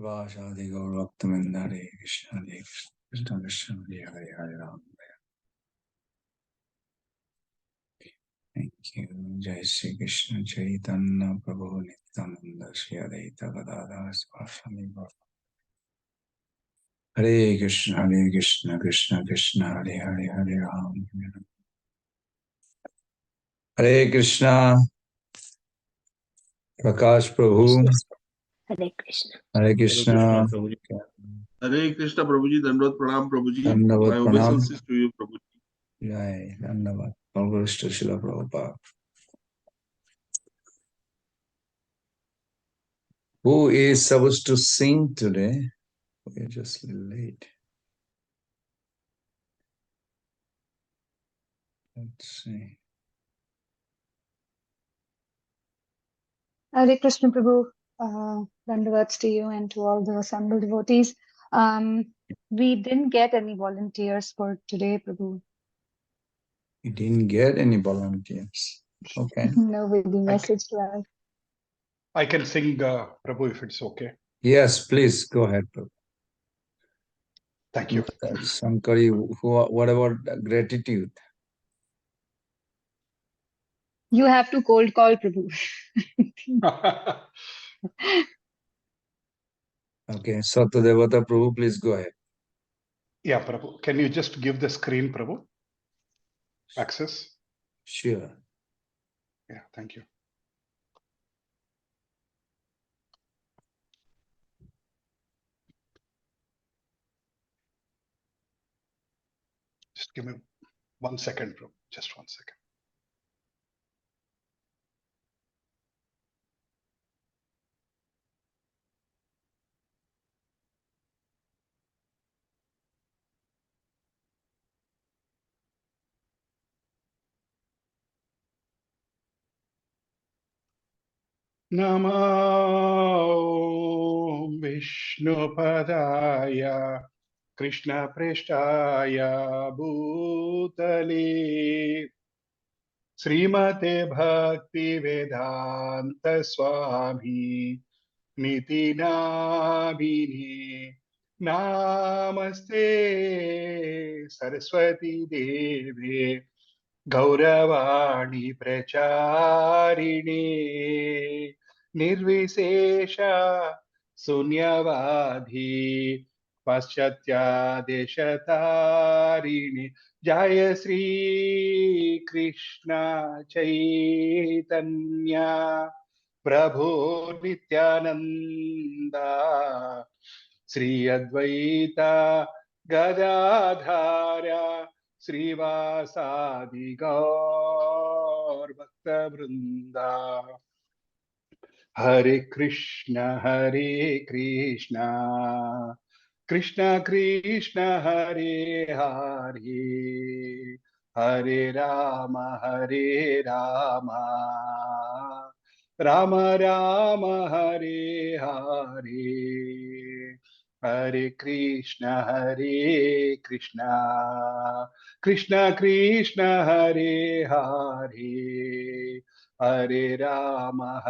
Vashadi Gaur Bhaktavinda Hare Krishna Hare Krishna Krishna Hare Hare Hare Ram. Thank you. Jai Shri Krishna Chaitanya Prabhu Nityananda Shri Advaita Gadadhar Swami Bhava. Hare Krishna Krishna Krishna Hare Hare Hare Ram. Hare Krishna Prakash Prabhu. Hare Krishna. Hare Krishna. Hare Krishna Prabhuji, Dandavat Pranam Prabhuji. Dandavat My Pranam. obeisances to you Prabhuji. Jai Dandavat. Congrats to Srila Prabhupada. Who is supposed to sing today? We're just a little late. Let's see. Hare Krishna Prabhu. Dandavats to you and to all the assembled devotees. We didn't get any volunteers for today, Prabhu. You didn't get any volunteers. Okay. Nobody messaged us. I can sing, Prabhu, if it's okay. Yes, please go ahead, Prabhu. Thank you. Shankari, what about gratitude? You have to cold call Prabhu. Okay, Satadevata Prabhu, please go ahead. Yeah, Prabhu. Can you just give the screen, Prabhu? Access? Sure. Yeah, thank you. Just give me 1 second, Prabhu. Just 1 second. Namo Vishnupadaya Krishna Preshtaya Bhutale Srimate Bhakti Vedanta Swami Niti Namine Namaste Saraswati Devi Gauravani Pracharine Nirvisesha Sunyavadhi Paschatya Deshatarine Jaya Sri Krishna Chaitanya Prabhu Nityananda Sri Advaita Gadadhara Srivasadi Gaur Bhakta Vrinda Hare Krishna Krishna Krishna Hare Hare Hare Rama Rama Rama Hare Hare Hare Krishna Krishna Krishna Hare Hare Hare Rama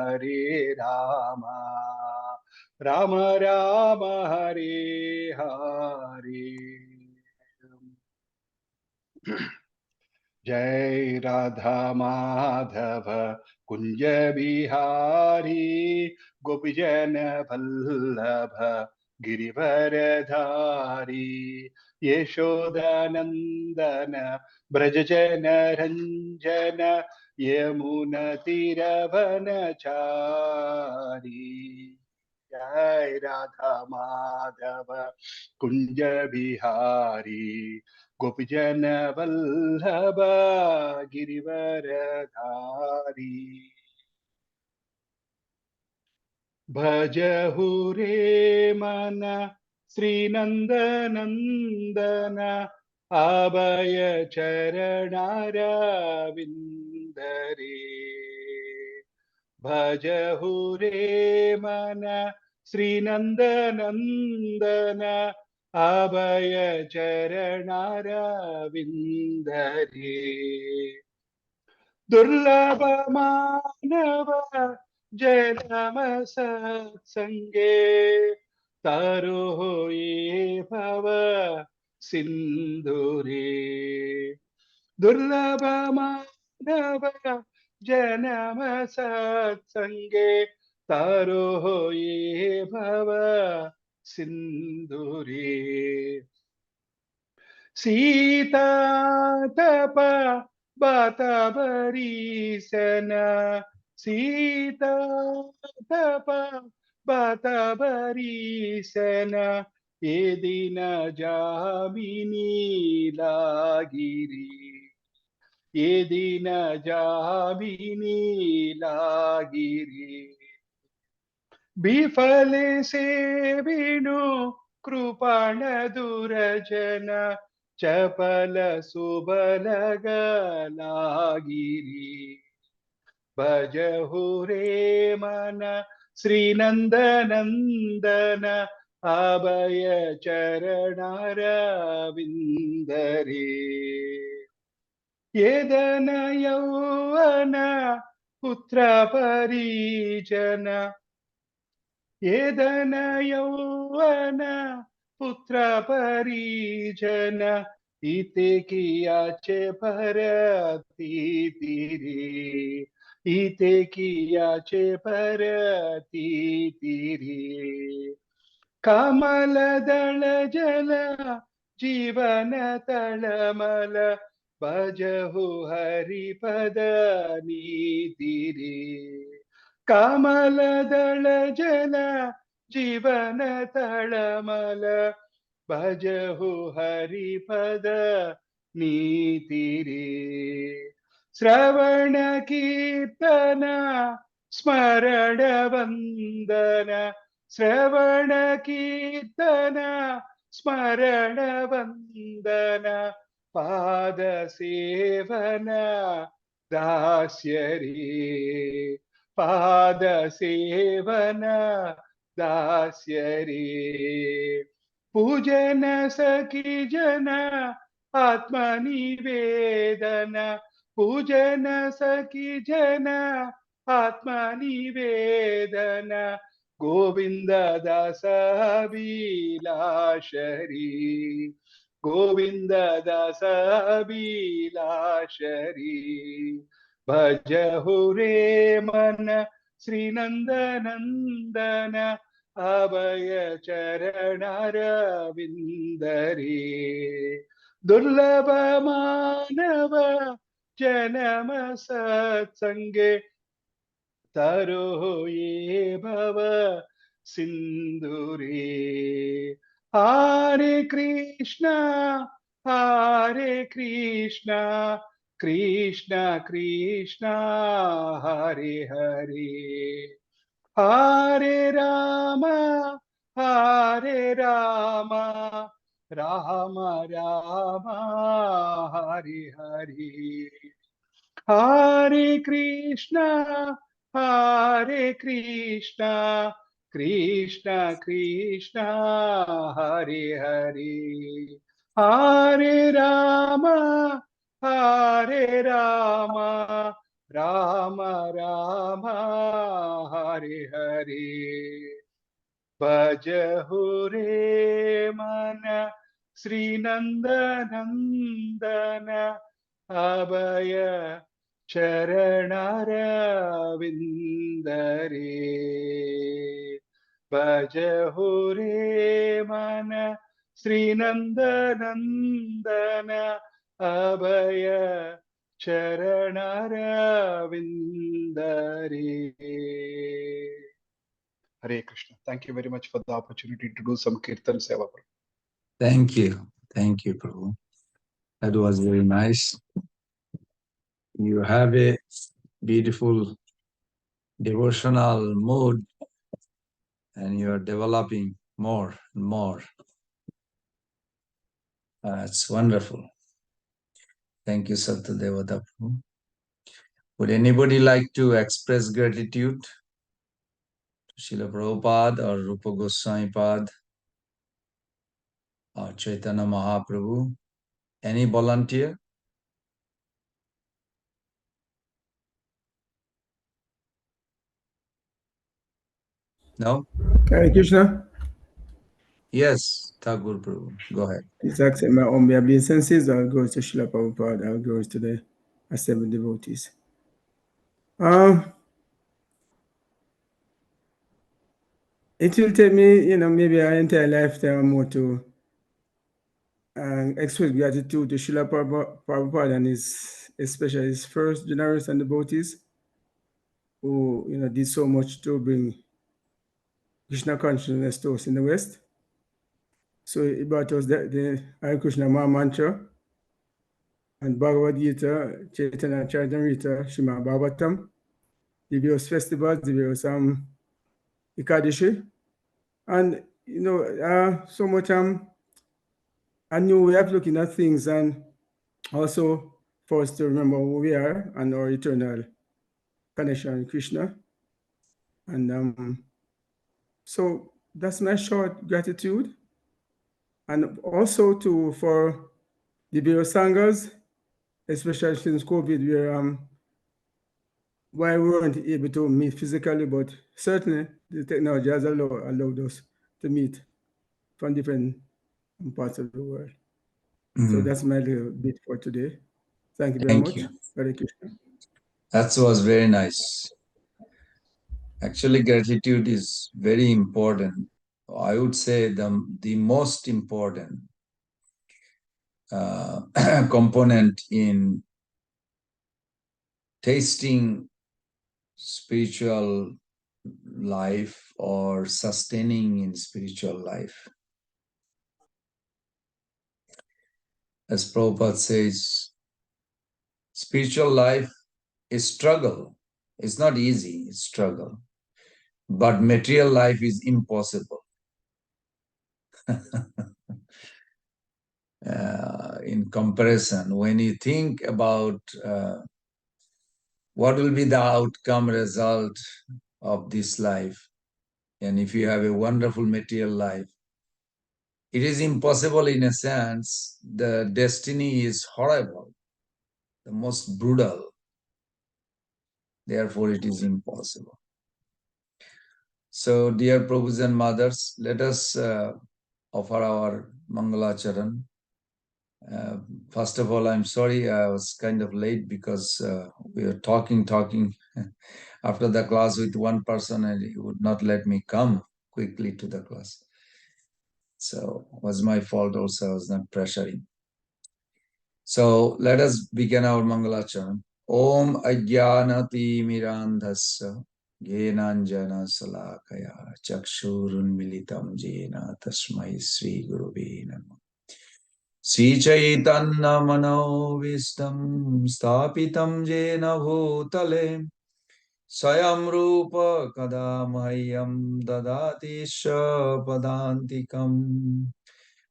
Rama Rama Hare Hare Jai Radha Madhava Kunja Bihari Gopijana Vallabha Girivaradhari Yeshodanandana Brajajana Ranjana Yamuna Tiravanachari Jai Radha Madhava Kunja Bihari Gopijana Vallabha Girivaradhari Bhajahu re mana Sri Nandanandana Abhaya Charanara Vindare Bhajahu re mana Sri Nandanandana Abhaya Charanara Vindare Durlabha Manava Janama Satsange तारो ये भव सिंधुरे दुर्लभ मानव जन्म सत्संगे तारो ये भव सिंधुरे सीता तप बात बरीसन सीता तप बात बरीसन ये दिन जामिनी लागिरी ये दिन जामिनी लागिरी विफल से बिनु कृपाण दुरजन चपल सुबल गलागिरी भजहु रे मन श्री नंद नंदन अभय चरण विंदरे येदन यौवन पुत्र परिजन येदन यौवन पुत्र परिजन इते कियाचे परती तिरी इते कियाचे परती तिरी कमल दल जल जीवन तलमल भजहु हरिपद नीतिरे कमल दल जल जीवन तलमल भजहु हरिपद नीतिरे श्रवण कीर्तन स्मरण वंदन श्रवण कीर्तन स्मरण वंदन पाद सेवन दास्यरी पाद सेवन दास्यरी पूजन सखी जन आत्मनिवेदन पूजन सखी जन आत्मनिवेदन गोविंद दास अभिलाषरी गोविंद दास अभिलाषरी भजहु रे मन श्री नंद नंदन अभय चरण विंदरे दुर्लभ मानव जन्म सत्संगे तारो ये भव सिंधुरे हरे कृष्णा कृष्ण कृष्ण हरे हरे हरे राम राम राम हरे हरे हरे कृष्णा कृष्ण कृष्ण हरे हरे हरे राम राम राम हरे हरे भजहु रे मन श्री नंद नंदन अभय चरण विंदरे भजहु रे मन श्री नंद नंदन अभय चरण विंदरे Hare Krishna. Thank you very much for the opportunity to do some Kirtan Seva. Thank you. Thank you, Prabhu. That was very nice. You have a beautiful devotional mood and you are developing more and more. It's wonderful. Thank you, Satyadevata Prabhu. Would anybody like to express gratitude to Srila Prabhupada or Rupa Goswami Pad or Chaitanya Mahaprabhu? Any volunteer? No? Hare Krishna. Yes, Thakur Prabhu, go ahead. Please accept my humble obeisances. All glories to Srila Prabhupada. All glories to the assembled devotees. It will take me, maybe an entire lifetime or more to express gratitude to Srila Prabhupada and especially his first generation devotees who, did so much to bring Krishna consciousness to us in the West. So he brought us the Hare Krishna Maha Mantra and Bhagavad Gita, Chaitanya Charitamrita, Srimad Bhagavatam, the various festivals, the various Ekadashi, and so much a new way of looking at things, and also for us to remember who we are and our eternal connection with Krishna. And so that's my short gratitude, and also for the various sanghas, especially since COVID, where why we weren't able to meet physically, but certainly the technology has allowed us to meet from different parts of the world. So Mm, that's my little bit for today. Thank you very thank much. you. Hare Krishna. That was very nice. Actually, gratitude is very important. I would say the most important component in tasting spiritual life or sustaining in spiritual life. As Prabhupada says, spiritual life is struggle. It's not easy, it's struggle. But material life is impossible. In comparison, when you think about what will be the outcome result of this life, and if you have a wonderful material life, it is impossible in a sense. The destiny is horrible, the most brutal. Therefore, it is impossible. So, dear Prabhus and Mothers, let us offer our Mangalacharan. First of all, I'm sorry I was kind of late because we were talking after the class with one person and he would not let me come quickly to the class. So it was my fault also, I was not pressuring. So let us begin our Mangalacharan. Om Ajnanati Mirandhasya Gyenanjana Salakaya Chakshurun Militam Jena Tasmai Sri Guruve Namah. Sri Chaitanya Manovistam Stapitam Jena Bhutale Swayam Rupa Kadamahyam Dadati Padantikam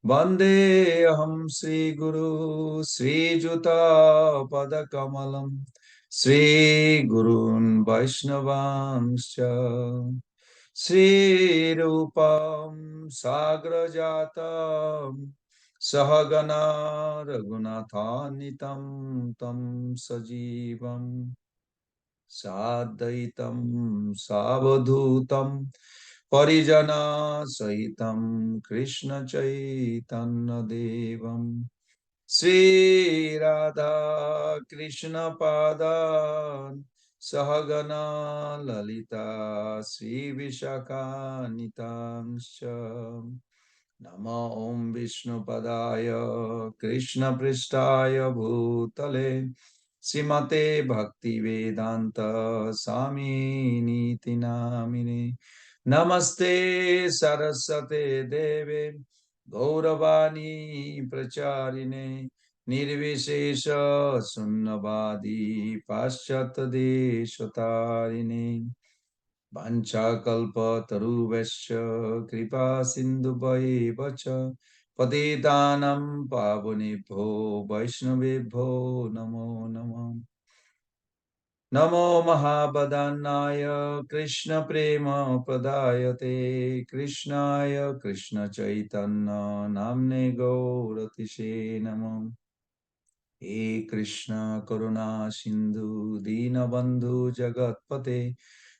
Vande Aham Sri Guru Sri Juta Padakamalam Sri Gurun Vaishnavanscha Sri Rupam Sagrajatam Sahagana Raghunathanitam Tam Sajivam Sadaitam Savadhutam Parijana Sahitam Krishna Chaitanya Devam Sri Radha Krishna Padan Sahagana Lalita Sri Vishaka Nitangsha Nama Om Vishnu Padaya Krishna Prishtaya Bhutale Simate Bhakti Vedanta Swami Niti Namine Namaste Sarasate Deve Gauravani Pracharine Nirvishesha Sunnavadi Paschat Deshatarine Vanchakalpataruvesya Kripa Sindhubhaiva cha Patitanam Pavunibho Vaishnavibho Namo Namo Namo Mahabhadanaya Krishna Prema Pradayate Krishnaya Krishna Chaitanya Namne Gauratishe Namo He Krishna Karuna Sindhu Dina Bandhu Jagatpate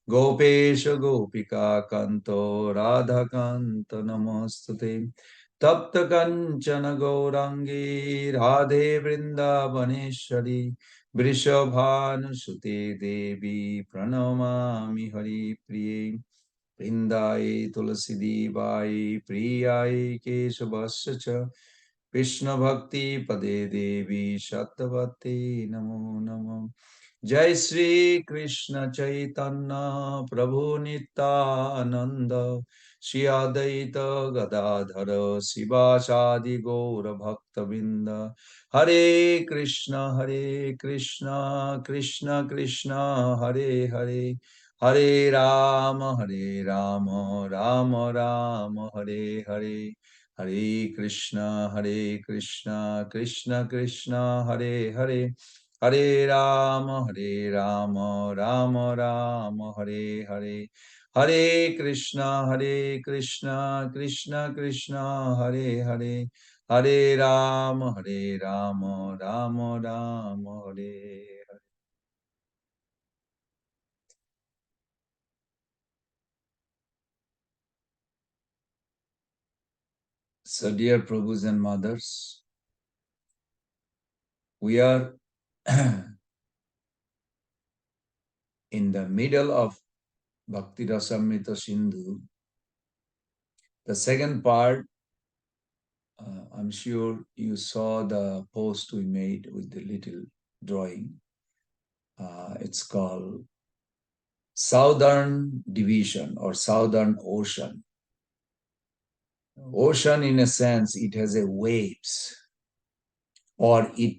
Gopesha Gopika Kanto Radha Kanta Namostute Tapta Kanchana Gaurangi Radhe Vrindavaneshwari Vrishabhanusuti Devi Pranamami Hari Priye Vrindaye Tulasi Devai Priyaye Keshavasya Cha Krishna Bhakti Pade Devi Shatavate Namo Namo Jai Sri Krishna Chaitanya Prabhu Nityananda Shri Adaita Gadadhara Sivasadi Gaura Bhakta Vrinda Hare Krishna Krishna Krishna Hare Hare Hare Rama Rama Rama Hare Hare Hare Krishna Krishna Krishna Hare Hare Hare Rama Rama Hare Hare Hare Krishna Krishna Krishna Hare Hare Hare Rama Rama Rama Hare Hare. So dear Prabhus and Mothers, we are in the middle of Bhakti Rasamrita Sindhu. The second part, I'm sure you saw the post we made with the little drawing. It's called Southern Division or Southern Ocean. Ocean, in a sense, it has a waves, or it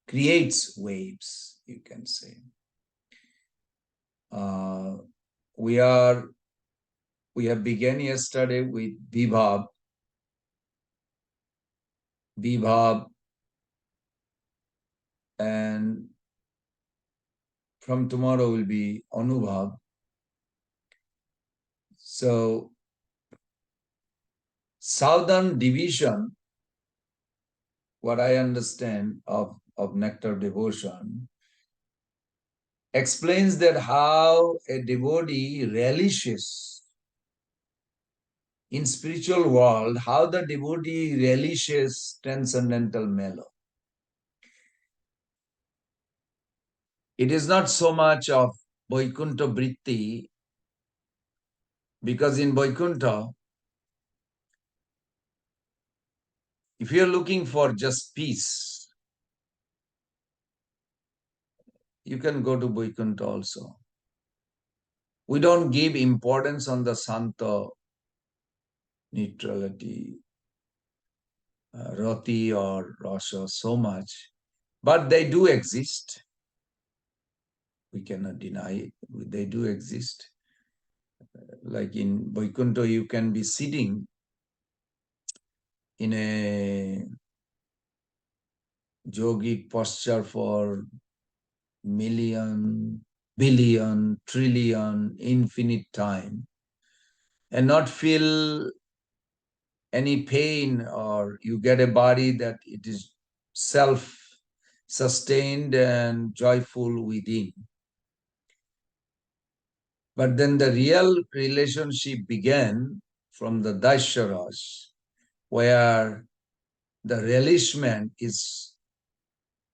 creates waves, you can say. We have begun yesterday with Vibhava, and from tomorrow will be Anubhav. So, Southern Division, what I understand of nectar devotion, explains that how a devotee relishes in spiritual world, how the devotee relishes transcendental mellow. It is not so much of Vaikuntha Vritti, because in Vaikuntha, if you are looking for just peace, you can go to Vaikuntha also. We don't give importance on the Santa neutrality, Rati or Rasa so much, but they do exist. We cannot deny it. They do exist. Like in Vaikuntha, you can be sitting in a yogic posture for million, billion, trillion, infinite time and not feel any pain, or you get a body that it is self-sustained and joyful within. But then the real relationship began from the Daisharas, where the relishment is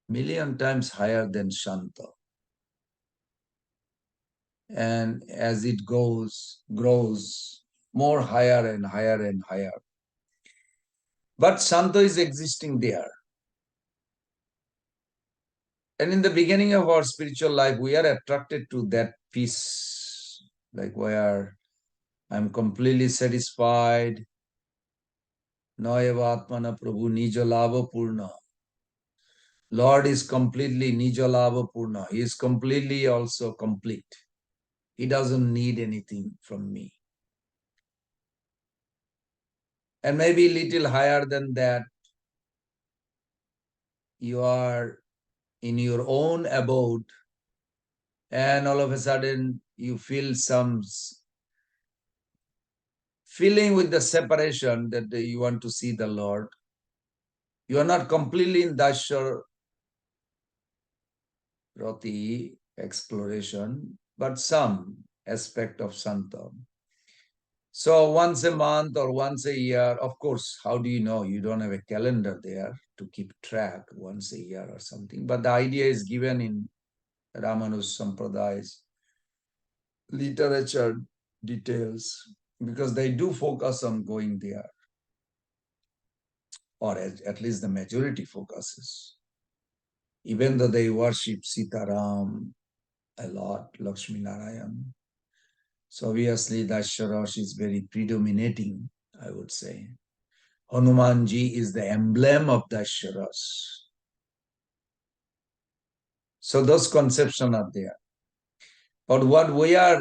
million times higher than Shanta. And as it grows more higher and higher and higher. But Shanta is existing there. And in the beginning of our spiritual life, we are attracted to that peace, like where I'm completely satisfied. Nayava Atmana Prabhu Nija Lava Purna. Lord is completely Nija Lava Purna. He is completely also complete. He doesn't need anything from me. And maybe a little higher than that, you are in your own abode, and all of a sudden you feel some feeling with the separation that you want to see the Lord. You are not completely in Dasha Rati exploration, but some aspect of Santa. So once a month or once a year, of course, how do you know? You don't have a calendar there to keep track once a year or something. But the idea is given in Ramanuj Sampraday's literature details, because they do focus on going there, or at least the majority focuses. Even though they worship Sitaram a lot, Lakshmi Narayan. So obviously Dasharash is very predominating, I would say. Hanumanji is the emblem of Dasharash. So those conceptions are there. But what we are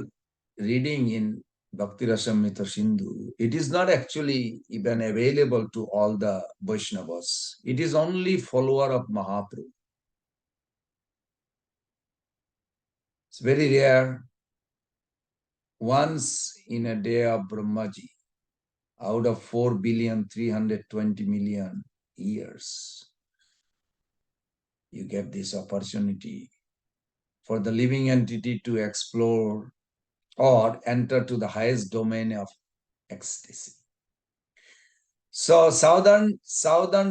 reading in Bhakti Rasamrita Sindhu, it is not actually even available to all the Vaishnavas. It is only follower of Mahaprabhu. It's very rare. Once in a day of Brahmaji, out of 4,320,000,000 years, you get this opportunity for the living entity to explore or enter to the highest domain of ecstasy. So southern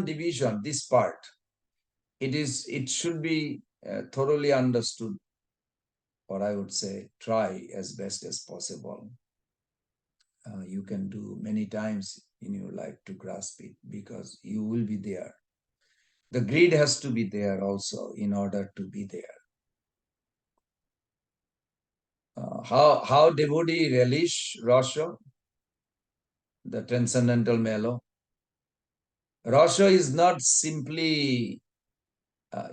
division, this part, it should be thoroughly understood, or I would say try as best as possible. You can do many times in your life to grasp it, because you will be there. The greed has to be there also in order to be there. How devotee relish Rasha, the transcendental mellow. Rasha is not simply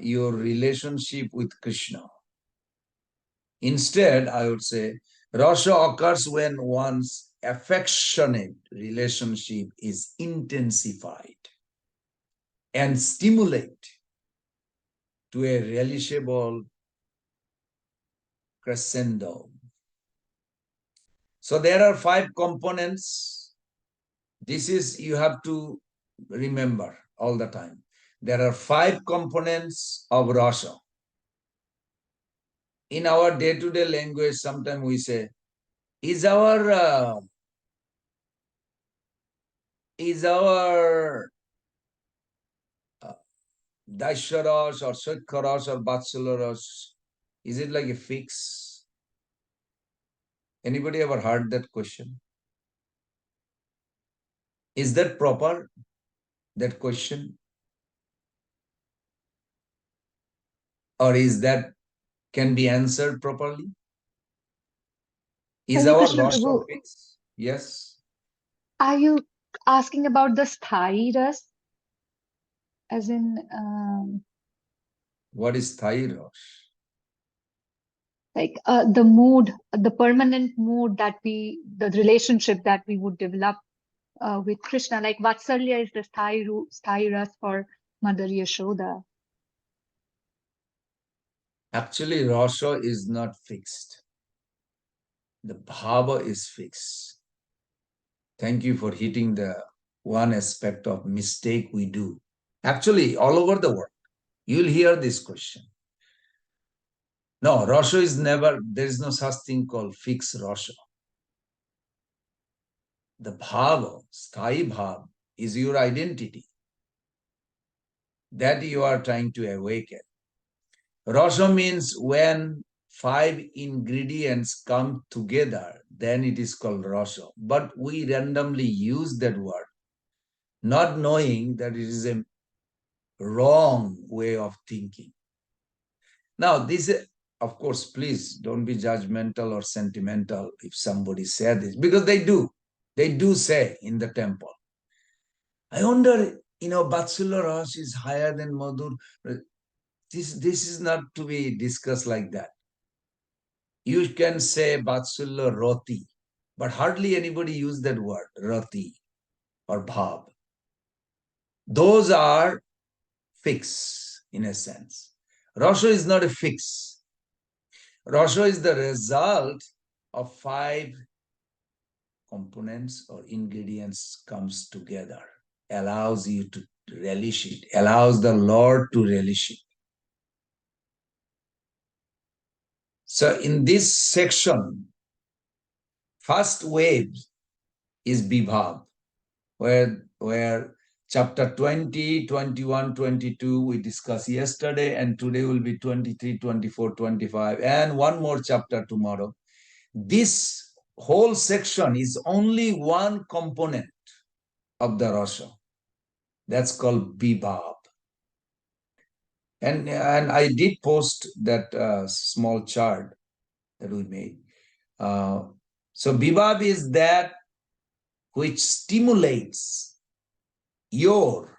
your relationship with Krishna. Instead, I would say, Rasha occurs when one's affectionate relationship is intensified and stimulate to a relishable crescendo. So there are 5 components. This is, you have to remember all the time. There are 5 components of rasa. In our day-to-day language, sometimes we say, is our Daisharas or Shakharas or Vatsalarash, is it like a fix? Anybody ever heard that question? Is that proper, that question? Or is that can be answered properly? Is Hare our Krishna rasa Prabhu, fixed? Yes. are you asking about the sthai ras? As in, What is Thai rasa? like the mood, the permanent mood that the relationship that we would develop with Krishna. Like Vatsalya is the sthai ras for Mother Yashoda. Actually, rasa is not fixed. The bhava is fixed. Thank you for hitting the one aspect of mistake we do. Actually, all over the world, you'll hear this question. No, rasa is never, there is no such thing called fixed rasa. The bhava, sthai bhava, is your identity that you are trying to awaken. Rasa means when 5 ingredients come together, then it is called rasa. But we randomly use that word, not knowing that it is a wrong way of thinking. Now, this, of course, please don't be judgmental or sentimental if somebody said this, because they do. They do say in the temple. I wonder, Vatsalya Rasa is higher than Madhur. This is not to be discussed like that. You can say Vatsalya Roti, but hardly anybody use that word, Rati or Bhav. Those are fixed in a sense. Rasa is not a fix. Rasa is the result of 5 components or ingredients comes together, allows you to relish it, allows the Lord to relish it. So in this section, first wave is Vibhava, where chapter 20, 21, 22 we discussed yesterday, and today will be 23, 24, 25, and one more chapter tomorrow. This whole section is only one component of the Rasha. That's called Vibhava. And I did post that small chart that we made. So Vibhava is that which stimulates your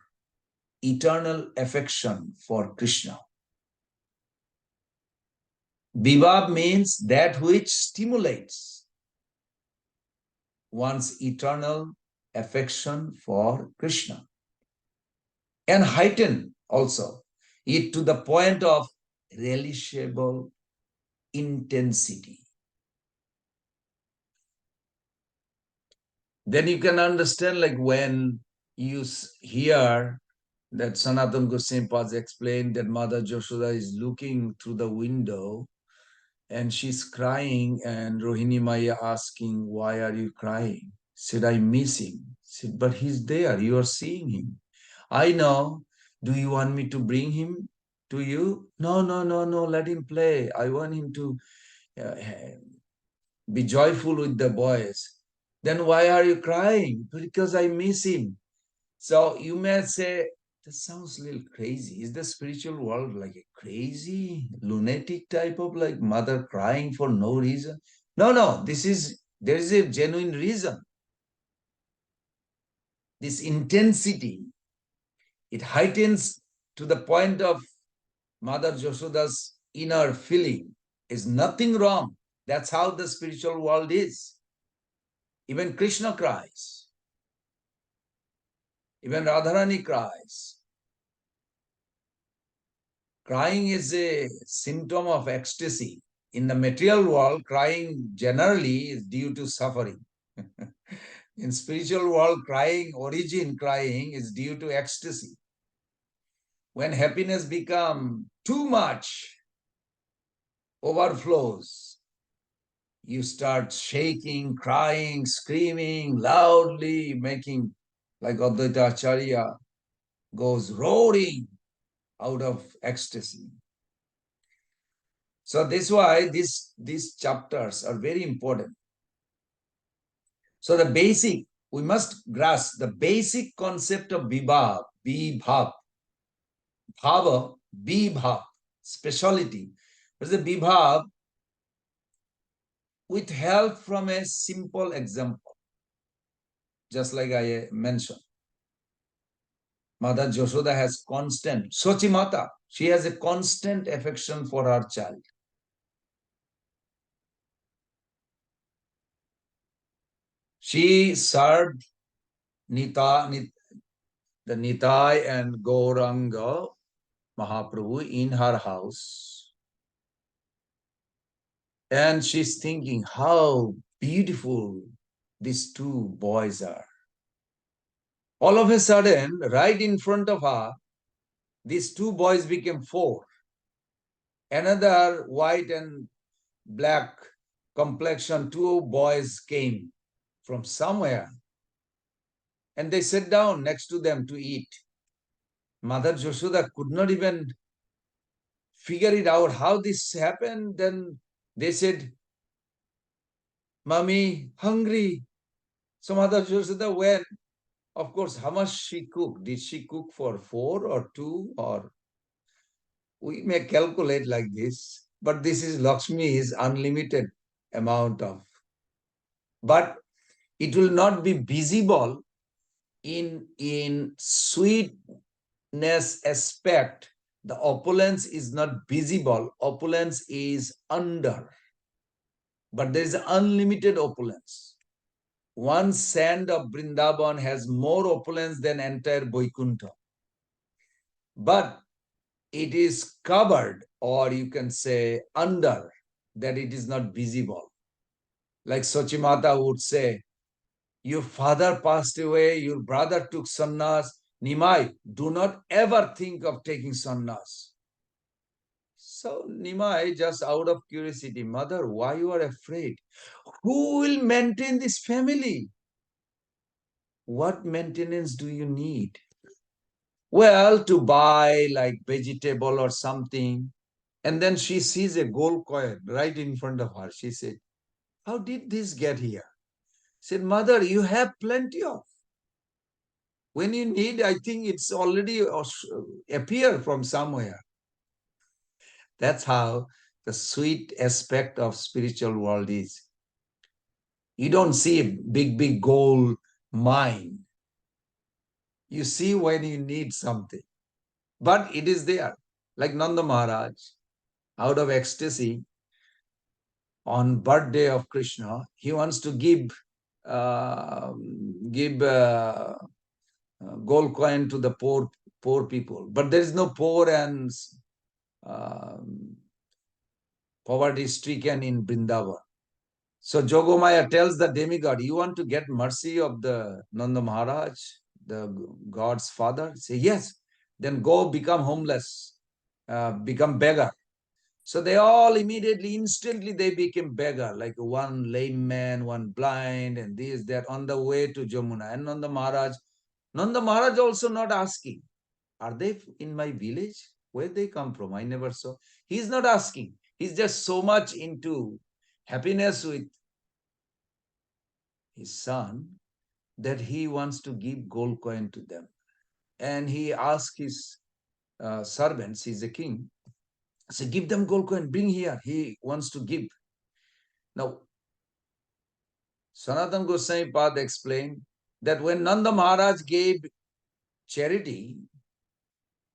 eternal affection for Krishna. Vibhava means that which stimulates one's eternal affection for Krishna, and heighten also it to the point of relishable intensity. Then you can understand, like when you hear that Sanatana Goswami explained that Mother Yashoda is looking through the window and she's crying, and Rohini Maya asking, why are you crying? Said, I miss him. Said, but he's there, you are seeing him. I know. Do you want me to bring him to you? No, no, no, no, let him play. I want him to be joyful with the boys. Then why are you crying? Because I miss him. So you may say, that sounds a little crazy. Is the spiritual world like a crazy, lunatic type of like mother crying for no reason? No, no, there is a genuine reason. This intensity, it heightens to the point of Mother Yashoda's inner feeling. Is nothing wrong. That's how the spiritual world is. Even Krishna cries. Even Radharani cries. Crying is a symptom of ecstasy. In the material world, crying generally is due to suffering. In spiritual world, crying is due to ecstasy. When happiness becomes too much, overflows, you start shaking, crying, screaming loudly, making like Advaita Acharya goes roaring out of ecstasy. So this is why these chapters are very important. So the basic, we must grasp the basic concept of Vibhava, Bhava, Vibhava, speciality. But the Vibhava, with help from a simple example, just like I mentioned. Mother Yashoda has constant, Sochimata, she has a constant affection for her child. She served the Nitai and Gauranga Mahaprabhu in her house. And she's thinking how beautiful these two boys are. All of a sudden, right in front of her, these two boys became four. Another white and black complexion, two boys came from somewhere. And they sat down next to them to eat. Mother Yashoda could not even figure it out how this happened. Then they said, Mommy, hungry. So Mother Yashoda went. Of course, how much she cooked? Did she cook for 4 or 2? Or we may calculate like this. But this is Lakshmi's unlimited amount of. But it will not be visible in sweetness aspect. The opulence is not visible. Opulence is under. But there is unlimited opulence. One sand of Vrindavan has more opulence than entire Vaikuntha. But it is covered, or you can say under, that it is not visible. Like Sochimata would say, your father passed away, your brother took sannyas. Nimai, do not ever think of taking sannyas. So Nimai, just out of curiosity, mother, why you are afraid? who will maintain this family? What maintenance do you need? Well, to buy like vegetable or something. And then she sees a gold coin right in front of her. She said, how did this get here? Said, mother, you have plenty of. When you need, I think it's already appear from somewhere. That's how the sweet aspect of spiritual world is. You don't see a big gold mine. You see when you need something, but it is there. Like Nanda Maharaj, out of ecstasy, on birthday of Krishna, he wants to give uh, gold coin to the poor people, but there is no poor and poverty stricken in Vrindavan. So Jogomaya tells the demigod, you want to get mercy of the Nanda Maharaj, the God's father? Say, yes. Then go become homeless, become beggar. So they all immediately, instantly, they became beggar, like one lame man, one blind, and this, that, on the way to Jamuna. And Nanda Maharaj also not asking, are they in my village? Where they come from? I never saw. He's not asking. He's just so much into happiness with his son that he wants to give gold coin to them. And he asks his servants, he's a king, so give them gold coin, bring here. He wants to give. Now, Sanatana Goswami Pad explained that when Nanda Maharaj gave charity,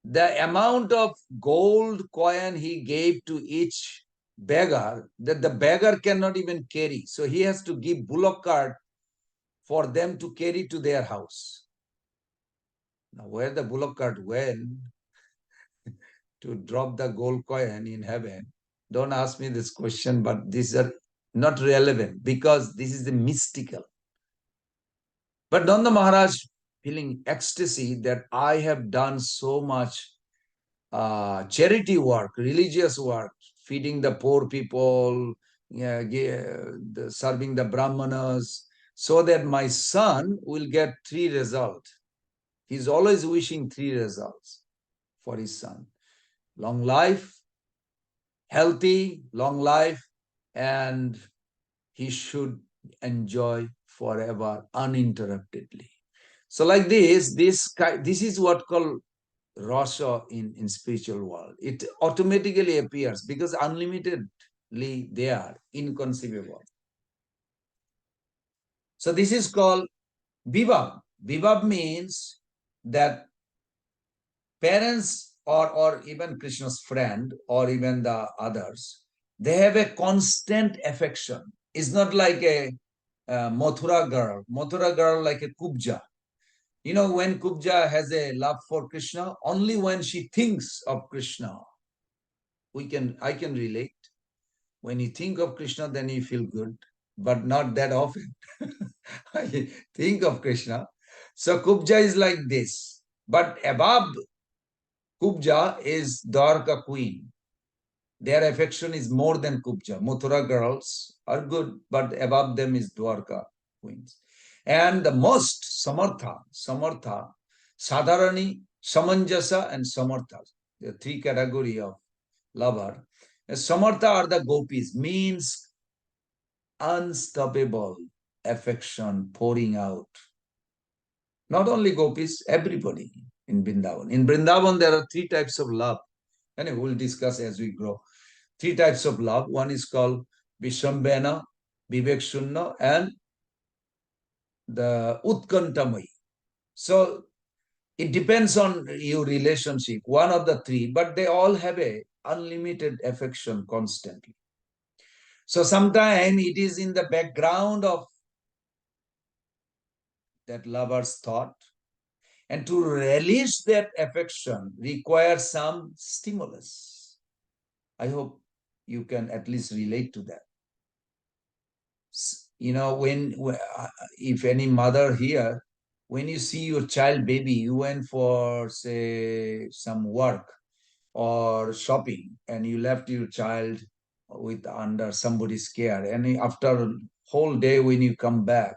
the amount of gold coin he gave to each beggar, that the beggar cannot even carry. So he has to give bullock cart for them to carry to their house. Now, where the bullock cart went to drop the gold coin in heaven, don't ask me this question, but these are not relevant because this is the mystical. But Nanda Maharaj feeling ecstasy that I have done so much charity work, religious work, feeding the poor people, serving the brahmanas, so that my son will get 3 results. He's always wishing 3 results for his son. Long life, healthy, long life, and he should enjoy forever uninterruptedly. So like this is what called Rasa in spiritual world. It automatically appears because unlimitedly they are inconceivable. So this is called Vibhava. Vibhava means that parents or even Krishna's friend or even the others, they have a constant affection. It's not like a Mathura girl like a Kubja. You know, when Kubja has a love for Krishna, only when she thinks of Krishna, I can relate. When you think of Krishna, then you feel good, but not that often. I think of Krishna. So Kubja is like this. But above Kubja is Dwarka queen. Their affection is more than Kubja. Mathura girls are good, but above them is Dwarka queens. And the most Samartha, Sadharani, Samanjasa, and Samartha. The 3 category of lover. Samartha are the gopis, means unstoppable affection pouring out. Not only gopis, everybody in Vrindavan. In Vrindavan, there are 3 types of love. Anyway, we'll discuss as we grow. 3 types of love. One is called Vishambena, Vivek Shunna, and the Utkantamai. So it depends on your relationship, one of the 3, but they all have a unlimited affection constantly. So sometimes it is in the background of that lover's thought, and to release that affection requires some stimulus. I hope you can at least relate to that. You know, if any mother here, when you see your child baby, you went for, say, some work or shopping, and you left your child with under somebody's care, and after a whole day when you come back,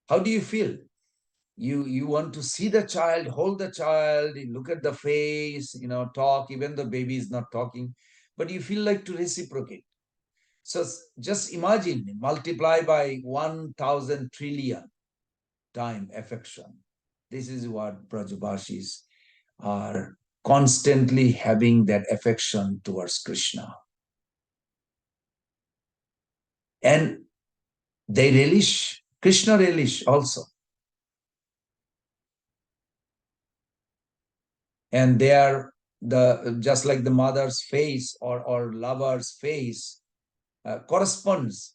how do you feel? You want to see the child, hold the child, you look at the face, talk, even the baby is not talking, but you feel like to reciprocate. So just imagine, multiply by 1,000 trillion time affection. This is what Brajabashis are constantly having, that affection towards Krishna. And they relish, Krishna relish also. And they are just like the mother's face or lover's face corresponds.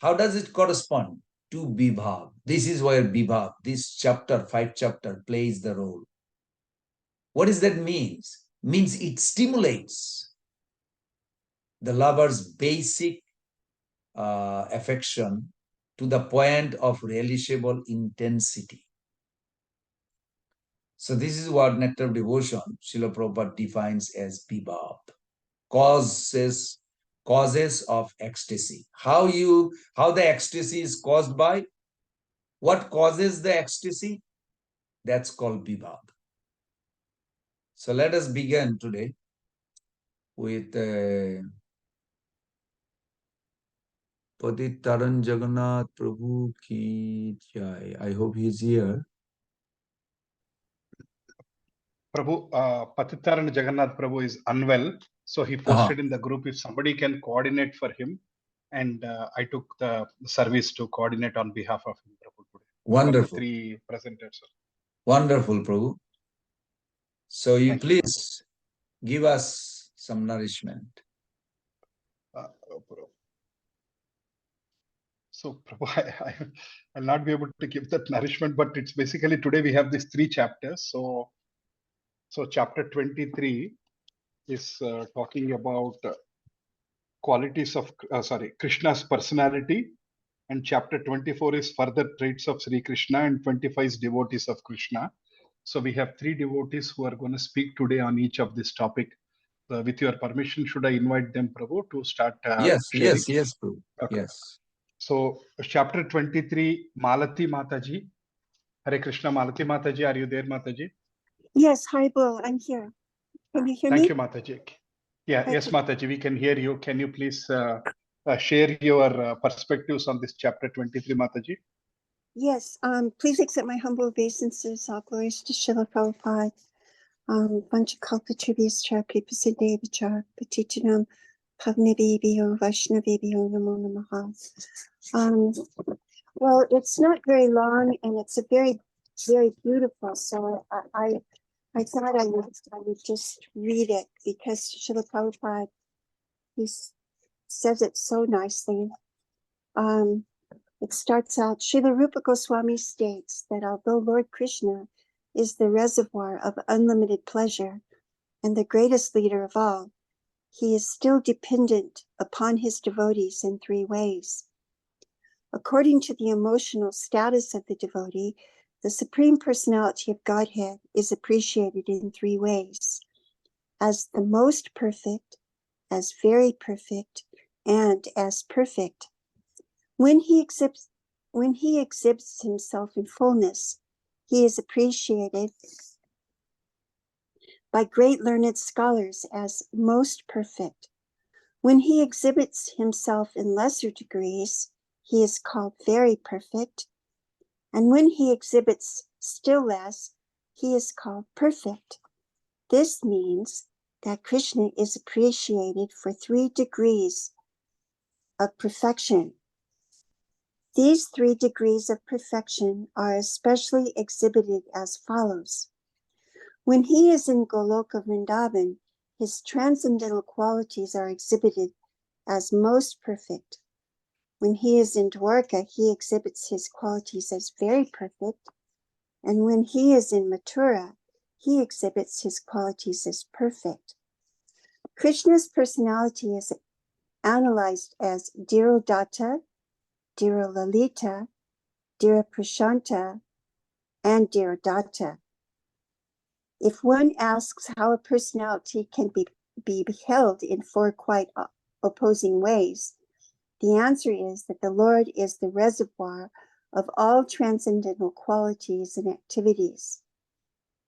How does it correspond? To Vibhava. This is where Vibhava, this chapter, 5 chapter, plays the role. What does that mean? Means it stimulates the lover's basic affection to the point of relishable intensity. So this is what nectar of devotion, Srila Prabhupada defines as Vibhava, causes of ecstasy. How the ecstasy is caused by? What causes the ecstasy? That's called Vibhava. So let us begin today with Padit Taran Jagannath Prabhu ki jai. I hope he's here. Prabhu, Patitaran Jagannath Prabhu is unwell, so he posted in the group if somebody can coordinate for him, and I took the service to coordinate on behalf of him, Prabhu, today. Wonderful. From the 3 presenters. Wonderful, Prabhu. So you please give us some nourishment. So Prabhu, I'll not be able to give that nourishment, but it's basically today we have these 3 chapters. So chapter 23 is talking about qualities of, Krishna's personality. And chapter 24 is further traits of Sri Krishna, and 25 is devotees of Krishna. So we have 3 devotees who are going to speak today on each of this topic. With your permission, should I invite them, Prabhu, to start sharing? Yes, Prabhu. Okay. Yes. So chapter 23, Malati Mataji. Hare Krishna, Malati Mataji, are you there, Mataji? Yes, hi, Bill, I'm here. Can you hear me? Thank you, Mataji. Yeah, Thank yes, you. Mataji, we can hear you. Can you please share your perspectives on this chapter 23, Mataji? Yes, please accept my humble obeisances, all glories to Srila Prabhupada. Vanchakalpatribhyascha kripasidevachar patitanam pavnavibhyo vaishnavibhyo namo namaha. Well, it's not very long, and it's a very, very beautiful. So I thought I would just read it because Srila Prabhupada, he says it so nicely. It starts out, Srila Rupa Goswami states that although Lord Krishna is the reservoir of unlimited pleasure and the greatest leader of all, he is still dependent upon his devotees in 3 ways. According to the emotional status of the devotee, the Supreme Personality of Godhead is appreciated in 3 ways: as the most perfect, as very perfect, and as perfect. When he exhibits himself in fullness, he is appreciated by great learned scholars as most perfect. When he exhibits himself in lesser degrees, he is called very perfect. And when he exhibits still less, he is called perfect. This means that Krishna is appreciated for 3 degrees of perfection. These 3 degrees of perfection are especially exhibited as follows. When he is in Goloka Vrindavan, his transcendental qualities are exhibited as most perfect. When he is in Dwarka, he exhibits his qualities as very perfect. And when he is in Mathura, he exhibits his qualities as perfect. Krishna's personality is analyzed as Dhirodata, Dhiralalita, Dhiraprashanta, and Dhirodata. If one asks how a personality can be beheld in 4 quite opposing ways, the answer is that the Lord is the reservoir of all transcendental qualities and activities.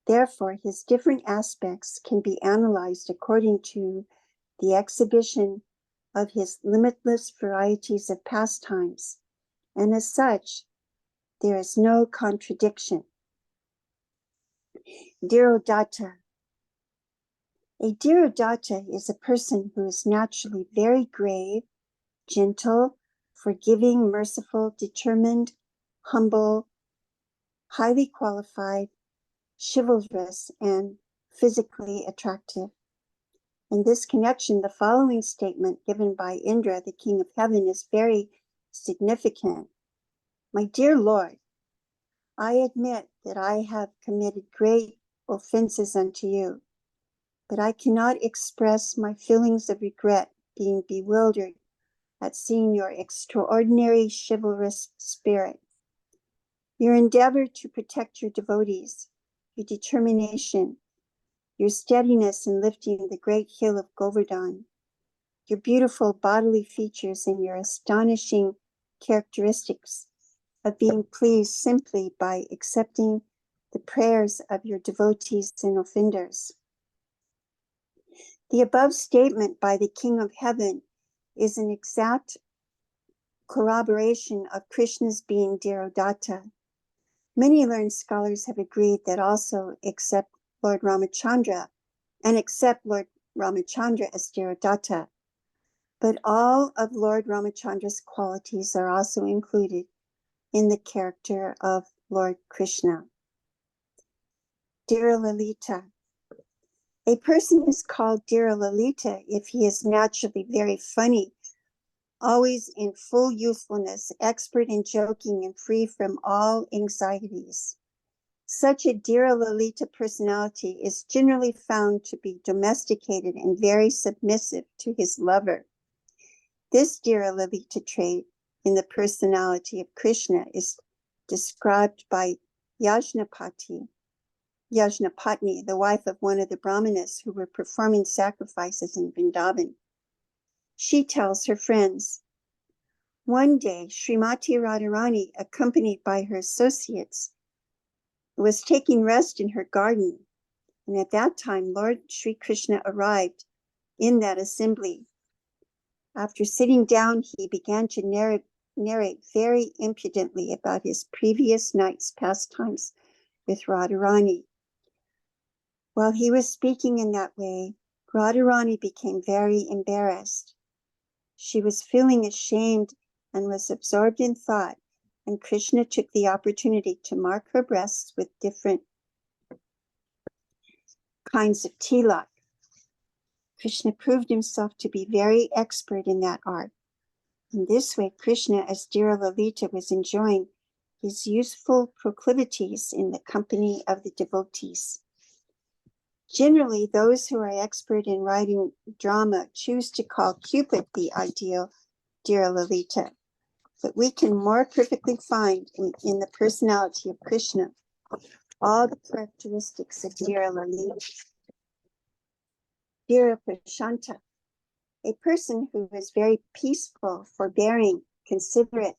Therefore, his different aspects can be analyzed according to the exhibition of his limitless varieties of pastimes, and as such, there is no contradiction. Dhirodatta. A Dhirodatta is a person who is naturally very grave, gentle, forgiving, merciful, determined, humble, highly qualified, chivalrous, and physically attractive. In this connection, the following statement given by Indra, the king of heaven, is very significant. My dear Lord, I admit that I have committed great offenses unto you, but I cannot express my feelings of regret, being bewildered at seeing your extraordinary chivalrous spirit. Your endeavor to protect your devotees, your determination, your steadiness in lifting the great hill of Govardhan, your beautiful bodily features, and your astonishing characteristics of being pleased simply by accepting the prayers of your devotees and offenders. The above statement by the King of Heaven is an exact corroboration of Krishna's being Dhirodatta. Many learned scholars have agreed that also accept Lord Ramachandra as Dhirodatta, but all of Lord Ramachandra's qualities are also included in the character of Lord Krishna. Dhiralalita. A person is called Dhiralalita if he is naturally very funny, always in full youthfulness, expert in joking, and free from all anxieties. Such a Dhiralalita personality is generally found to be domesticated and very submissive to his lover. This Dhiralalita trait in the personality of Krishna is described by Yajnapatni, the wife of one of the Brahmanas who were performing sacrifices in Vrindavan. She tells her friends, one day Srimati Radharani, accompanied by her associates, was taking rest in her garden, and at that time Lord Sri Krishna arrived in that assembly. After sitting down, he began to narrate very impudently about his previous night's pastimes with Radharani. While he was speaking in that way, Radharani became very embarrassed. She was feeling ashamed and was absorbed in thought, and Krishna took the opportunity to mark her breasts with different kinds of tilak. Krishna proved himself to be very expert in that art. In this way, Krishna, as Dhiralalita, was enjoying his youthful proclivities in the company of the devotees. Generally, those who are expert in writing drama choose to call Cupid the ideal Dhiralalita, but we can more perfectly find in the personality of Krishna all the characteristics of Dhiralalita. Dhiraprashanta. A person who is very peaceful, forbearing, considerate,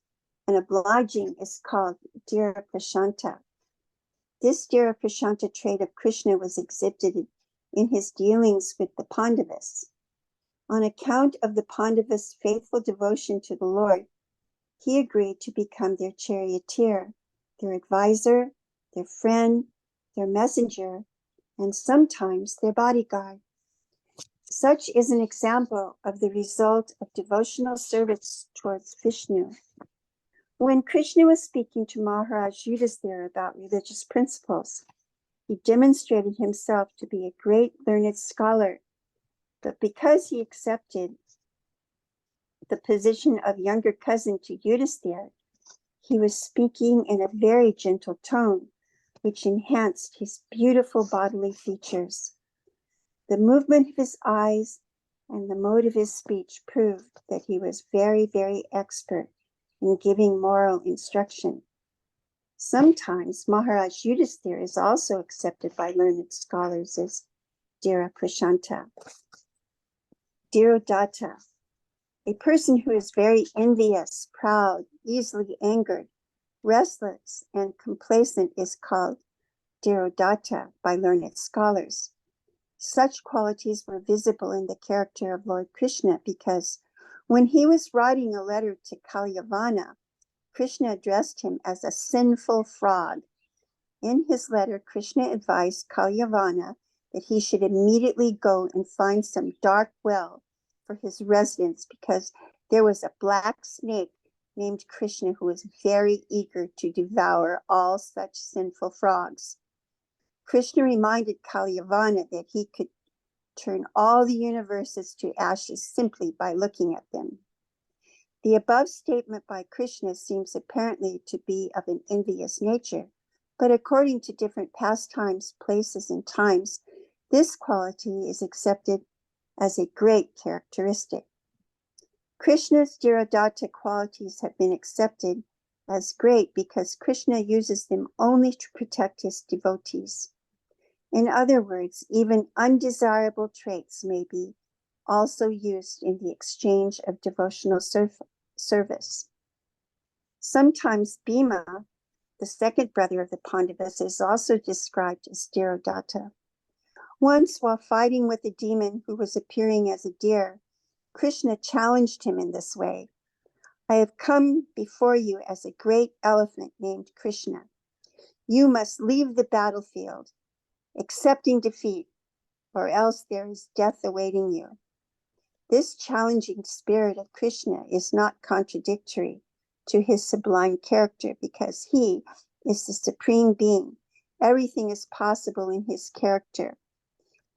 and obliging is called Dhiraprashanta. This Dhiraprashanta trait of Krishna was exhibited in his dealings with the Pandavas. On account of the Pandavas' faithful devotion to the Lord, he agreed to become their charioteer, their advisor, their friend, their messenger, and sometimes their bodyguard. Such is an example of the result of devotional service towards Vishnu. When Krishna was speaking to Maharaj Yudhisthira about religious principles, he demonstrated himself to be a great learned scholar, but because he accepted the position of younger cousin to Yudhisthira, he was speaking in a very gentle tone, which enhanced his beautiful bodily features. The movement of his eyes and the mode of his speech proved that he was very, very expert in giving moral instruction. Sometimes Maharaj Yudhisthira is also accepted by learned scholars as Dhiraprashanta. Dhirodatta. A person who is very envious, proud, easily angered, restless, and complacent is called Dhirodhata by learned scholars. Such qualities were visible in the character of Lord Krishna because when he was writing a letter to Kalyavana, Krishna addressed him as a sinful frog. In his letter, Krishna advised Kalyavana that he should immediately go and find some dark well for his residence because there was a black snake named Krishna who was very eager to devour all such sinful frogs. Krishna reminded Kalyavana that he could turn all the universes to ashes simply by looking at them. The above statement by Krishna seems apparently to be of an envious nature, but according to different pastimes, places, and times, this quality is accepted as a great characteristic. Krishna's Dhirodhata qualities have been accepted as great because Krishna uses them only to protect his devotees. In other words, even undesirable traits may be also used in the exchange of devotional service. Sometimes Bhima, the second brother of the Pandavas, is also described as Dhirodhata. Once, while fighting with a demon who was appearing as a deer, Krishna challenged him in this way. I have come before you as a great elephant named Krishna. You must leave the battlefield, accepting defeat, or else there is death awaiting you. This challenging spirit of Krishna is not contradictory to his sublime character because he is the supreme being. Everything is possible in his character.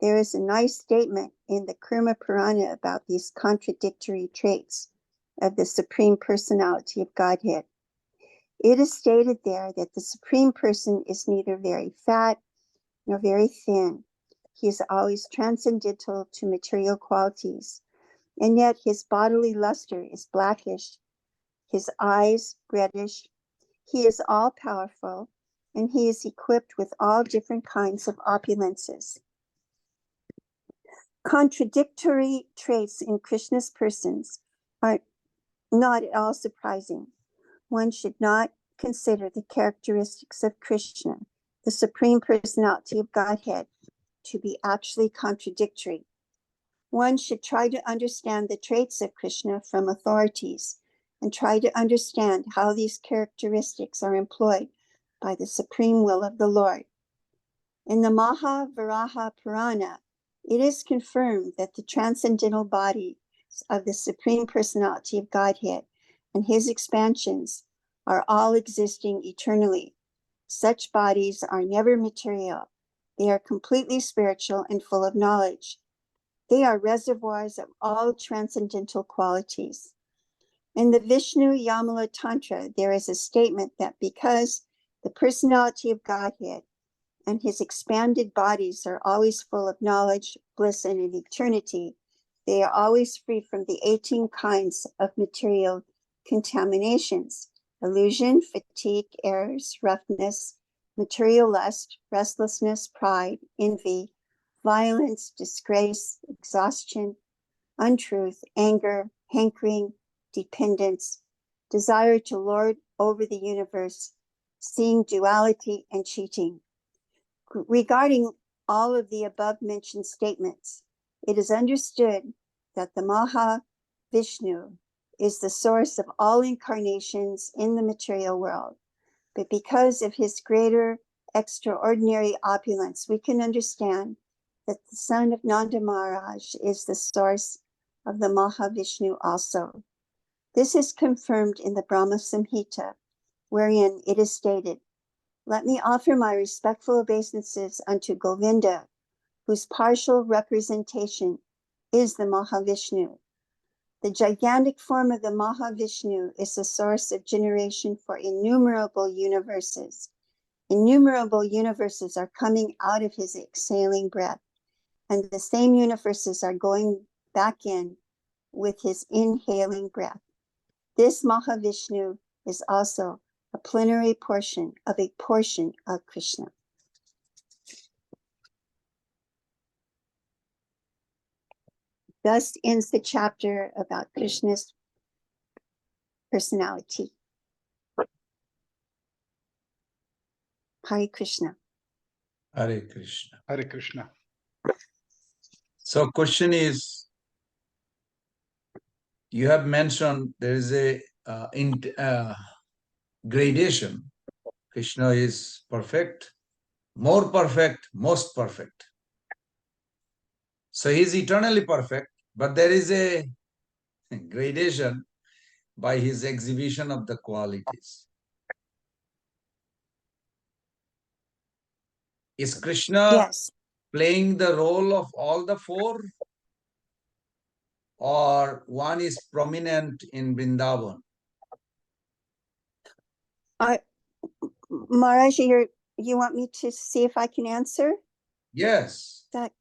There is a nice statement in the Kurma Purana about these contradictory traits of the Supreme Personality of Godhead. It is stated there that the Supreme Person is neither very fat nor very thin. He is always transcendental to material qualities, and yet his bodily luster is blackish, his eyes reddish. He is all-powerful, and he is equipped with all different kinds of opulences. Contradictory traits in Krishna's persons are not at all surprising. One should not consider the characteristics of Krishna, the Supreme Personality of Godhead, to be actually contradictory. One should try to understand the traits of Krishna from authorities and try to understand how these characteristics are employed by the supreme will of the Lord. In the Mahavaraha Purana, it is confirmed that the transcendental bodies of the Supreme Personality of Godhead and his expansions are all existing eternally. Such bodies are never material. They are completely spiritual and full of knowledge. They are reservoirs of all transcendental qualities. In the Vishnu Yamala Tantra, there is a statement that because the personality of Godhead and his expanded bodies are always full of knowledge, bliss, and in eternity, they are always free from the 18 kinds of material contaminations: illusion, fatigue, errors, roughness, material lust, restlessness, pride, envy, violence, disgrace, exhaustion, untruth, anger, hankering, dependence, desire to lord over the universe, seeing duality, and cheating. Regarding all of the above mentioned statements, it is understood that the Mahavishnu is the source of all incarnations in the material world. But because of his greater extraordinary opulence, we can understand that the son of Nanda Maharaj is the source of the Mahavishnu also. This is confirmed in the Brahma Samhita, wherein it is stated, let me offer my respectful obeisances unto Govinda, whose partial representation is the Mahavishnu. The gigantic form of the Mahavishnu is the source of generation for innumerable universes. Innumerable universes are coming out of his exhaling breath, and the same universes are going back in with his inhaling breath. This Mahavishnu is also a plenary portion of a portion of Krishna. Thus ends the chapter about Krishna's personality. Hare Krishna. Hare Krishna. Hare Krishna. So question is, you have mentioned there is a gradation. Krishna is perfect, more perfect, most perfect. So he is eternally perfect, but there is a gradation by his exhibition of the qualities. Is Krishna Yes. playing the role of all the four, or one is prominent in Vrindavan? Maharaj, you want me to see if I can answer Yes, that?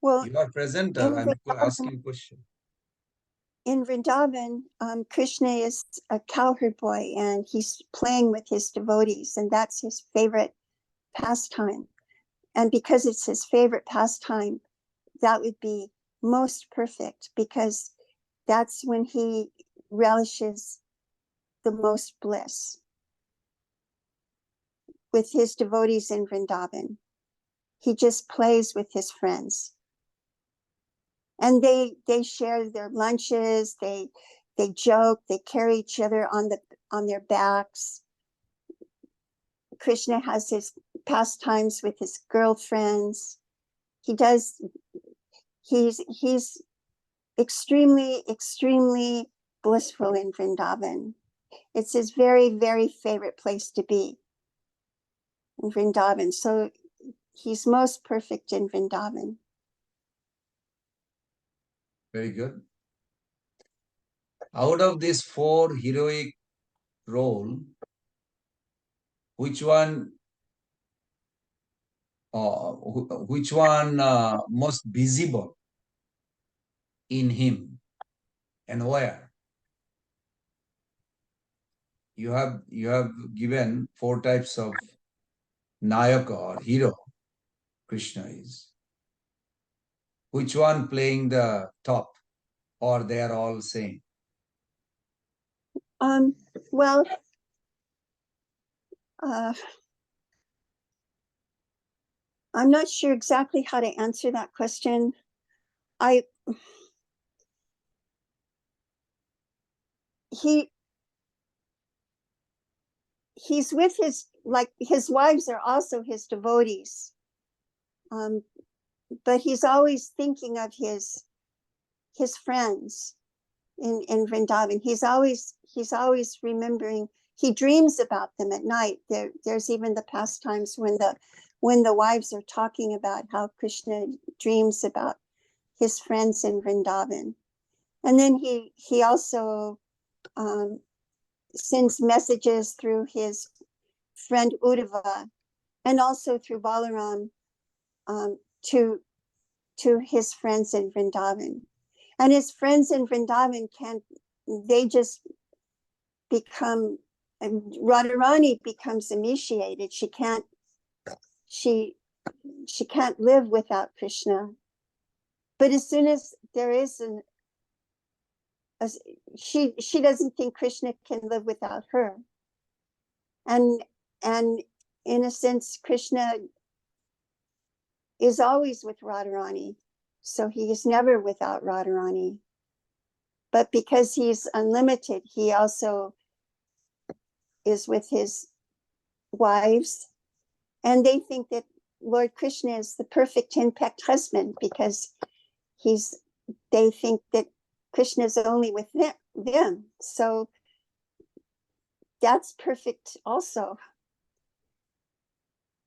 Well, you are presenter. in I'm asking question. Vrindavan, Krishna is a cowherd boy and he's playing with his devotees, and that's his favorite pastime. And because it's his favorite pastime, that would be most perfect, because that's when he relishes the most bliss with his devotees in Vrindavan. He just plays with his friends. And they share their lunches, they joke, they carry each other on their backs. Krishna has his pastimes with his girlfriends. He's extremely, extremely blissful in Vrindavan. It's his very, very favorite place to be, in Vrindavan. So he's most perfect in Vrindavan. Very good. Out of these four heroic role, which one most visible in him, and where? You have given four types of Nayaka or hero Krishna is. Which one playing the top, or they are all same? Well, I'm not sure exactly how to answer that question. He's with his wives are also his devotees. But he's always thinking of his friends in Vrindavan. He's always remembering. He dreams about them at night. There's even the pastimes when the wives are talking about how Krishna dreams about his friends in Vrindavan. And then he also sends messages through his friend Uddhava, and also through Balaram, to his friends in Vrindavan. And his friends in Vrindavan they just become, Radharani becomes initiated. She can't live without Krishna. But as soon as there is she doesn't think Krishna can live without her. And in a sense, Krishna is always with Radharani. So he is never without Radharani. But because he's unlimited, he also is with his wives. And they think that Lord Krishna is the perfect impact husband, because they think that Krishna is only with them. So that's perfect also.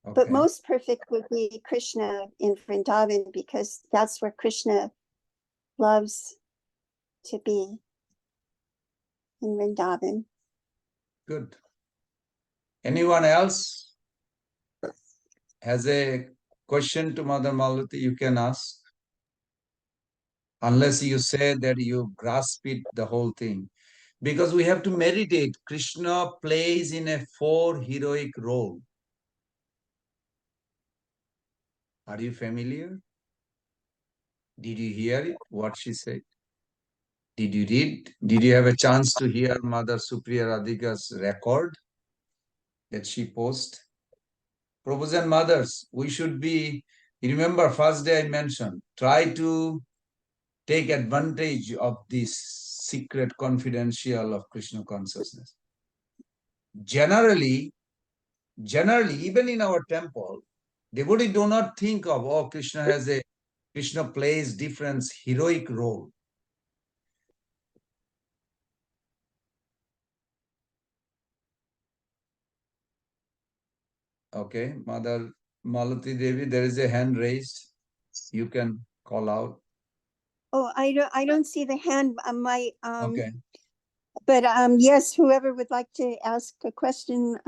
Okay. But most perfect would be Krishna in Vrindavan, because that's where Krishna loves to be, in Vrindavan. Good. Anyone else has a question to Mother Malati? You can ask. Unless you say that you grasp it, the whole thing. Because we have to meditate. Krishna plays in a four heroic role. Are you familiar? Did you hear it? What she said? Did you read? Did you have a chance to hear Mother Supriya Radhika's record that she posted? Prabhus and mothers, we should be, you remember first day I mentioned, try to take advantage of this secret confidential of Krishna consciousness. Generally, even in our temple, devotee do not think of, oh, Krishna plays different heroic role. Okay, Mother Malati Devi, there is a hand raised. You can call out. Oh, I don't see the hand on my Okay. but yes, whoever would like to ask a question,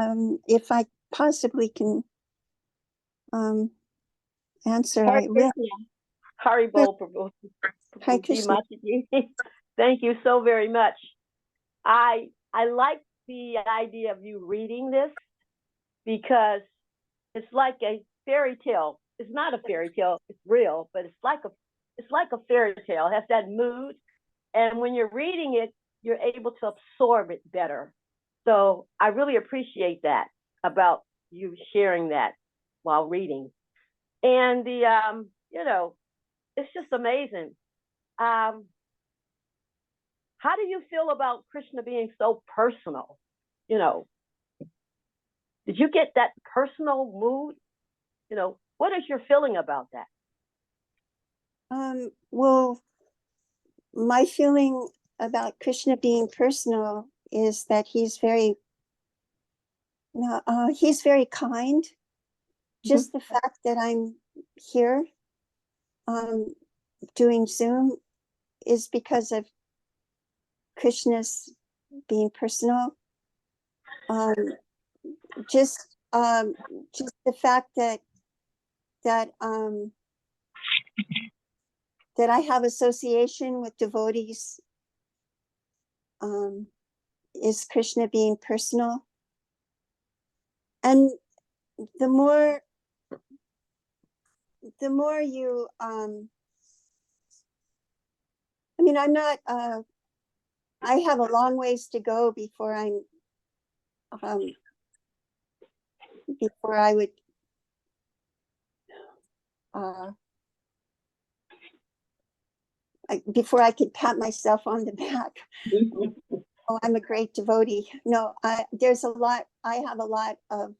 if I possibly can answer, I will. Haribol Prabhu. Hi, Krishna. Thank you so very much. I like the idea of you reading this because it's like a fairy tale. It's not a fairy tale, it's real, but it's like a fairy tale. It has that mood. And when you're reading it, you're able to absorb it better. So I really appreciate that about you sharing that while reading. And the it's just amazing. How do you feel about Krishna being so personal? Did you get that personal mood? What is your feeling about that? Well, my feeling about Krishna being personal is that he's very kind. Just the fact that I'm here doing Zoom is because of Krishna's being personal. Just the fact that I have association with devotees is Krishna being personal. And the more you I'm not I have a long ways to go before I'm before I would before I could pat myself on the back. Oh, I'm a great devotee. No, I have a lot of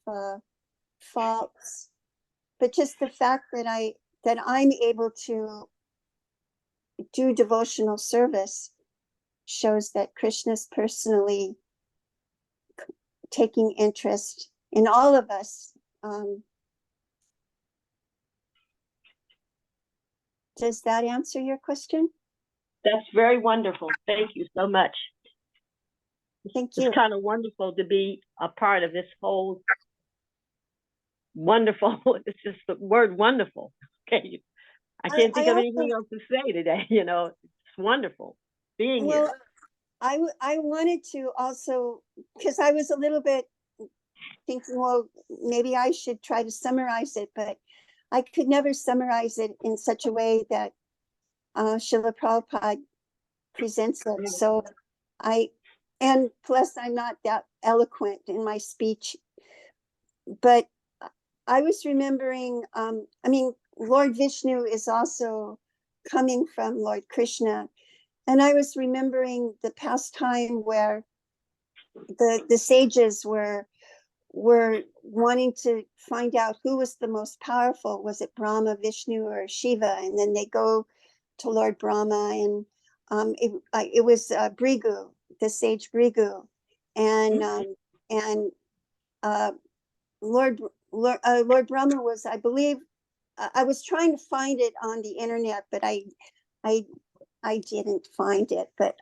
faults, but just the fact that I'm able to do devotional service shows that Krishna's personally taking interest in all of us. Does that answer your question? That's very wonderful. Thank you so much. Thank you. It's kind of wonderful to be a part of this whole wonderful. It's just the word wonderful. Okay. I can't think of anything else to say today. It's wonderful being here. I wanted to also, because I was a little bit thinking, well, maybe I should try to summarize it, but I could never summarize it in such a way that Srila Prabhupada presents it. So and plus I'm not that eloquent in my speech, but I was remembering, Lord Vishnu is also coming from Lord Krishna. And I was remembering the past time where the sages were wanting to find out who was the most powerful. Was it Brahma, Vishnu, or Shiva? And then they go to Lord Brahma, and it was Brigu, the sage Brigu, and Lord Brahma was, I believe, I was trying to find it on the internet, but I didn't find it. But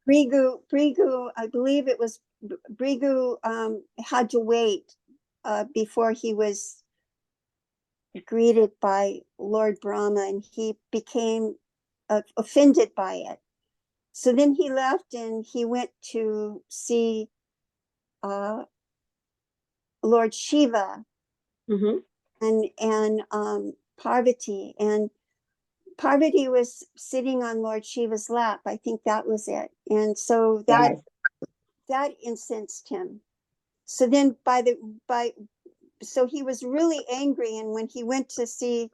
Brigu, I believe it was Brigu, had to wait before he was greeted by Lord Brahma, and he became offended by it. So then he left and he went to see Lord Shiva and Parvati, and Parvati was sitting on Lord Shiva's lap. I think that was it. And so that incensed him. So then so he was really angry. And when he went to see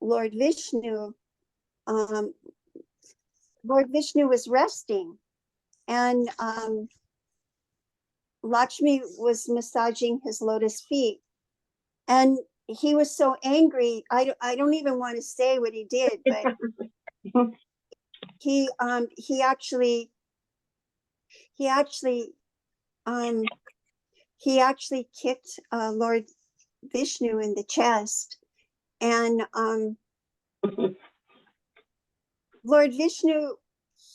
Lord Vishnu, Lord Vishnu was resting, and Lakshmi was massaging his lotus feet. And he was so angry. I don't even want to say what he did, but he actually kicked Lord Vishnu in the chest, and Lord Vishnu,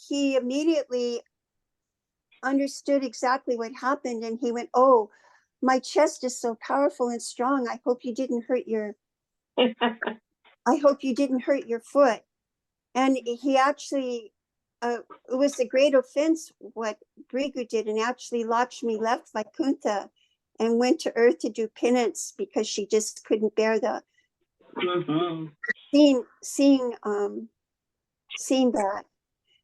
he immediately understood exactly what happened, and he went, "Oh, my chest is so powerful and strong. I hope you didn't hurt your foot." And he actually, it was a great offense what Brigu did, and actually Lakshmi left Vaikuntha and went to earth to do penance because she just couldn't bear the seeing that.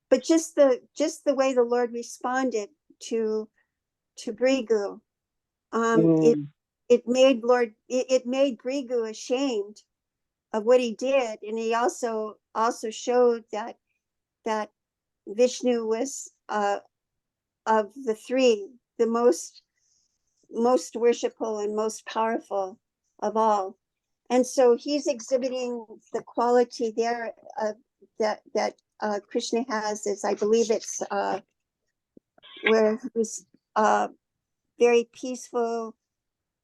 But just the way the Lord responded to Brigu, it made Brigu ashamed of what he did, and he also showed that Vishnu was of the three the most worshipful and most powerful of all. And so he's exhibiting the quality there that Krishna has, is, I believe it's where he's very peaceful,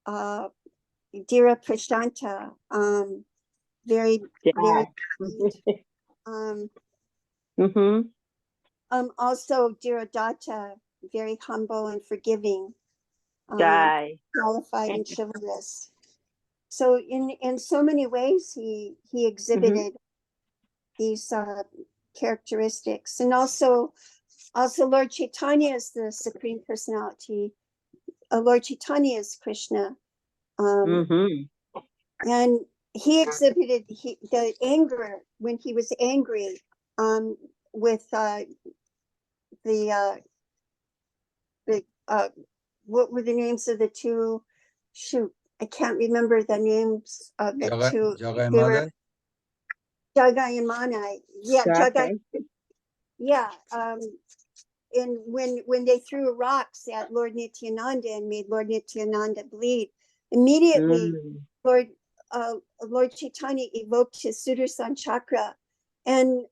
Dhira Prashanta, very sweet. Also Dhira Datta, very humble and forgiving, qualified and chivalrous. So in so many ways he exhibited these characteristics. And also Lord Chaitanya is the Supreme Personality. Lord Chaitanya is Krishna. And he exhibited the anger when he was angry with what were the names of the two? Shoot, I can't remember the names of the two. Jagai They were Madai? Jagai and Manai. Yeah, Jagai. Yeah. And when they threw rocks at Lord Nityananda and made Lord Nityananda bleed, immediately Lord Chaitanya evoked his Sudarshan chakra, and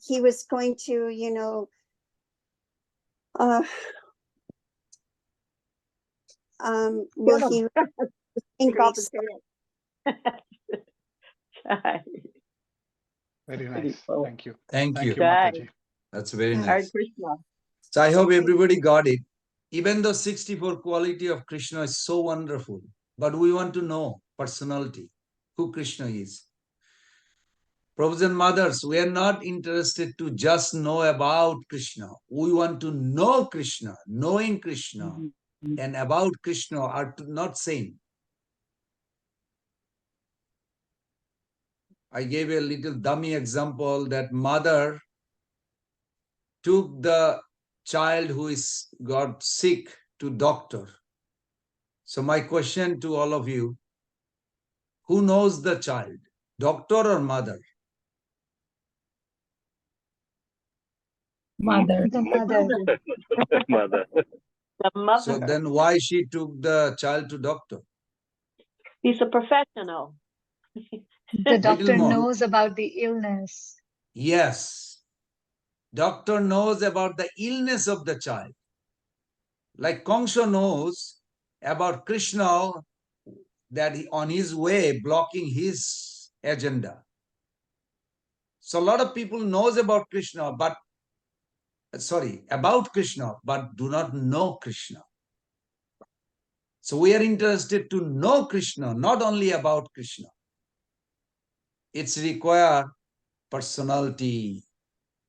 he was going to, well, he was angry. Very nice. Thank you. Thank you. Mataji. That's very Hare nice. So I hope everybody got it. Even though 64 quality of Krishna is so wonderful, but we want to know personality, who Krishna is. Brothers and mothers, we are not interested to just know about Krishna. We want to know Krishna. Knowing Krishna and about Krishna are not same. I gave a little dummy example that mother took the child who got sick to doctor. So my question to all of you, who knows the child, doctor or mother? Mother. The mother. Mother. The mother. So then why she took the child to doctor? He's a professional. The doctor more. knows about the illness. Yes. Doctor knows about the illness of the child. Like Kangsha knows about Krishna, that on his way blocking his agenda. So a lot of people knows about Krishna, but do not know Krishna. So we are interested to know Krishna, not only about Krishna. It's require personality,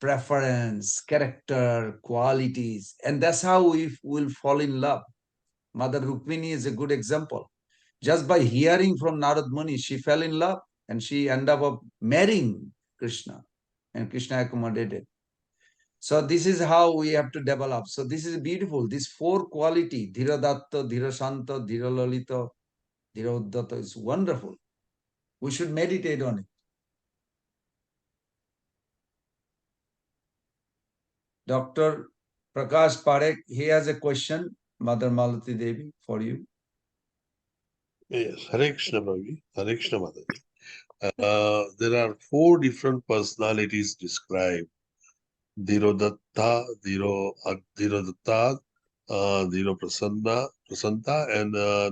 preference, character, qualities, and that's how we will fall in love. Mother Rukmini is a good example. Just by hearing from Narad Muni, she fell in love and she ended up marrying Krishna, and Krishna accommodated. So this is how we have to develop. So this is beautiful. This four quality, Dhira Datta, Dhira Shanta, Dhira Lalita, Dhira Uddata, is wonderful. We should meditate on it. Dr. Prakash Parekh, he has a question, Mother Malati Devi, for you. Yes, Hare Krishna, Prabhuji. Hare Krishna, Mataji. There are four different personalities described. Dhirodatta, Dhirodatta, Dhiro Prasanta, and uh,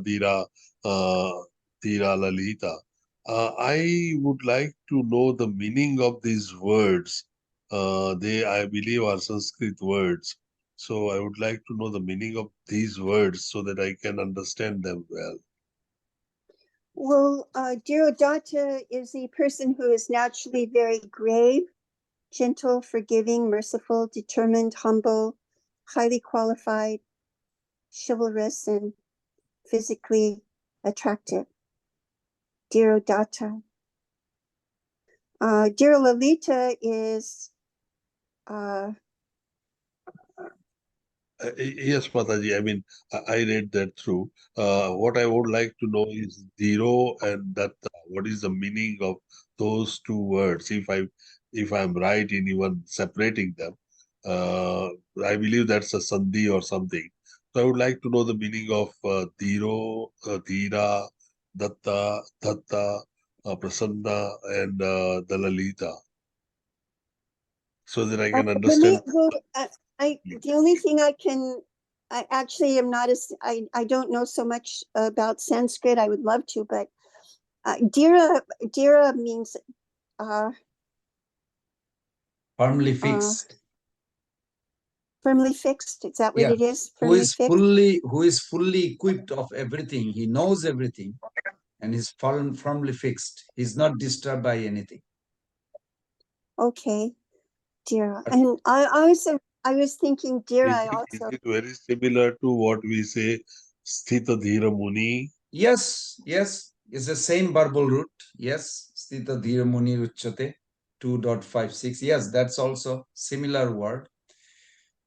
Dhira Lalita. I would like to know the meaning of these words. They, I believe, are Sanskrit words. So I would like to know the meaning of these words so that I can understand them well. Well, Dhirodatta is a person who is naturally very grave, gentle, forgiving, merciful, determined, humble, highly qualified, chivalrous, and physically attractive. Dhirodatta. Dhira Lalita is Yes, Mataji. I mean, I read that through. What I would like to know is Dhiro and Datta. What is the meaning of those two words? If I'm right in even separating them, uh, I believe that's a sandhi or something. So I would like to know the meaning of Dhiro, Dhira, Datta, Prasanna, and the Lalita, so that I can understand. the only thing I actually am not as, I don't know so much about Sanskrit. I would love to, but Dhira means Firmly fixed. Firmly fixed. Is that what Yeah. it is? Firmly fixed. Who is fully equipped of everything. He knows everything, and he's firmly fixed. He's not disturbed by anything. Okay, Dhira. And I was thinking Dhira. Is it very similar to what we say, Sthita Dhira Muni? Yes, yes. It's the same verbal root. Yes. Sthita Dhira Muni Uchate 2.56. Yes, that's also similar word.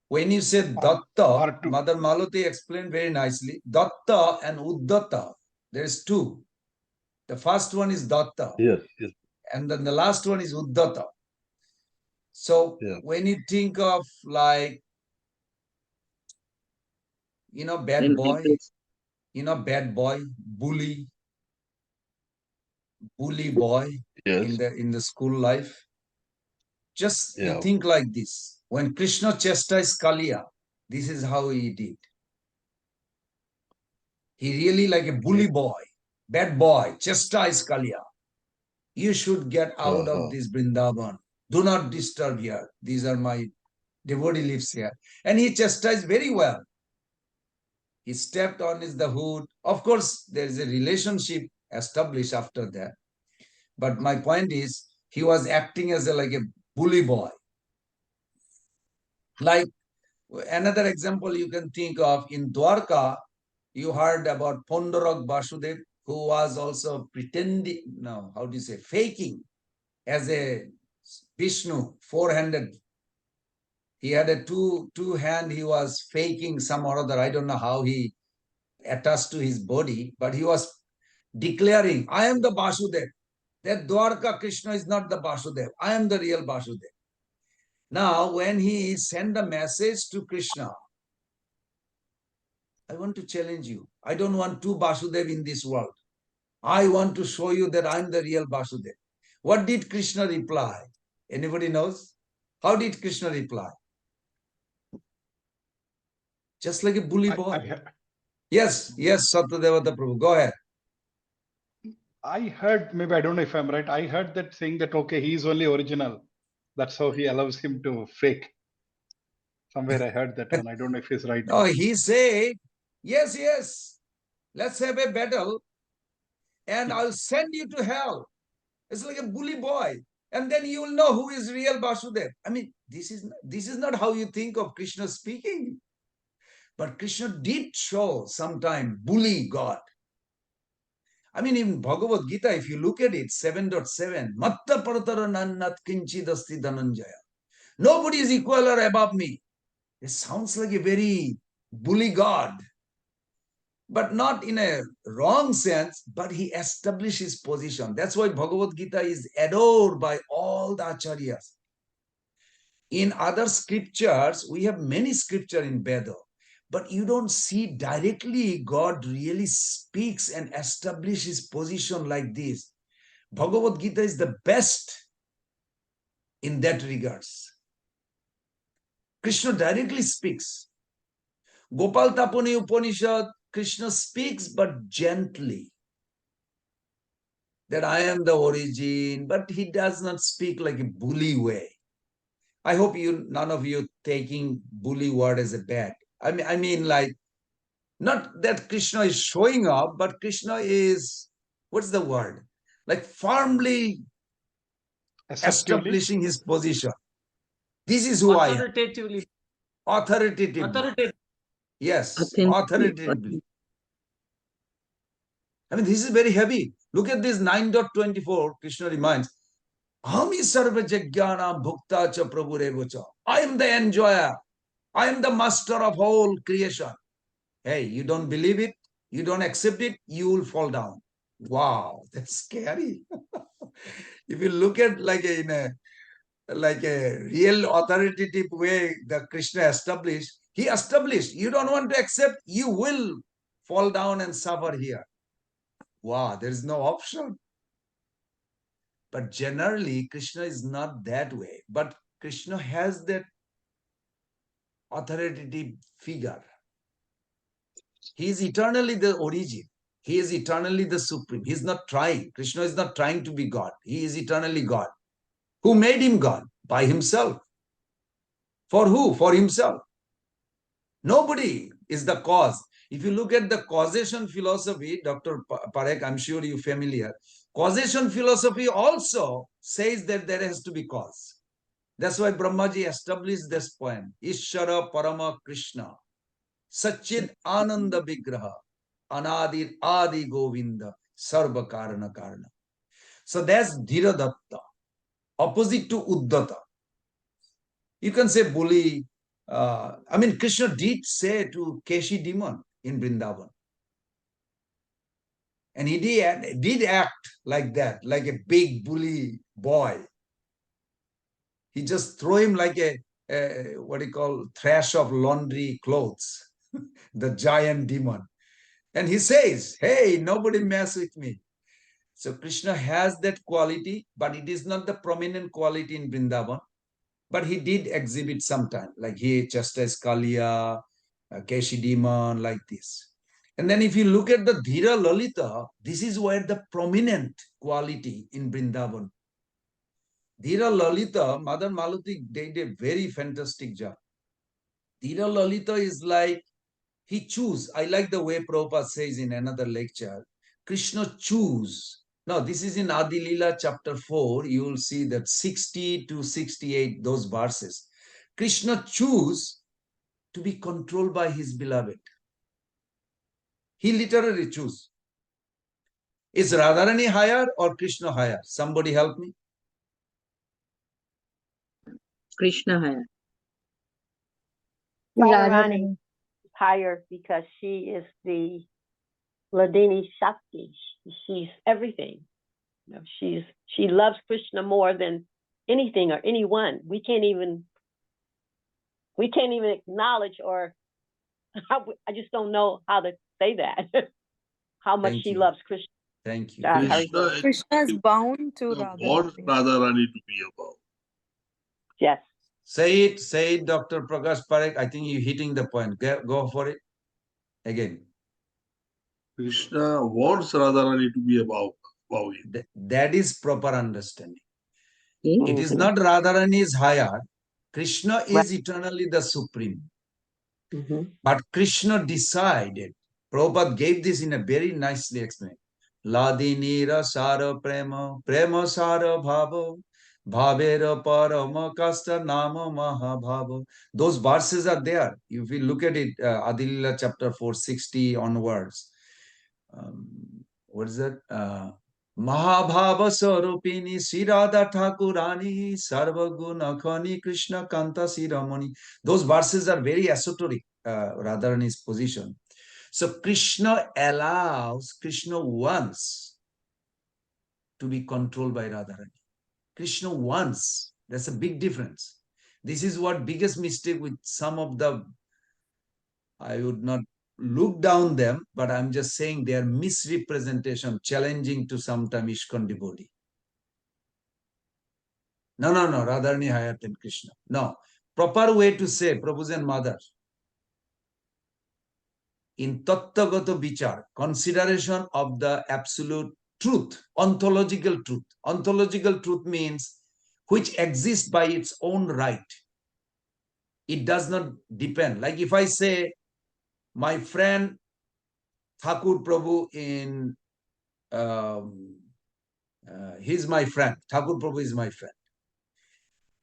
When you say Datta, Mother Malati explained very nicely. Datta and Uddata, there's two. The first one is Datta. Yes. And then the last one is Uddata. So when you think of like, bad boy, bully boy in the school life. Just you think like this. When Krishna chastised Kaliya, this is how he did. He really like a bully boy, bad boy, chastised Kaliya. You should get out of this Vrindavan. Do not disturb here. These are my devotee lives here. And he chastised very well. He stepped on the hood. Of course, there is a relationship established after that. But my point is, he was acting as like a bully boy. Like another example you can think of in Dwarka, you heard about Pondarak Basudev, who was also pretending, faking as a Vishnu, four-handed. He had a two hand, he was faking some or other. I don't know how he attached to his body, but he was declaring, I am the Basudev. That Dwarka Krishna is not the Basudev. I am the real Basudev. Now, when he sent a message to Krishna, I want to challenge you. I don't want two Basudev in this world. I want to show you that I'm the real Basudev. What did Krishna reply? Anybody knows? How did Krishna reply? Just like a bully boy. Yes, Satyadevata Prabhu. Go ahead. I heard, maybe I don't know if I'm right, I heard that saying that, okay, he's only original. That's how he allows him to fake. Somewhere I heard that one. I don't know if he's right. No, he said, yes, let's have a battle and I'll send you to hell. It's like a bully boy. And then you will know who is real Basudev. I mean, this is not how you think of Krishna speaking. But Krishna did show sometime bully God. I mean, in Bhagavad Gita, if you look at it, 7.7, Matta paratara nannat kinchidasti dhananjaya. Nobody is equal or above me. It sounds like a very bully God, but not in a wrong sense, but he established his position. That's why Bhagavad Gita is adored by all the acharyas. In other scriptures, we have many scripture in Veda, but you don't see directly God really speaks and establishes his position like this. Bhagavad Gita is the best in that regards. Krishna directly speaks. Gopal Tapani Upanishad, Krishna speaks but gently. That I am the origin, but he does not speak like a bully way. I hope none of you taking bully word as a bad. I mean like, not that Krishna is showing up, but Krishna is, what's the word? Like firmly Assertively. establishing his position. This is who I am. Authoritatively. Authoritatively. Authoritative. Yes, Authentic. authoritatively. I mean, this is very heavy. Look at this 9.24. Krishna reminds, Ahami sarva jagyanam bhukta cha prabhurevacha. I am the enjoyer. I am the master of whole creation. Hey, you don't believe it? You don't accept it? You will fall down. Wow, that's scary. If you look at like a real authoritative way that Krishna established, he established. You don't want to accept, you will fall down and suffer here. Wow, there is no option. But generally, Krishna is not that way. But Krishna has that authoritative figure. He is eternally the origin. He is eternally the supreme. He is not trying. Krishna is not trying to be God. He is eternally God. Who made him God? By himself. For who? For himself. Nobody is the cause. If you look at the causation philosophy, Dr. Parekh, I'm sure you're familiar. Causation philosophy also says that there has to be cause. That's why Brahmaji established this poem. Ishara Parama Krishna. Sachit Ananda Vigraha. Anadir Adi Govinda. Sarva Karana Karana. So that's Dhira Datta. Opposite to Uddata. You can say bully. I mean, Krishna did say to Keshi demon in Vrindavan. And he did act like that, like a big bully boy. He just throw him like a what do you call, thrash of laundry clothes, the giant demon. And he says, hey, nobody mess with me. So Krishna has that quality, but it is not the prominent quality in Vrindavan. But he did exhibit sometime, like he chastised Kalia, Keshi demon, like this. And then if you look at the Dhira Lalita, this is where the prominent quality in Vrindavan. Dhira Lalita, Mother Maluti did a very fantastic job. Dhira Lalita is like, he choose. I like the way Prabhupada says in another lecture, Krishna choose. Now, this is in Adi Lila chapter 4. You will see that 60 to 68, those verses. Krishna choose to be controlled by his beloved. He literally choose. Is Radharani higher or Krishna higher? Somebody help me. Krishna higher. Radharani is higher because she is the Ladini Shakti. She's everything. You know, she loves Krishna more than anything or anyone. We can't even acknowledge, or I just don't know how to say that. How much Thank she you. loves Krishna. Thank you. Krishna is bound to wants Radharani. Radharani to be above. Yes. Say it, Dr. Prakash Parekh. I think you're hitting the point. Go for it again. Krishna wants Radharani to be above him. That is proper understanding. Okay. It is not Radharani is higher. Krishna is eternally the supreme. But Krishna decided, Prabhupada gave this in a very nicely explained. Ladinira sara prema, prema sara bhava, bhavera parama kasta nama mahabhava. Those verses are there. If we look at it, Adilila chapter 460 onwards. what is that? Mahabhava Sarupini Sirada Thakurani Sarvaguna Khani Krishna Kanta Siramani. Those verses are very esoteric, Radharani's position. So Krishna wants to be controlled by Radharani. Krishna wants. That's a big difference. This is what biggest mistake with some of the, I would not look down them, but I'm just saying they are misrepresentation, challenging to sometime ISKCON devotee. No, Radharani higher than Krishna. No, proper way to say, Prabhu's and mother, in Tattagata Vichar, consideration of the absolute truth, ontological truth. Ontological truth means which exists by its own right. It does not depend. Like if I say, my friend Thakur Prabhu he's my friend. Thakur Prabhu is my friend.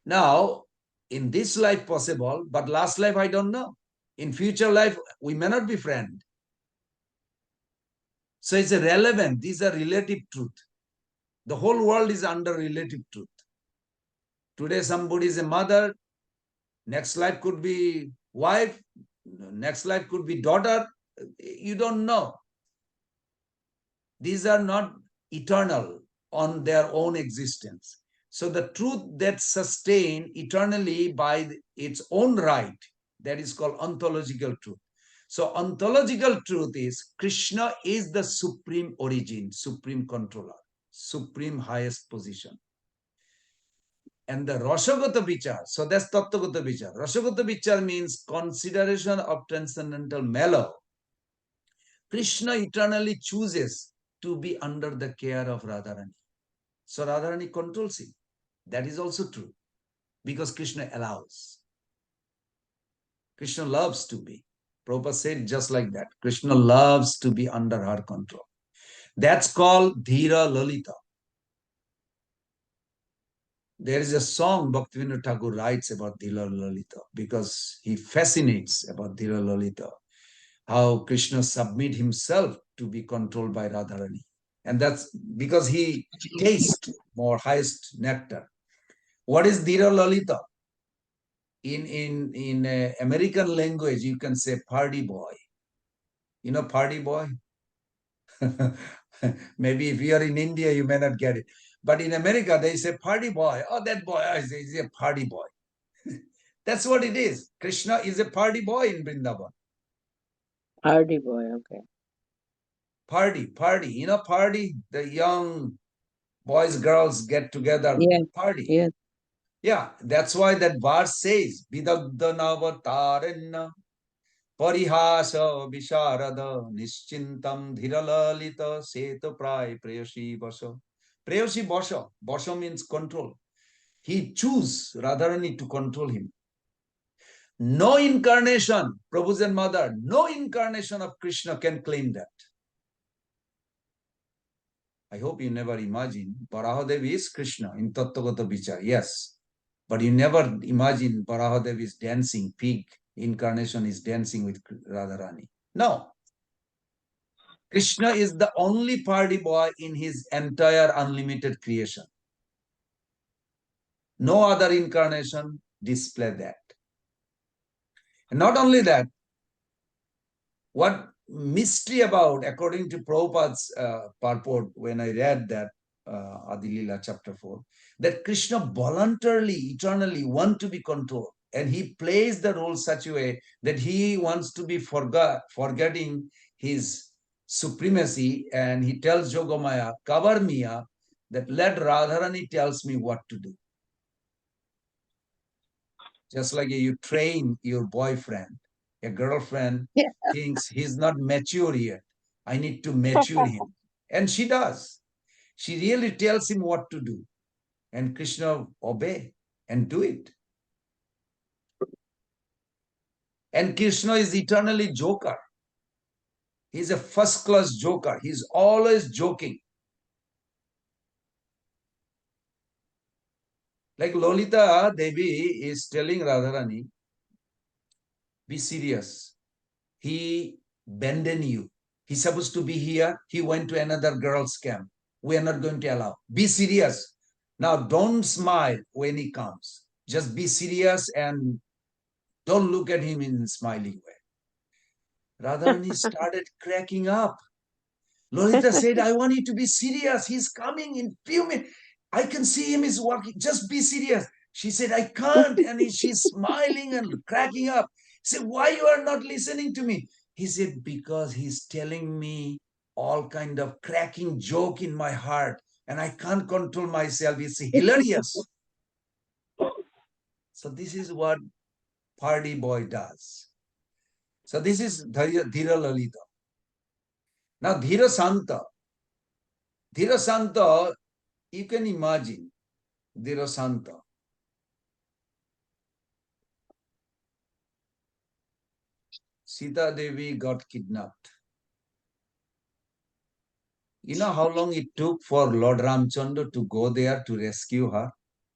Now, in this life possible, but last life I don't know. In future life, we may not be friends. So it's irrelevant. These are relative truth. The whole world is under relative truth. Today somebody is a mother, next life could be wife, next life could be daughter. You don't know. These are not eternal on their own existence. So the truth that sustained eternally by its own right, that is called ontological truth. So ontological truth is Krishna is the supreme origin, supreme controller, supreme highest position. And the Rashagata Vichar, so that's Tattvagata Vichar. Rashagata Vichar means consideration of transcendental mellow. Krishna eternally chooses to be under the care of Radharani. So Radharani controls him. That is also true because Krishna allows. Krishna loves to be. Prabhupada said just like that. Krishna loves to be under her control. That's called Dhira Lalita. There is a song Bhaktivinoda Thakur writes about Dhira Lalita because he fascinates about Dhira Lalita, how Krishna submit himself to be controlled by Radharani. And that's because he tastes more highest nectar. What is Dhira Lalita? In American language, you can say party boy. You know party boy? Maybe if you are in India, you may not get it. But in America, they say party boy. Oh, that boy is a party boy. That's what it is. Krishna is a party boy in Vrindavan. Party boy, okay. Party. Party. The young boys, girls get together, Yeah, party. yeah. Yeah, that's why that verse says, Vidagdhanavatarenna Parihasa Visharada Nischintam Dhiralalita Setu Prai Preyashi Basha. Preyashi Basha. Basha means control. He choose Radharani to control him. No incarnation, Prabhu's and mother, no incarnation of Krishna can claim that. I hope you never imagine Varahadevi is Krishna in Tattvagata Vichar. Yes. But you never imagine Varahadevi is dancing, pig incarnation is dancing with Radharani. No. Krishna is the only party boy in his entire unlimited creation. No other incarnation display that. And not only that, what mystery about, according to Prabhupada's purport, when I read that Adilila chapter 4, that Krishna voluntarily, eternally want to be controlled. And he plays the role such a way that he wants to be forgetting his supremacy. And he tells Yogamaya, cover me up, that let Radharani tells me what to do. Just like you train your boyfriend, a girlfriend thinks he's not mature yet. I need to mature him. And she does. She really tells him what to do. And Krishna obey and do it. And Krishna is eternally joker. He's a first-class joker. He's always joking. Like Lolita Devi is telling Radharani, be serious. He abandoned you. He's supposed to be here. He went to another girl's camp. We are not going to allow. Be serious. Now, don't smile when he comes. Just be serious and don't look at him in a smiling way. Radharani started cracking up. Lolita said, I want you to be serious. He's coming in few minutes. I can see him is walking. Just be serious. She said, I can't. And she's smiling and cracking up. He said, why you are not listening to me? He said, because he's telling me all kind of cracking joke in my heart. And I can't control myself. It's hilarious. So this is what party boy does. So this is Dhira Lalita. Now Dhira Santa. Dhira Santa, you can imagine Dhira Santa. Sita Devi got kidnapped. You know how long it took for Lord Ramchandra to go there to rescue her?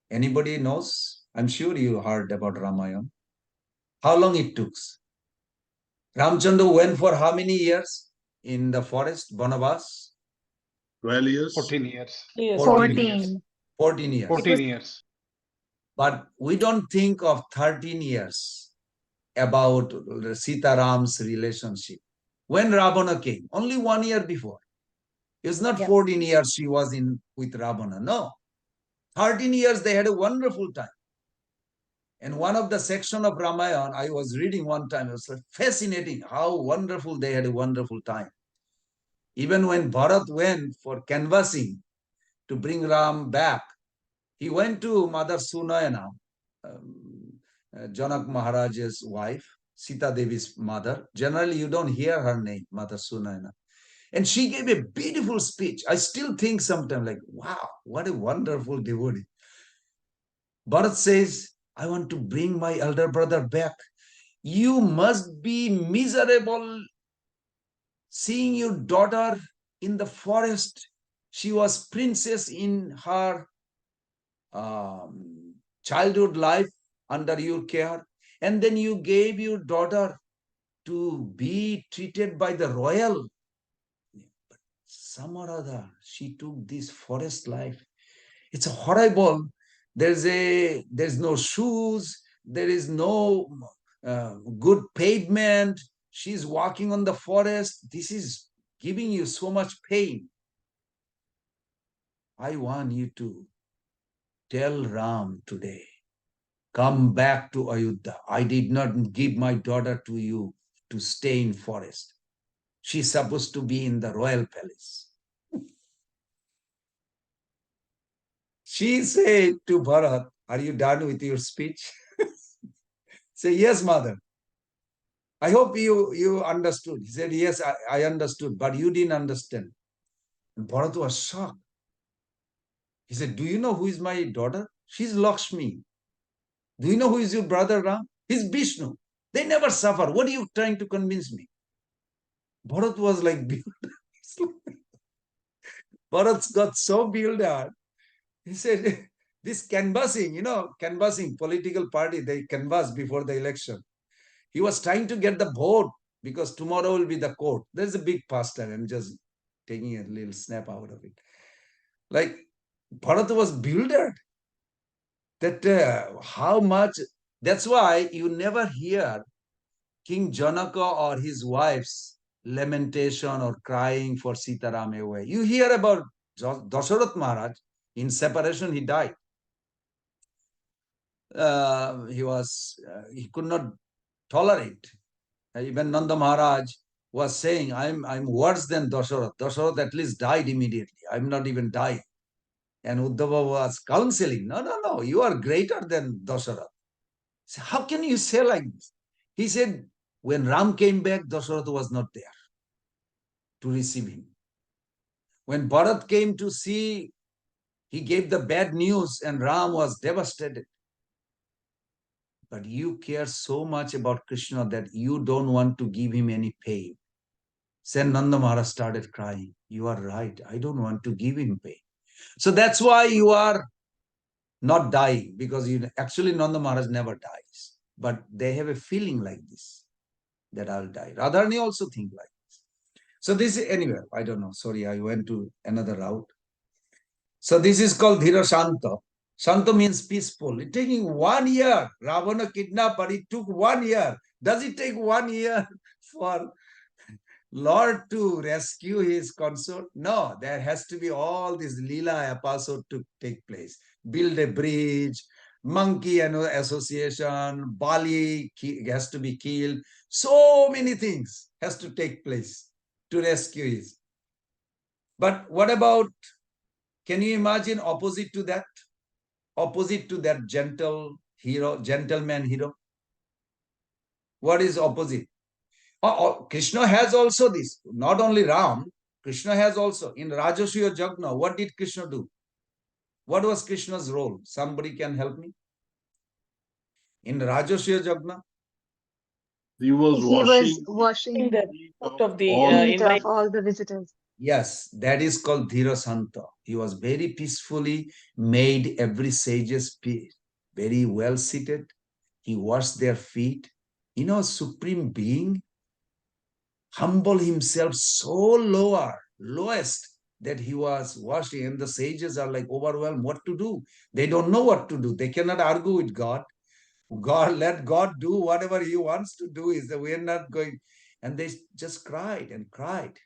Anybody knows? I'm sure you heard about Ramayana. How long it took? Ramchandra went for how many years in the forest, Banavas? 12 years. 14 years. Yes. 14 years. 14 years. 14 years. But we don't think of 13 years about Sita Ram's relationship. When Ravana came, only 1 year before. It's not 14 years she was in with Ravana. No. 13 years they had a wonderful time. And one of the section of Ramayana I was reading one time, it was fascinating how wonderful they had a wonderful time. Even when Bharat went for canvassing to bring Ram back, he went to Mother Sunayana, Janak Maharaj's wife, Sita Devi's mother. Generally, you don't hear her name, Mother Sunayana. And she gave a beautiful speech. I still think sometimes like, wow, what a wonderful devotee. Bharat says, I want to bring my elder brother back. You must be miserable seeing your daughter in the forest. She was princess in her childhood life under your care. And then you gave your daughter to be treated by the royal. But some or other, she took this forest life. It's horrible. There's no shoes. There is no good pavement. She's walking on the forest. This is giving you so much pain. I want you to tell Ram today, come back to Ayodhya. I did not give my daughter to you to stay in forest. She's supposed to be in the royal palace. She said to Bharat, are you done with your speech? Say, yes, mother. I hope you understood. He said, yes, I understood, but you didn't understand. And Bharat was shocked. He said, do you know who is my daughter? She's Lakshmi. Do you know who is your brother Ram? He's Vishnu. They never suffer. What are you trying to convince me? Bharat was like, Bharat got so bewildered. He said, this canvassing, canvassing, political party, they canvass before the election. He was trying to get the vote because tomorrow will be the court. There's a big pastor. I'm just taking a little snap out of it. Like, Bharat was bewildered that how much, that's why you never hear King Janaka or his wife's lamentation or crying for Sitaram away. You hear about Dasharat Maharaj, in separation he died. He could not tolerate. Even Nanda Maharaj was saying, I'm worse than Dasharat. Dasharat at least died immediately. I'm not even dying. And Uddhava was counseling, no, you are greater than Dasharat. So how can you say like this? He said, when Ram came back, Dasharat was not there to receive him. When Bharat came to see, he gave the bad news and Ram was devastated. But you care so much about Krishna that you don't want to give him any pain. Then Nanda Maharaj started crying. You are right. I don't want to give him pain. So that's why you are not dying, because actually Nanda Maharaj never dies. But they have a feeling like this, that I'll die. Radharani also think like this. So this is, anyway, I don't know. Sorry, I went to another route. So this is called Dhira Shanta. Shanta means peaceful. It taking 1 year. Ravana kidnapped, but it took 1 year. Does it take 1 year for Lord to rescue his consort? No, there has to be all this Leela episode to take place. Build a bridge, monkey association, Bali has to be killed. So many things has to take place to rescue his. But what about, can you imagine opposite to that? Opposite to that gentle hero, gentleman hero? What is opposite? Krishna has also this, not only Ram, Krishna has also, in Rajasuya Jagna, what did Krishna do? What was Krishna's role? Somebody can help me? In Rajasuya Jagna? He was He was washing washing the feet foot of the all feet invite. of all the visitors. Yes, that is called Dhira Santa. He was very peacefully made every sage's feet, very well seated. He washed their feet. You know, Supreme Being humble himself so lowest, that he was washing, and the sages are like overwhelmed what to do. They don't know what to do. They cannot argue with God. Let God do whatever he wants to do. Is that we are not going. And they just cried and cried.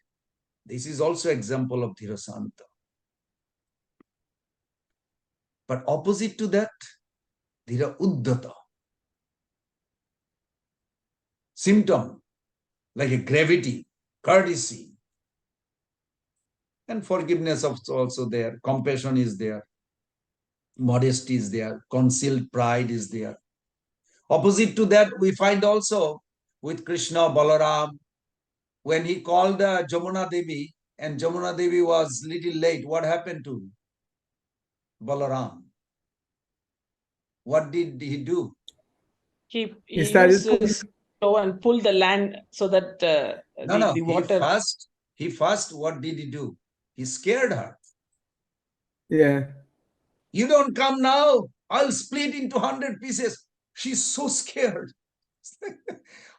This is also example of Dhirasanta. But opposite to that, Dhira Uddhata. Symptom, like a gravity, courtesy, and forgiveness of also there. Compassion is there. Modesty is there. Concealed pride is there. Opposite to that, we find also with Krishna, Balaram, when he called Jamuna Devi, and Jamuna Devi was little late, what happened to Balaram? What did he do? He started used his toe and pulled the land so that No, the water. He first, what did he do? He scared her. Yeah. You don't come now, I'll split into 100 pieces. She's so scared.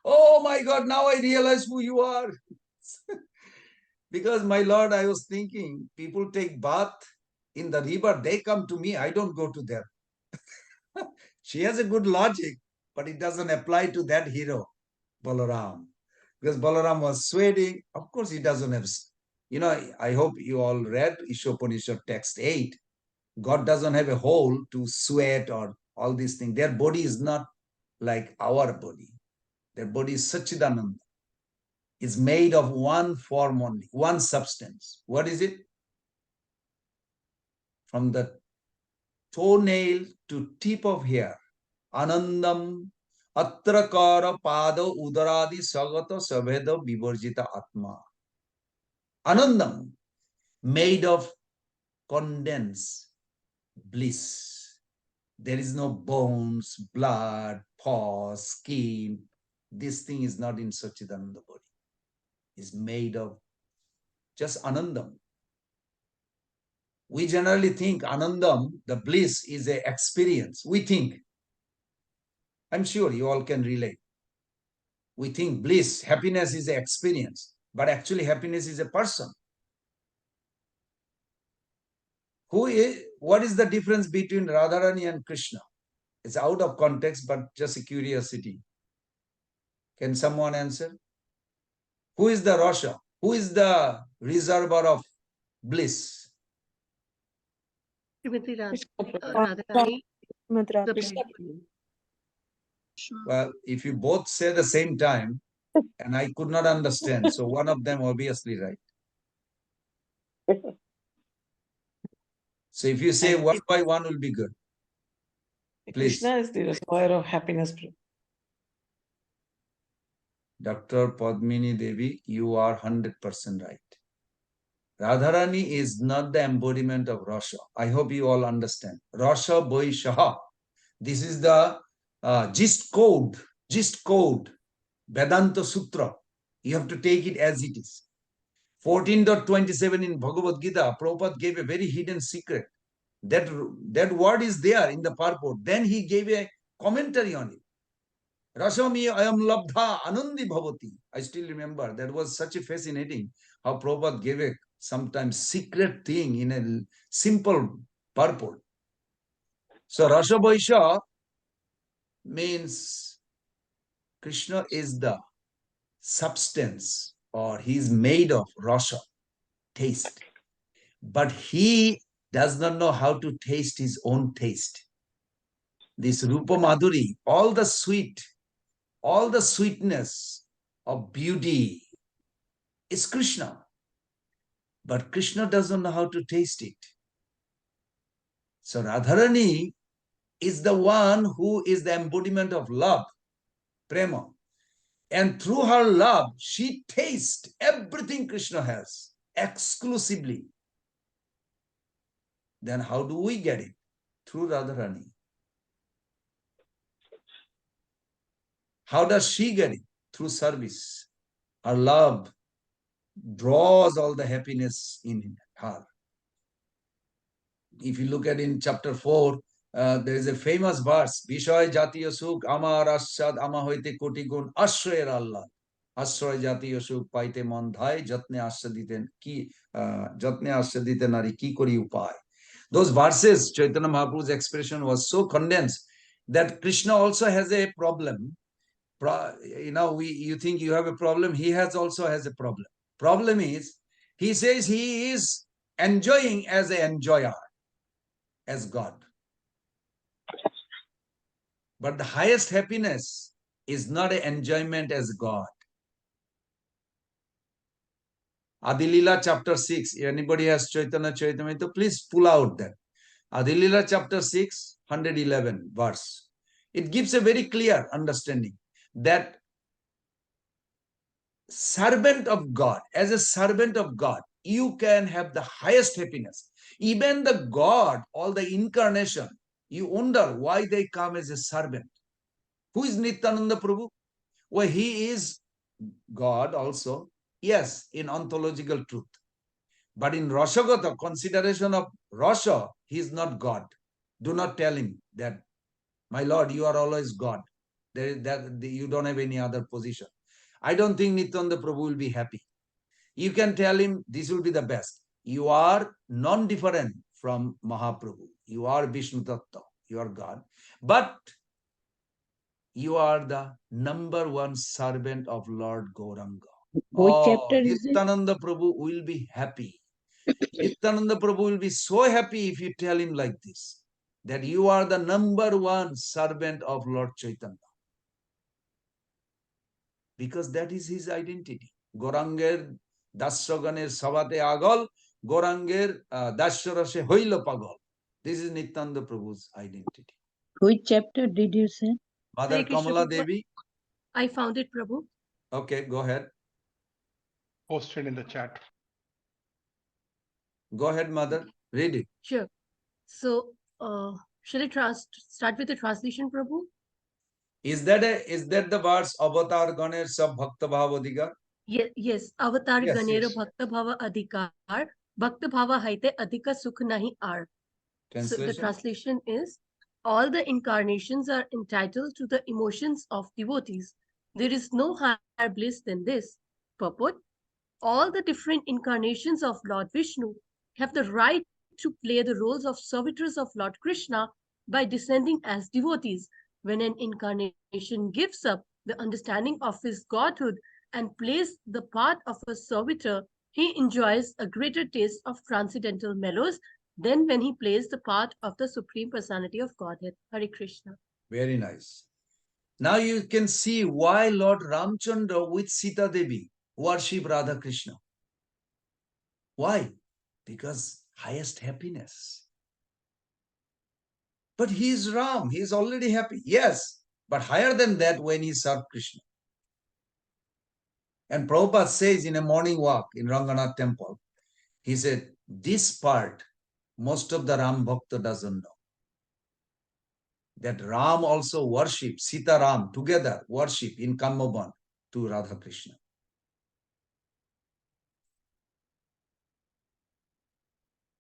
Oh my God, now I realize who you are. Because my Lord, I was thinking, people take bath in the river, they come to me, I don't go to them. She has a good logic, but it doesn't apply to that hero, Balaram. Because Balaram was sweating. Of course, he doesn't have, you know, I hope you all read Ishopanishad text 8. God doesn't have a hole to sweat or all these things. Their body is not like our body. Their body is Satchidananda. It's made of one form only, one substance. What is it? From the toenail to tip of hair. Anandam atrakara pada udaradi sagata sabheda vivarjita atma. Anandam, made of condensed bliss. There is no bones, blood, pus, skin. This thing is not in Satchidananda body. It's made of just Anandam. We generally think Anandam, the bliss, is an experience. We think. I'm sure you all can relate. We think bliss, happiness is an experience, but actually happiness is a person. What is the difference between Radharani and Krishna? It's out of context, but just a curiosity. Can someone answer? Who is the Rasha? Who is the reservoir of bliss? Radharani. Madra. Well, if you both say the same time, and I could not understand, so one of them obviously right. So if you say one by one will be good. Please. Krishna is the reservoir of happiness. Dr. Padmini Devi, you are 100% right. Radharani is not the embodiment of Rasha. I hope you all understand. Rasha Boi Shaha. This is the gist code, Vedanta Sutra. You have to take it as it is. 14.27 in Bhagavad Gita, Prabhupada gave a very hidden secret. That word is there in the purport. Then he gave a commentary on it. Rasami ayam labdha anandi bhavati. I still remember that was such a fascinating how Prabhupada gave a sometimes secret thing in a simple purport. So Rasa Vaisha means Krishna is the substance, or he is made of rasa, taste. But he does not know how to taste his own taste. This Rupa Madhuri, all the sweetness of beauty is Krishna. But Krishna doesn't know how to taste it. So Radharani is the one who is the embodiment of love, prema. And through her love, she tastes everything Krishna has exclusively. Then how do we get it? Through Radharani. How does she get it? Through service. Her love draws all the happiness in her. If you look at in chapter 4, there is a famous verse, Vishay Jatiya Sukh Amar Ashad Ama Hoite Koti Gun Ashrayer Allah. Ashray Jatiya Sukh Paite Mondhai Jatne Ashadite Ki Jatne Ashadite Nari Ki Kori Upay. Those verses, Chaitanya Mahaprabhu's expression was so condensed that Krishna also has a problem. You think you have a problem, he also has a problem. Problem is, he says he is enjoying as an enjoyer, as God. But the highest happiness is not an enjoyment as God. Adilila chapter 6, anybody has Chaitanya Charitamrita, please pull out that. Adilila chapter 6, 111 verse. It gives a very clear understanding that servant of God, as a servant of God, you can have the highest happiness. Even the God, all the incarnation, you wonder why they come as a servant. Who is Nityananda Prabhu? Well, he is God also, yes, in ontological truth. But in Rasagata, consideration of Rasa, he is not God. Do not tell him that, my Lord, you are always God. You don't have any other position. I don't think Nityananda Prabhu will be happy. You can tell him this will be the best. You are non-different from Mahaprabhu. You are Vishnu Tattva. You are God. But you are the number one servant of Lord Gauranga. Which chapter is it? Nityananda Prabhu will be happy. Nityananda Prabhu will be so happy if you tell him like this, that you are the number one servant of Lord Chaitanya. Because that is his identity. Goranger Dasraganer Savate Agol, Goranger Dasharase Hoilo Pagol. This is Nityananda Prabhu's identity. Which chapter did you say? Mother Kamala Devi. I found it, Prabhu. Okay, go ahead. Posted in the chat. Go ahead, Mother. Read it. Sure. So, shall I start with the translation, Prabhu? Is that the verse Avatar Ganer Sab Bhakta Bhavadiga? Yes. Avatar Yes, Ganera yes. Bhakta Bhava Adhikar. Bhakta Bhava Haite Adhika Sukh Nahi Ar. So the Translation? translation is, all the incarnations are entitled to the emotions of devotees. There is no higher bliss than this. Purport: all the different incarnations of Lord Vishnu have the right to play the roles of servitors of Lord Krishna by descending as devotees. When an incarnation gives up the understanding of his godhood and plays the part of a servitor, he enjoys a greater taste of transcendental mellows than when he plays the part of the Supreme Personality of Godhead. Hare Krishna. Very nice. Now you can see why Lord Ramchandra with Sita Devi worship Radha Krishna. Why? Because highest happiness. But he is Ram, he is already happy. Yes, but higher than that when he served Krishna. And Prabhupada says in a morning walk in Ranganath temple, he said, this part, most of the Ram Bhakta doesn't know. That Ram also worship, Sita Ram together worship in Kammaban to Radha Krishna.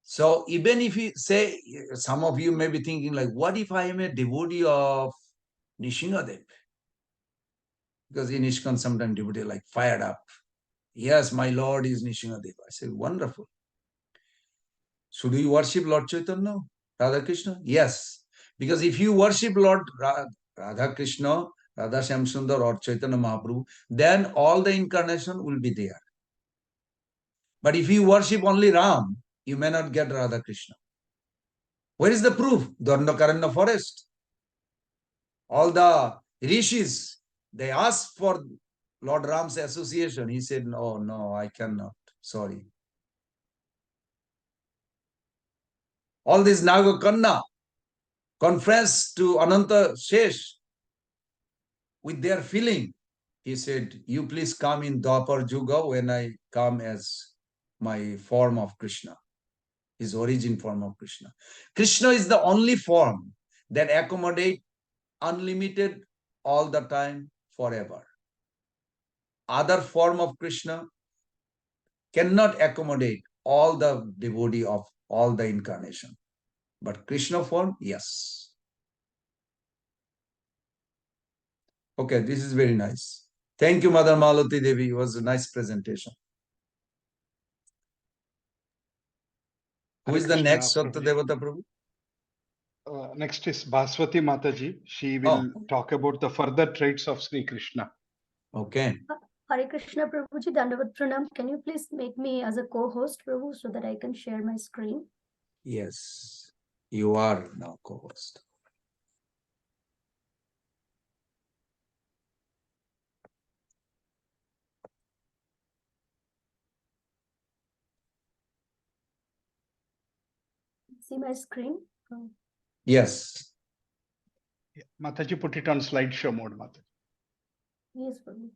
So even if you say, some of you may be thinking like, what if I am a devotee of Nishingadev? Because in ISKCON sometimes devotee like fired up. Yes, my Lord is Nishingadeva. I say, wonderful. Should we worship Lord Chaitanya, Radha Krishna? Yes. Because if you worship Lord Radha Krishna, Radha Shyamsundar or Chaitanya Mahaprabhu, then all the incarnation will be there. But if you worship only Ram, you may not get Radha Krishna. Where is the proof? Dandakaranya forest. All the rishis, they asked for Lord Ram's association. He said, no, no, I cannot. Sorry. All these Nagakanna confessed to Ananta Shesh with their feeling. He said, you please come in Dwapar Yuga when I come as my form of Krishna, his origin form of Krishna. Krishna is the only form that accommodates unlimited all the time, forever. Other form of Krishna cannot accommodate all the devotee of all the incarnation. But Krishna form, yes. Okay, this is very nice. Thank you, Mother Malati Devi. It was a nice presentation. Who is the next Satta Devata Prabhu? Next is Baswati Mataji. She will talk about the further traits of Sri Krishna. Okay. Hare Krishna Prabhuji, Dandavat Pranam. Can you please make me as a co-host, Prabhu, so that I can share my screen? Yes, you are now co-host. See my screen? Yes. Yeah. Mataji, put it on slideshow mode, Mataji. Yes, Prabhu.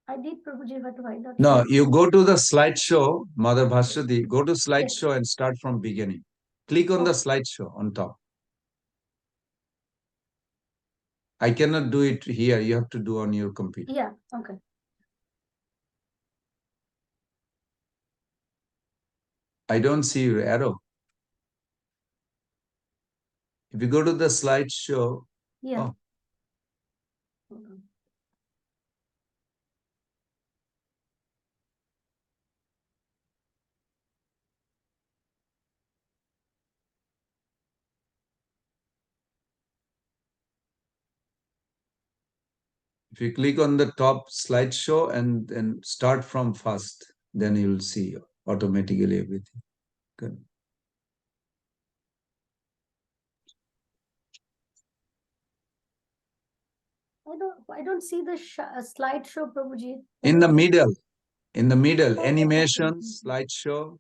I did, Prabhuji, but why not? No, you go to the slideshow, Mother Bhashwati, go to slideshow and start from beginning. Click on the slideshow on top. I cannot do it here. You have to do on your computer. Yeah, okay. I don't see your arrow. If you go to the slideshow, Yeah. if you click on the top slideshow and start from first, then you'll see automatically everything. Good. I don't see the slideshow, Prabhuji. In the middle, animation, slideshow,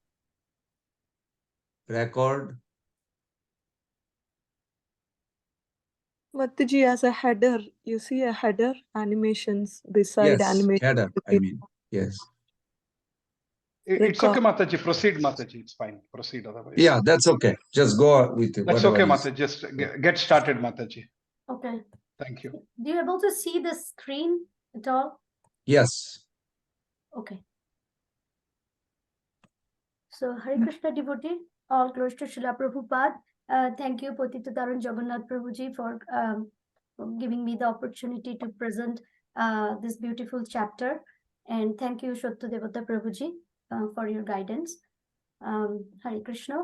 record. Mataji, as a header, you see a header, animations beside Yes, animation. header, I mean, yes. It's okay, Mataji. Proceed, Mataji. It's fine. Proceed otherwise. Yeah, that's okay. Just go with it. That's Whatever okay, is. Mataji. Just get started, Mataji. Okay. Thank you. Do you able to see the screen at all? Yes. Okay. So, Hare Krishna devotee, all close to Srila Prabhupada. Thank you, Patita Taran Jagannath Prabhuji, for giving me the opportunity to present this beautiful chapter. And thank you, Shotta Devata Prabhuji, for your guidance. Hare Krishna.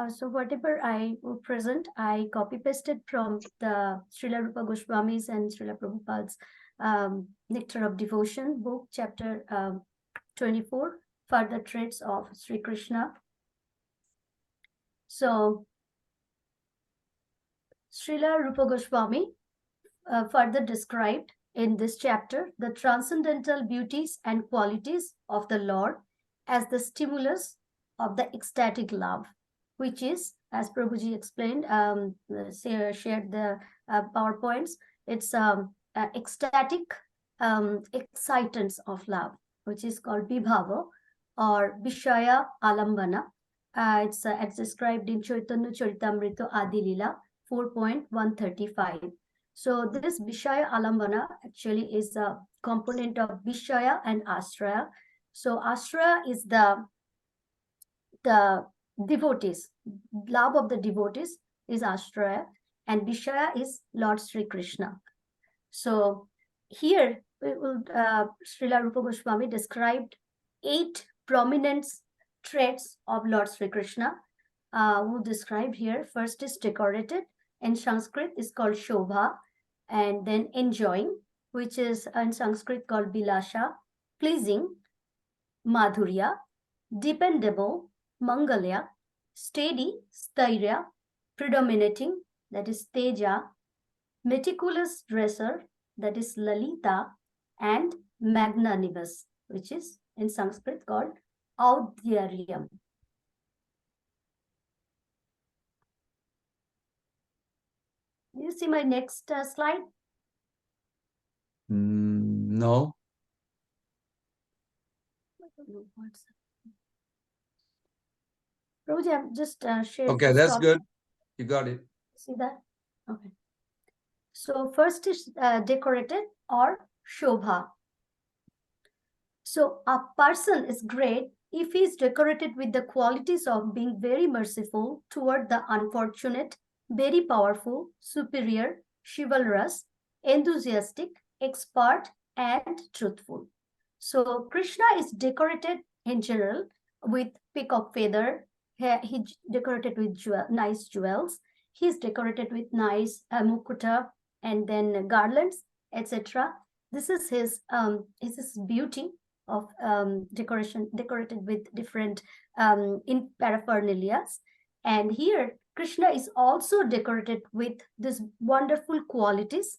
So whatever I will present, I copy-pasted from the Srila Rupa Goswami's and Srila Prabhupada's Nectar of Devotion book, chapter 24, Further Traits of Sri Krishna. So, Srila Rupa Goswami further described in this chapter the transcendental beauties and qualities of the Lord as the stimulus of the ecstatic love, which is, as Prabhuji explained, shared the PowerPoints, it's ecstatic excitance of love, which is called Vibhava or Vishaya Alambana. It's described in Chaitanya Charitamrita Adi Lila 4.135. So this Vishaya Alambana actually is a component of Vishaya and Ashraya. So Ashraya is the the devotees. Love of the devotees is Ashraya, and Vishaya is Lord Sri Krishna. So here we will, Srila Rupa Goswami described 8 prominent traits of Lord Sri Krishna. Who described here. First is decorated. In Sanskrit is called Shobha, and then enjoying, which is in Sanskrit called Bilasha, pleasing, Madhurya, dependable, Mangalya, steady, Stairya, predominating, that is Teja, meticulous dresser, that is Lalita, and magnanimous, which is in Sanskrit called Audyaryam. You see my next slide? No. Prabhuji, I've just shared. Okay, that's good. You got it. See that? Okay. So first is decorated or Shobha. So a person is great if he is decorated with the qualities of being very merciful toward the unfortunate, very powerful, superior, chivalrous, enthusiastic, expert, and truthful. So Krishna is decorated in general with peacock feather. He decorated with nice jewels. He's decorated with nice mukuta and then garlands, etc. This is his beauty of decoration, decorated with different in paraphernalias. And here Krishna is also decorated with these wonderful qualities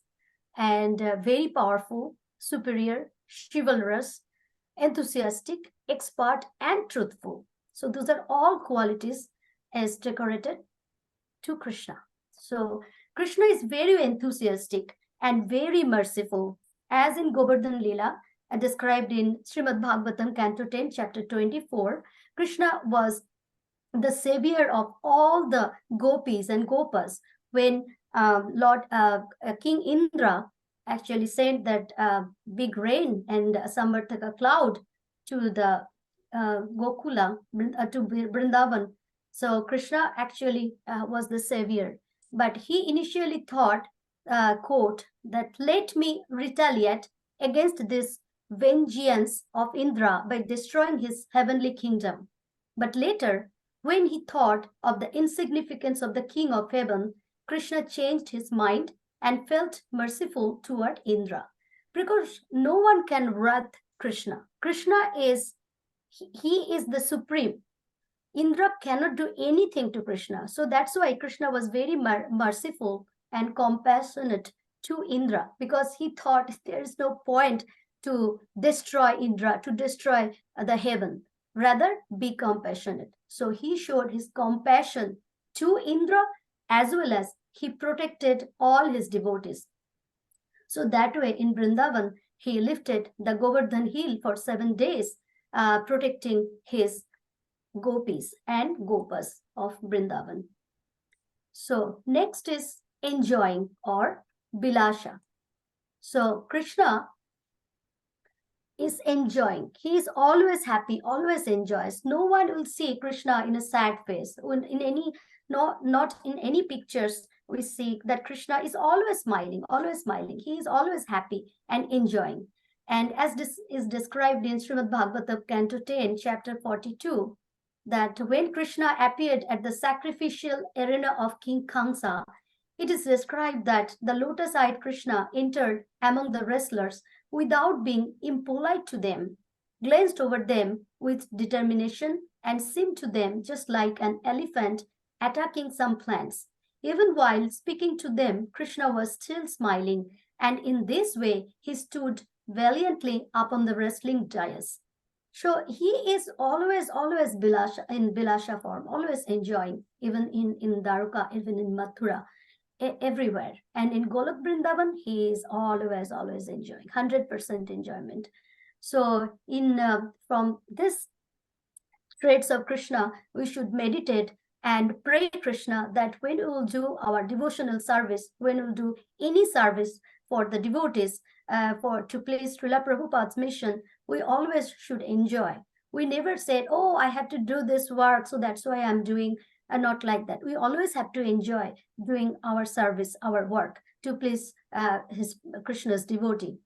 and very powerful, superior, chivalrous, enthusiastic, expert, and truthful. So those are all qualities as decorated to Krishna. So Krishna is very enthusiastic and very merciful, as in Govardhan Leela, described in Srimad Bhagavatam, Canto 10, Chapter 24. Krishna was the savior of all the gopis and gopas when King Indra actually sent that big rain and Samvartaka cloud to the Gokula, to Vrindavan. So Krishna actually was the savior. But he initially thought, quote, that let me retaliate against this vengeance of Indra by destroying his heavenly kingdom. But later, when he thought of the insignificance of the king of heaven, Krishna changed his mind and felt merciful toward Indra. Because no one can wrath Krishna. Krishna is, he is the supreme. Indra cannot do anything to Krishna. So that's why Krishna was very merciful and compassionate to Indra, because he thought there is no point to destroy Indra, to destroy the heaven. Rather, be compassionate. So he showed his compassion to Indra, as well as he protected all his devotees. So that way in Vrindavan, he lifted the Govardhan hill for 7 days, protecting his gopis and gopas of Vrindavan. So next is enjoying or bilasha. So Krishna is enjoying. He is always happy, always enjoys. No one will see Krishna in a sad face. In any, not in any pictures we see that Krishna is always smiling, always smiling. He is always happy and enjoying. And as this is described in Srimad Bhagavatam, Canto 10, Chapter 42, that when Krishna appeared at the sacrificial arena of King Kamsa, it is described that the lotus-eyed Krishna entered among the wrestlers without being impolite to them, glanced over them with determination, and seemed to them just like an elephant attacking some plants. Even while speaking to them, Krishna was still smiling, and in this way he stood valiantly upon the wrestling dais. So he is always bilasha, in bilasha form, always enjoying, even in Dwarka, even in Mathura, everywhere. And in Golok Vrindavan, he is always enjoying, 100% enjoyment. So from this traits of Krishna, we should meditate and pray Krishna that when we will do our devotional service, when we will do any service for the devotees, to please Srila Prabhupada's mission, we always should enjoy. We never said, oh, I have to do this work, so that's why I'm doing, and not like that. We always have to enjoy doing our service, our work, to please his Krishna's devotee.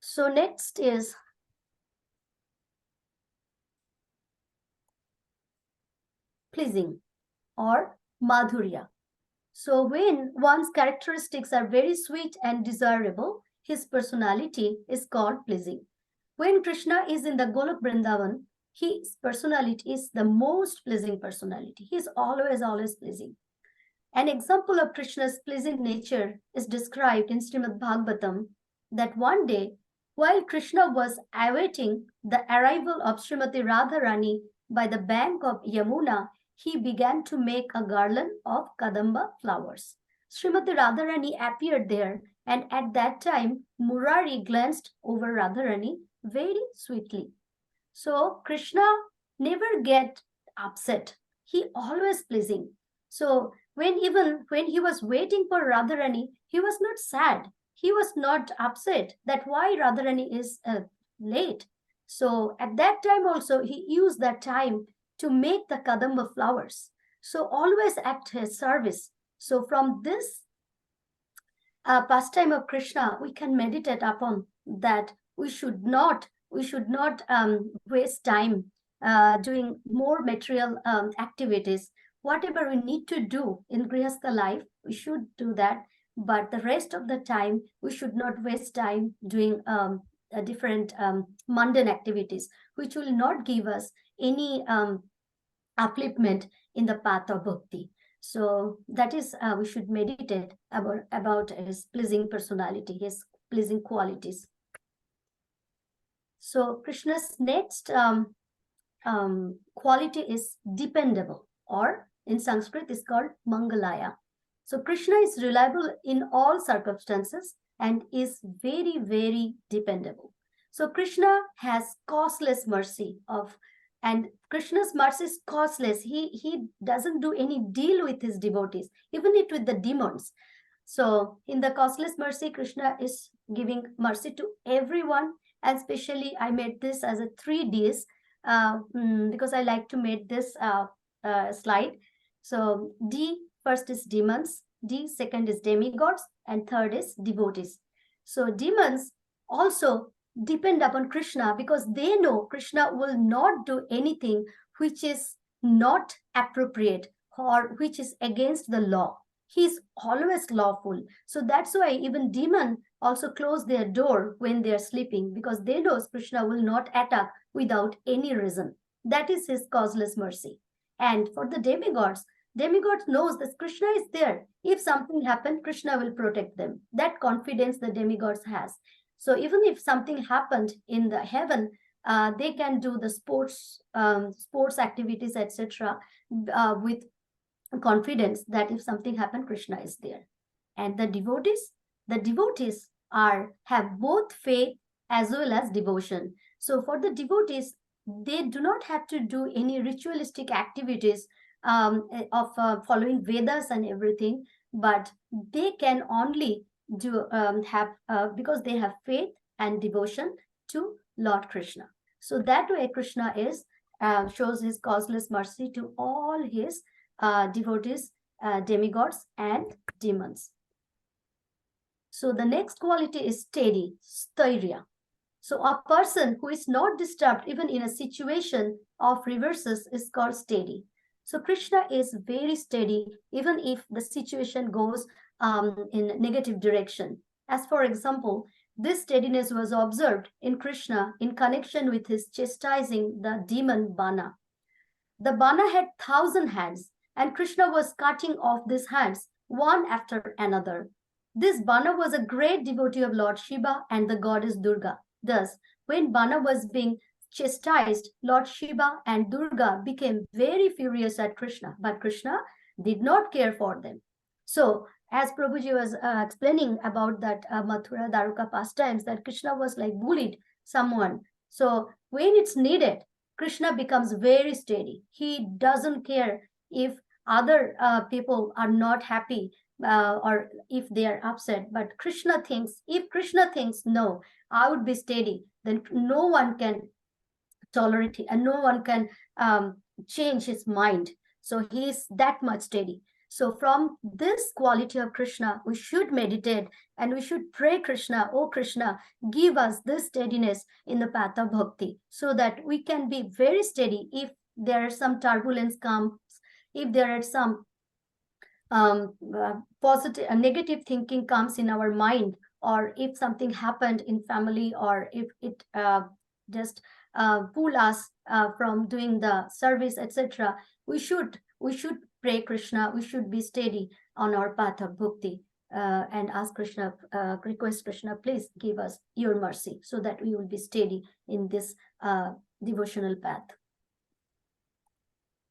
So next is pleasing or madhurya. So when one's characteristics are very sweet and desirable, his personality is called pleasing. When Krishna is in the Golok Vrindavan, his personality is the most pleasing personality. He is always pleasing. An example of Krishna's pleasing nature is described in Srimad Bhagavatam, that one day, while Krishna was awaiting the arrival of Srimati Radharani by the bank of Yamuna, he began to make a garland of Kadamba flowers. Srimati Radharani appeared there, and at that time, Murari glanced over Radharani very sweetly. So Krishna never get upset. He always pleasing. So when he was waiting for Radharani, he was not sad. He was not upset that why Radharani is late. So at that time also, he used that time to make the Kadamba flowers. So always at his service. So from this pastime of Krishna, we can meditate upon that we should not waste time doing more material activities. Whatever we need to do in Grihastha life, we should do that. But the rest of the time, we should not waste time doing different mundane activities, which will not give us any upliftment in the path of bhakti. So that is, we should meditate about his pleasing personality, his pleasing qualities. So Krishna's next quality is dependable, or in Sanskrit is called Mangalaya. So Krishna is reliable in all circumstances and is very, very dependable. So Krishna has causeless mercy and Krishna's mercy is causeless. He doesn't do any deal with his devotees, even with the demons. So in the causeless mercy, Krishna is giving mercy to everyone. And especially I made this as a 3Ds because I like to make this slide. So D first is demons, D second is demigods, and third is devotees. So demons also depend upon Krishna because they know Krishna will not do anything which is not appropriate or which is against the law. He is always lawful. So that's why even demon also close their door when they are sleeping, because they know Krishna will not attack without any reason. That is his causeless mercy. And for the demigods knows that Krishna is there. If something happens, Krishna will protect them. That confidence the demigods has. So even if something happened in the heaven, they can do the sports activities, etc., with confidence that if something happened, Krishna is there. And the devotees have both faith as well as devotion. So for the devotees, they do not have to do any ritualistic activities of following Vedas and everything, but they can only do because they have faith and devotion to Lord Krishna. So that way Krishna is shows his causeless mercy to all his devotees, demigods and demons. So the next quality is steady, stairya. So a person who is not disturbed even in a situation of reverses is called steady. So Krishna is very steady even if the situation goes in negative direction. As for example, this steadiness was observed in Krishna in connection with his chastising the demon Bana. The Bana had 1,000 hands, and Krishna was cutting off these hands one after another. This Bana was a great devotee of Lord Shiva and the goddess Durga. Thus, when Bana was being chastised, Lord Shiva and Durga became very furious at Krishna, but Krishna did not care for them. So, as Prabhuji was explaining about that Mathura Daruka pastimes, that Krishna was like bullied someone. So, when it's needed, Krishna becomes very steady. He doesn't care if other people are not happy or if they are upset. But Krishna thinks, if Krishna thinks, no, I would be steady, then no one can tolerate it and no one can change his mind. So he is that much steady. So from this quality of Krishna, we should meditate and we should pray Krishna, oh Krishna, give us this steadiness in the path of bhakti, so that we can be very steady if there is some turbulence comes, if there are some positive, negative thinking comes in our mind, or if something happened in family, or if it just pull us from doing the service, etc. We should pray Krishna. We should be steady on our path of bhakti and ask Krishna, request Krishna, please give us your mercy, so that we will be steady in this devotional path.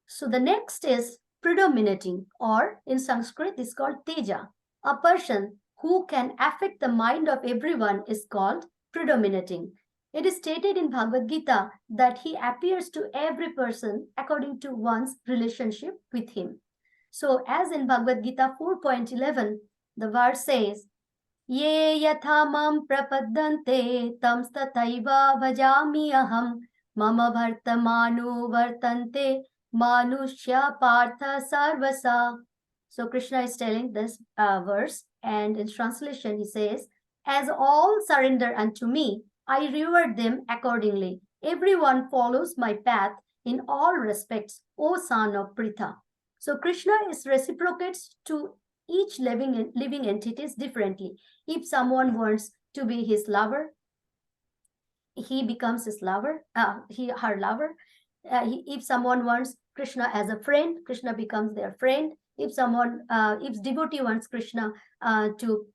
So the next is predominating, or in Sanskrit is called teja. A person who can affect the mind of everyone is called predominating. It is stated in Bhagavad Gita that he appears to every person according to one's relationship with him. So as in Bhagavad Gita 4.11, the verse says, Ye yatha mam prapaddante tam stataiva bhajami aham mama bhartamanu vartante Manushya Partha Sarvasa. So Krishna is telling this verse, and in translation he says, as all surrender unto me, I reward them accordingly. Everyone follows my path in all respects, O son of Pritha. So Krishna is reciprocates to each living entities differently. If someone wants to be his lover, he becomes his lover, her lover. If someone wants Krishna as a friend, Krishna becomes their friend. If someone, if devotee wants Krishna to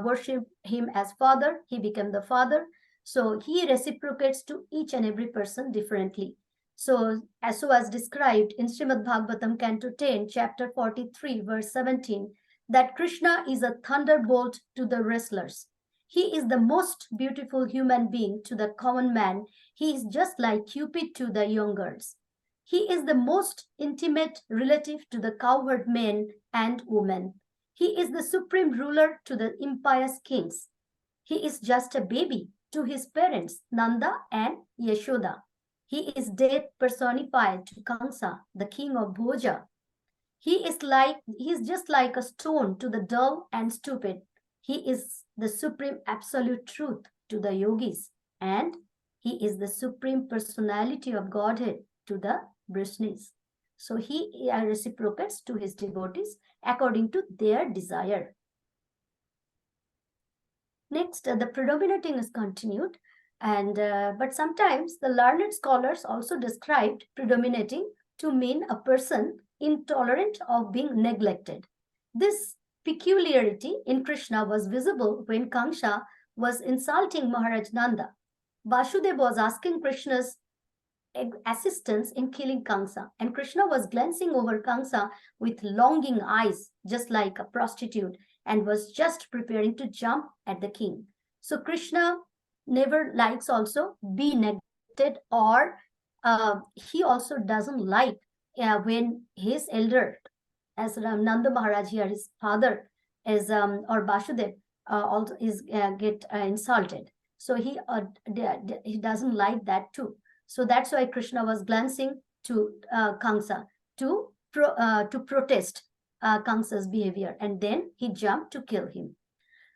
worship him as father, he becomes the father. So he reciprocates to each and every person differently. So as described in Srimad Bhagavatam, Canto 10, Chapter 43, verse 17, that Krishna is a thunderbolt to the wrestlers. He is the most beautiful human being to the common man. He is just like Cupid to the young girls. He is the most intimate relative to the cowherd men and women. He is the supreme ruler to the impious kings. He is just a baby to his parents, Nanda and Yashoda. He is death personified to Kamsa, the king of Bhoja. He is just like a stone to the dull and stupid. He is the supreme absolute truth to the yogis, and he is the supreme personality of Godhead to the Vaishnavas. So he reciprocates to his devotees according to their desire. Next, the predominating is continued, and but sometimes the learned scholars also described predominating to mean a person intolerant of being neglected. This peculiarity in Krishna was visible when Kamsa was insulting Maharaj Nanda. Vasudeva was asking Krishna's assistance in killing Kamsa, and Krishna was glancing over Kamsa with longing eyes, just like a prostitute, and was just preparing to jump at the king. So Krishna never likes also be neglected, or he also doesn't like when his elder, as Nanda Maharaj here, his father, is or Vasudeva also is get insulted. So he doesn't like that too. So that's why Krishna was glancing to Kamsa to protest Kamsa's behavior, and then he jumped to kill him.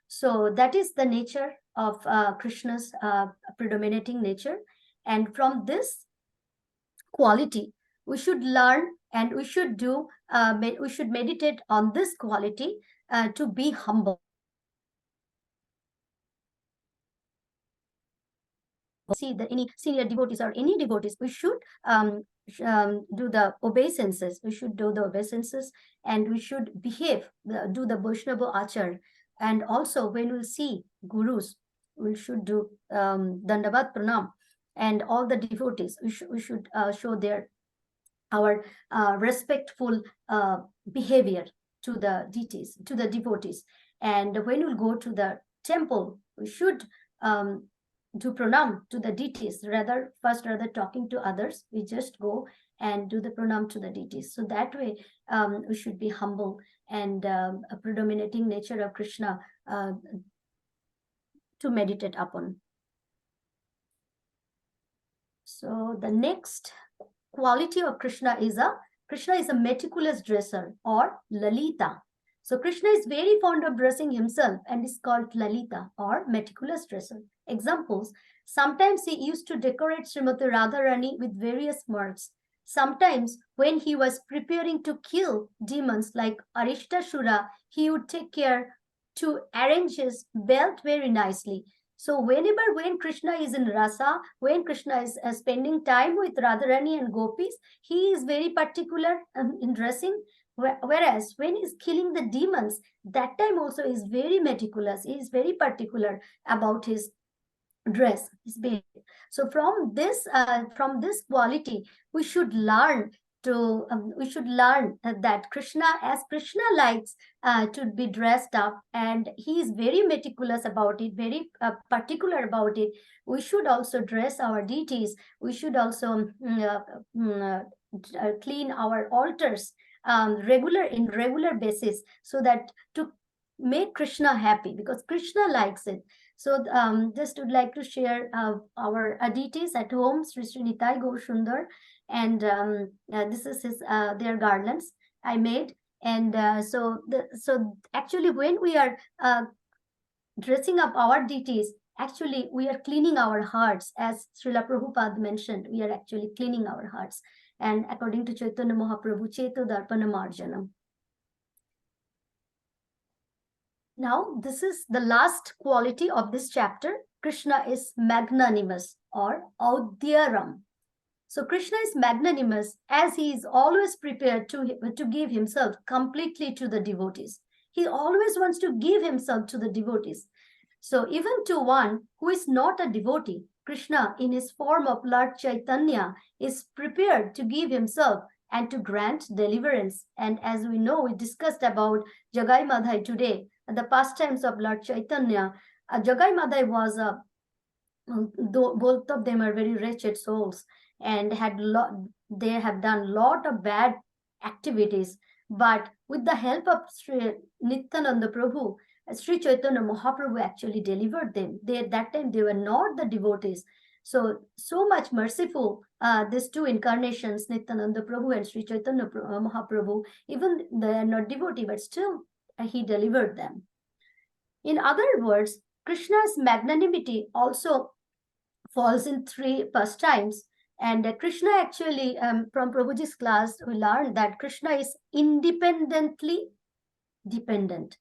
So that is the nature of Krishna's predominating nature, and from this quality we should learn, and we should do we should meditate on this quality to be humble. See that any senior devotees or any devotees, we should do the obeisances. We should do the obeisances, and we should behave, do the Vaishnava Achar. And also when we see gurus, we should do Dandavat Pranam, and all the devotees, we should show our respectful behavior to the deities, to the devotees. And when we go to the temple, we should do pranam to the deities, rather talking to others, we just go and do the pranam to the deities. So that way we should be humble and a predominating nature of Krishna to meditate upon. So the next quality of Krishna is a meticulous dresser, or Lalita. So Krishna is very fond of dressing himself and is called Lalita, or meticulous dresser. Examples: sometimes he used to decorate Srimati Radharani with various marks. Sometimes when he was preparing to kill demons like Arishtashura, he would take care to arrange his belt very nicely. So when Krishna is in rasa, when Krishna is spending time with Radharani and gopis, he is very particular in dressing. Whereas when he's killing the demons, that time also is very meticulous. He is very particular about his dress, his behavior. So from this quality, we should learn that Krishna likes to be dressed up, and he is very meticulous about it, very particular about it. We should also dress our deities. We should also clean our altars regular basis, so that to make Krishna happy, because Krishna likes it. So just would like to share our deities at home, Sri Nitai Gaur Sundar, and this is their garlands I made. And so actually when we are dressing up our deities, actually we are cleaning our hearts. As Srila Prabhupada mentioned, we are actually cleaning our hearts. And according to Chaitanya Mahaprabhu, Chetu Darpana Marjanam. Now, this is the last quality of this chapter. Krishna is magnanimous, or Audyaram. So Krishna is magnanimous, as he is always prepared to give himself completely to the devotees. He always wants to give himself to the devotees. So even to one who is not a devotee, Krishna, in his form of Lord Chaitanya, is prepared to give himself and to grant deliverance. And as we know, we discussed about Jagai Madhai today, the pastimes of Lord Chaitanya. Jagai Madhai was both of them are very wretched souls, and they have done lot of bad activities. But with the help of Sri Nityananda Prabhu, Sri Chaitanya Mahaprabhu actually delivered them. At that time they were not the devotees. So much merciful, these two incarnations, Nityananda Prabhu and Sri Chaitanya Mahaprabhu. Even they are not devotee, but still he delivered them. In other words, Krishna's magnanimity also falls in three pastimes. And Krishna actually, from Prabhuji's class, we learned that Krishna is independently dependent.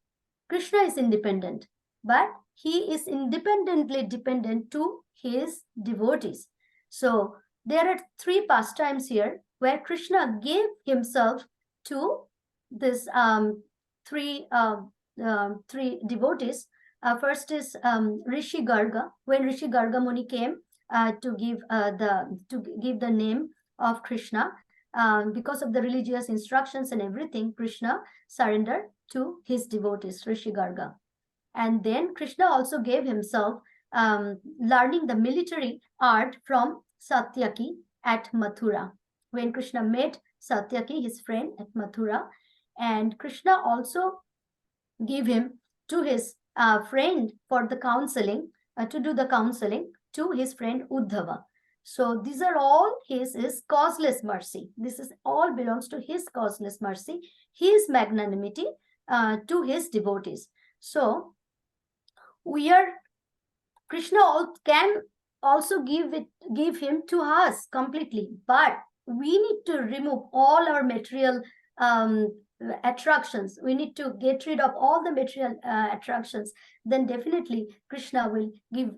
Krishna is independent, but he is independently dependent to his devotees. So there are three pastimes here where Krishna gave himself to this three devotees. First is Rishi Garga. When Rishi Garga Muni came to give the name of Krishna, because of the religious instructions and everything, Krishna surrendered to his devotees, Rishi Garga. And then Krishna also gave himself learning the military art from Satyaki at Mathura. When Krishna met Satyaki, his friend, at Mathura, and Krishna also gave him to his friend for the counseling, to do the counseling to his friend Uddhava. So these are all his causeless mercy. This is all belongs to his causeless mercy, his magnanimity to his devotees. So Krishna can also give him to us completely, but we need to remove all our material attractions. We need to get rid of all the material attractions. Then definitely Krishna will give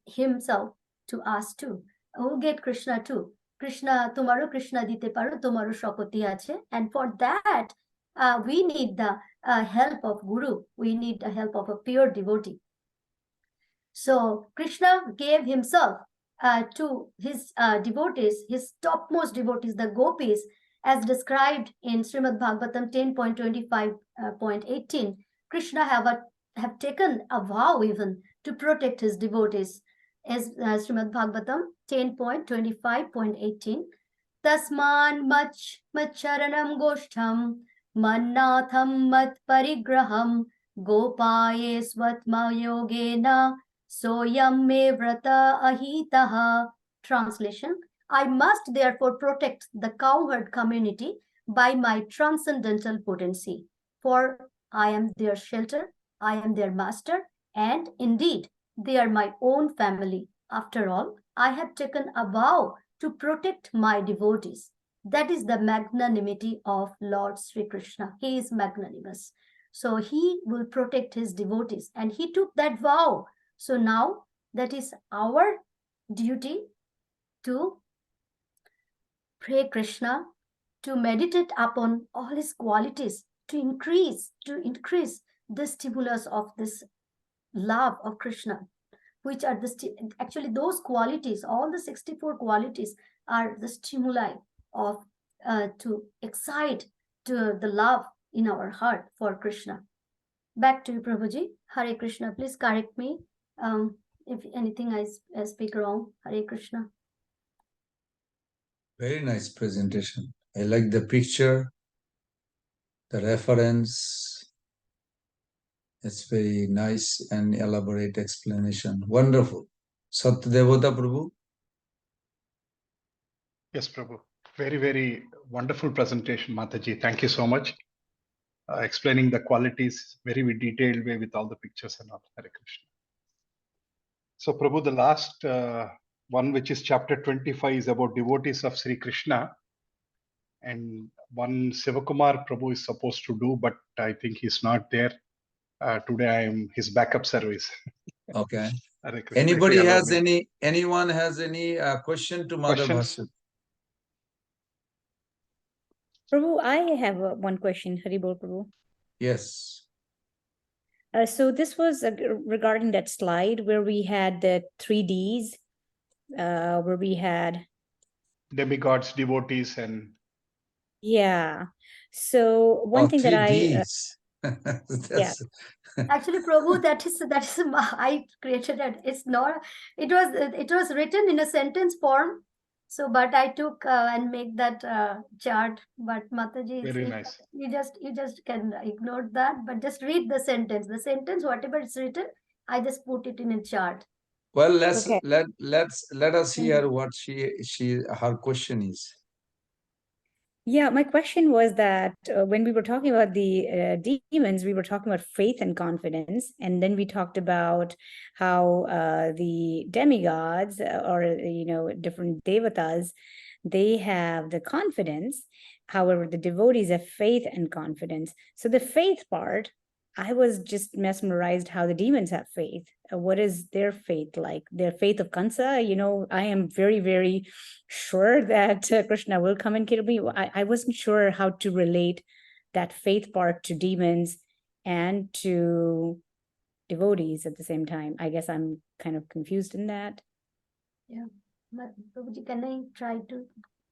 himself to us too. We'll get Krishna too. Krishna, tomorrow Krishna dite paro, tomorrow shakoti ache. And for that, we need the help of Guru. We need the help of a pure devotee. So Krishna gave himself to his devotees, his topmost devotees, the gopis, as described in Srimad Bhagavatam 10.25.18. Krishna have taken a vow even to protect his devotees, as Srimad Bhagavatam 10.25.18. Tasman macharanam goshtam Mannatham mat parigraham gopaye swatma yogena soyam me vrata ahitaha. Translation: I must therefore protect the cowherd community by my transcendental potency, for I am their shelter, I am their master, and indeed they are my own family. After all, I have taken a vow to protect my devotees. That is the magnanimity of Lord Sri Krishna. He is magnanimous. So he will protect his devotees, and he took that vow. So now that is our duty to pray Krishna, to meditate upon all his qualities, to increase the stimulus of this love of Krishna, which are actually those qualities, all the 64 qualities are the stimuli of to excite to the love in our heart for Krishna. Back to you, Prabhuji. Hare Krishna. Please correct me if anything I speak wrong. Hare Krishna. Very nice presentation. I like the picture, the reference. It's very nice and elaborate explanation. Wonderful. Satyadevata Prabhu. Yes, Prabhu. Very, very wonderful presentation, Mataji. Thank you so much. Explaining the qualities very detailed way with all the pictures and all. Hare Krishna. So, Prabhu, the last one, which is chapter 25, is about devotees of Sri Krishna. And one Sivakumar Prabhu is supposed to do, but I think he's not there. Today I am his backup service. Okay. Hare Krishna, if you allow me. Anyone has any question to Mother Questions? Bhasha? Prabhu, I have one question, Haribol Prabhu. Yes. So this was regarding that slide where we had the 3Ds, where we had demigods, devotees, and yeah. So one thing that I yeah. Actually, Prabhu, that is I created it. It's not. It was written in a sentence form. So, but I took and make that chart. But Mataji, very nice. You just can ignore that. But just read the sentence. The sentence, whatever it's written, I just put it in a chart. Well, let us hear what her question is. Yeah, my question was that when we were talking about the demons, we were talking about faith and confidence, and then we talked about how the demigods or different devatas, they have the confidence. However, the devotees have faith and confidence. So the faith part, I was just mesmerized how the demons have faith. What is their faith like? Their faith of Kansa? I am very, very sure that Krishna will come and kill me. I wasn't sure how to relate that faith part to demons and to devotees at the same time. I guess I'm kind of confused in that. Yeah. Prabhuji, can I try to?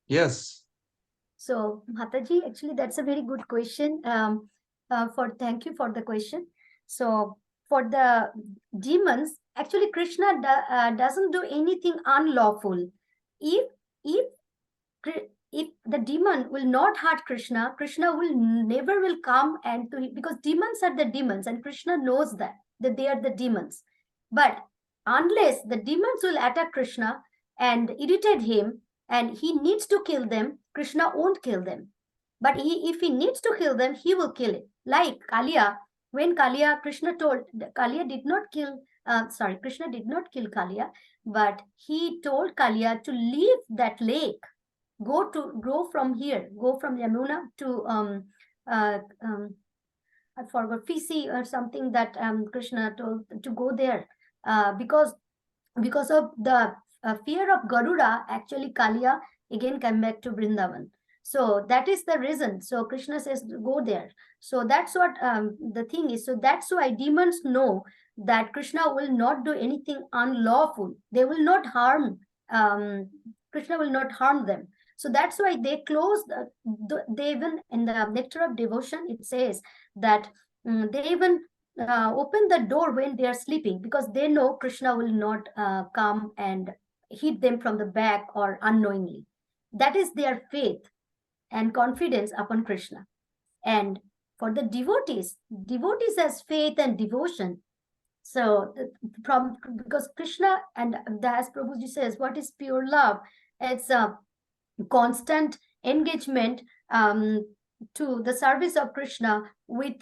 Yes. So, Mataji, actually, that's a very good question. Thank you for the question. So, for the demons, actually, Krishna doesn't do anything unlawful. If the demon will not hurt Krishna, Krishna will never come because demons are the demons, and Krishna knows that they are the demons. But unless the demons will attack Krishna and irritate him, and he needs to kill them, Krishna won't kill them. But if he needs to kill them, he will kill it. Like Kaliya, when Kaliya, Krishna did not kill Kaliya, but he told Kaliya to leave that lake, go from here, go from Yamuna to I forgot, Fisi or something that Krishna told to go there because of the fear of Garuda, actually Kaliya again came back to Vrindavan. So that is the reason. So Krishna says, go there. So that's what the thing is. So that's why demons know that Krishna will not do anything unlawful. They will not harm, Krishna will not harm them. So that's why they close, they even in the Nectar of Devotion, it says that they even open the door when they are sleeping, because they know Krishna will not come and hit them from the back or unknowingly. That is their faith and confidence upon Krishna. And for the devotees has faith and devotion. So because Krishna, and as Prabhuji says, what is pure love? It's a constant engagement to the service of Krishna with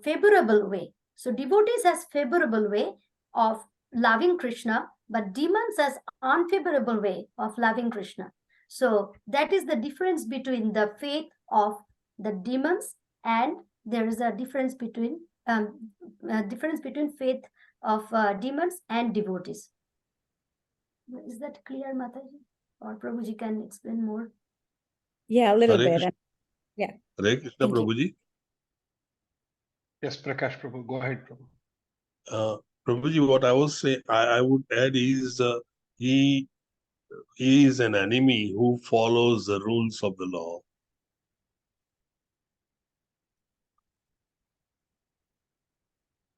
favorable way. So devotees has favorable way of loving Krishna, but demons has unfavorable way of loving Krishna. So that is the difference between the faith of the demons, and there is a difference between faith of demons and devotees. Is that clear, Mataji? Or Prabhuji can explain more? Yeah, a little Hare bit. Krishna. Yeah. Hare Krishna, Thank you. Prabhuji. Yes, Prakash Prabhu, go ahead, Prabhu. Prabhuji, what I was saying, I would add is he is an enemy who follows the rules of the law.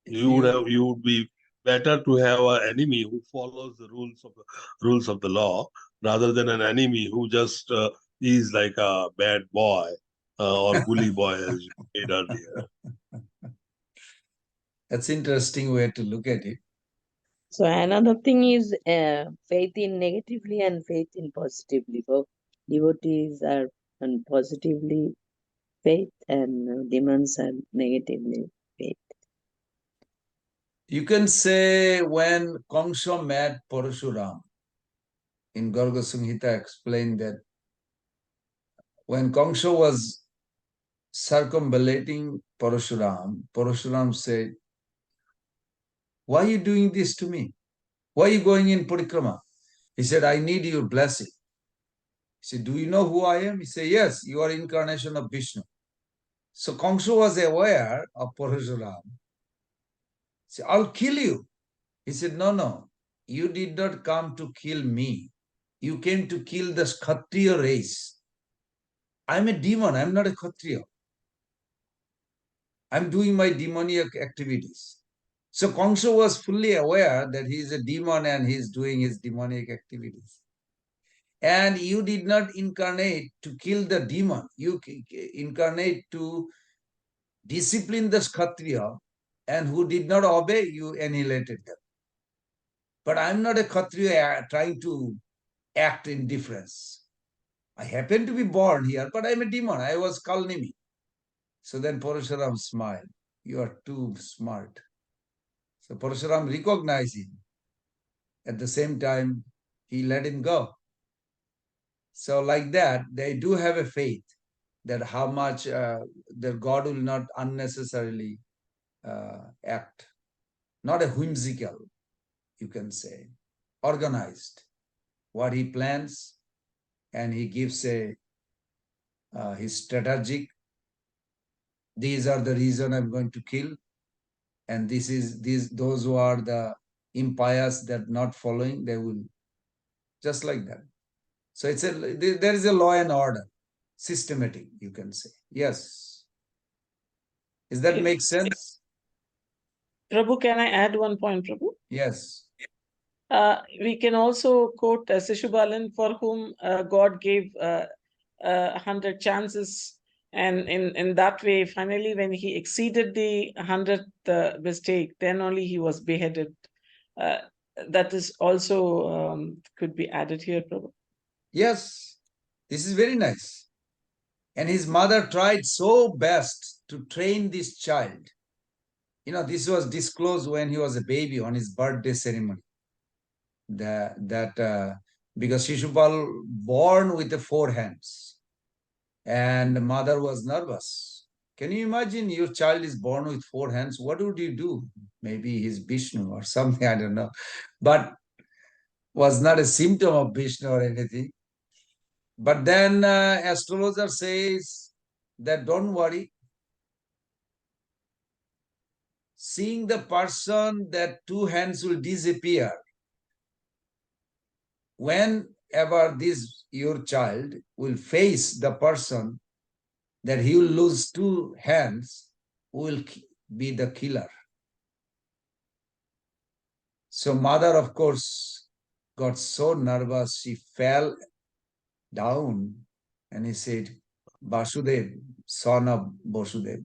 You would be better to have an enemy who follows the rules of the law rather than an enemy who just is like a bad boy or bully boy, as you said earlier. That's interesting way to look at it. So another thing is faith in negatively and faith in positively. Both devotees are on positively faith and demons are negatively faith. You can say when Kamsa met Parashuram, in Garga Samhita explained that when Kamsa was circumambulating Parashuram, Parashuram said, "Why are you doing this to me? Why are you going in parikrama?" He said, "I need your blessing." He said, "Do you know who I am?" He said, "Yes, you are incarnation of Vishnu." So Kamsa was aware of Parashuram. He said, "I'll kill you." He said, "No, no, you did not come to kill me. You came to kill the Kshatriya race. I'm a demon, I'm not a Kshatriya. I'm doing my demoniac activities." So Kamsa was fully aware that he is a demon and he is doing his demoniac activities. And you did not incarnate to kill the demon. You incarnate to discipline the Kshatriya, and who did not obey, you annihilated them. But I'm not a Kshatriya trying to act in difference. I happen to be born here, but I'm a demon. I was Kalnimi. So then Parashuram smiled. You are too smart. So Parashuram recognized him. At the same time, he let him go. So like that, they do have a faith that how much that God will not unnecessarily act. Not a whimsical, you can say, organized. What he plans, and he gives his strategic. These are the reason I'm going to kill, and those who are the impious that not following, they will just like that. So there is a law and order, systematic, you can say. Yes. Does that make sense? Prabhu, can I add one point, Prabhu? Yes. We can also quote Sishubalan, for whom God gave 100 chances, and in that way, finally, when he exceeded the 100th mistake, then only he was beheaded. That is also could be added here, Prabhu. Yes, this is very nice. And his mother tried so best to train this child. You know, this was disclosed when he was a baby on his birthday ceremony. Because Shishupal born with the 4 hands, and the mother was nervous. Can you imagine your child is born with 4 hands? What would you do? Maybe he's Vishnu or something, I don't know. But was not a symptom of Vishnu or anything. But then astrologer says that don't worry. Seeing the person, that 2 hands will disappear. Whenever your child will face the person that he will lose 2 hands, who will be the killer. So mother, of course, got so nervous, she fell down, and he said, Vasudev, son of Vasudev,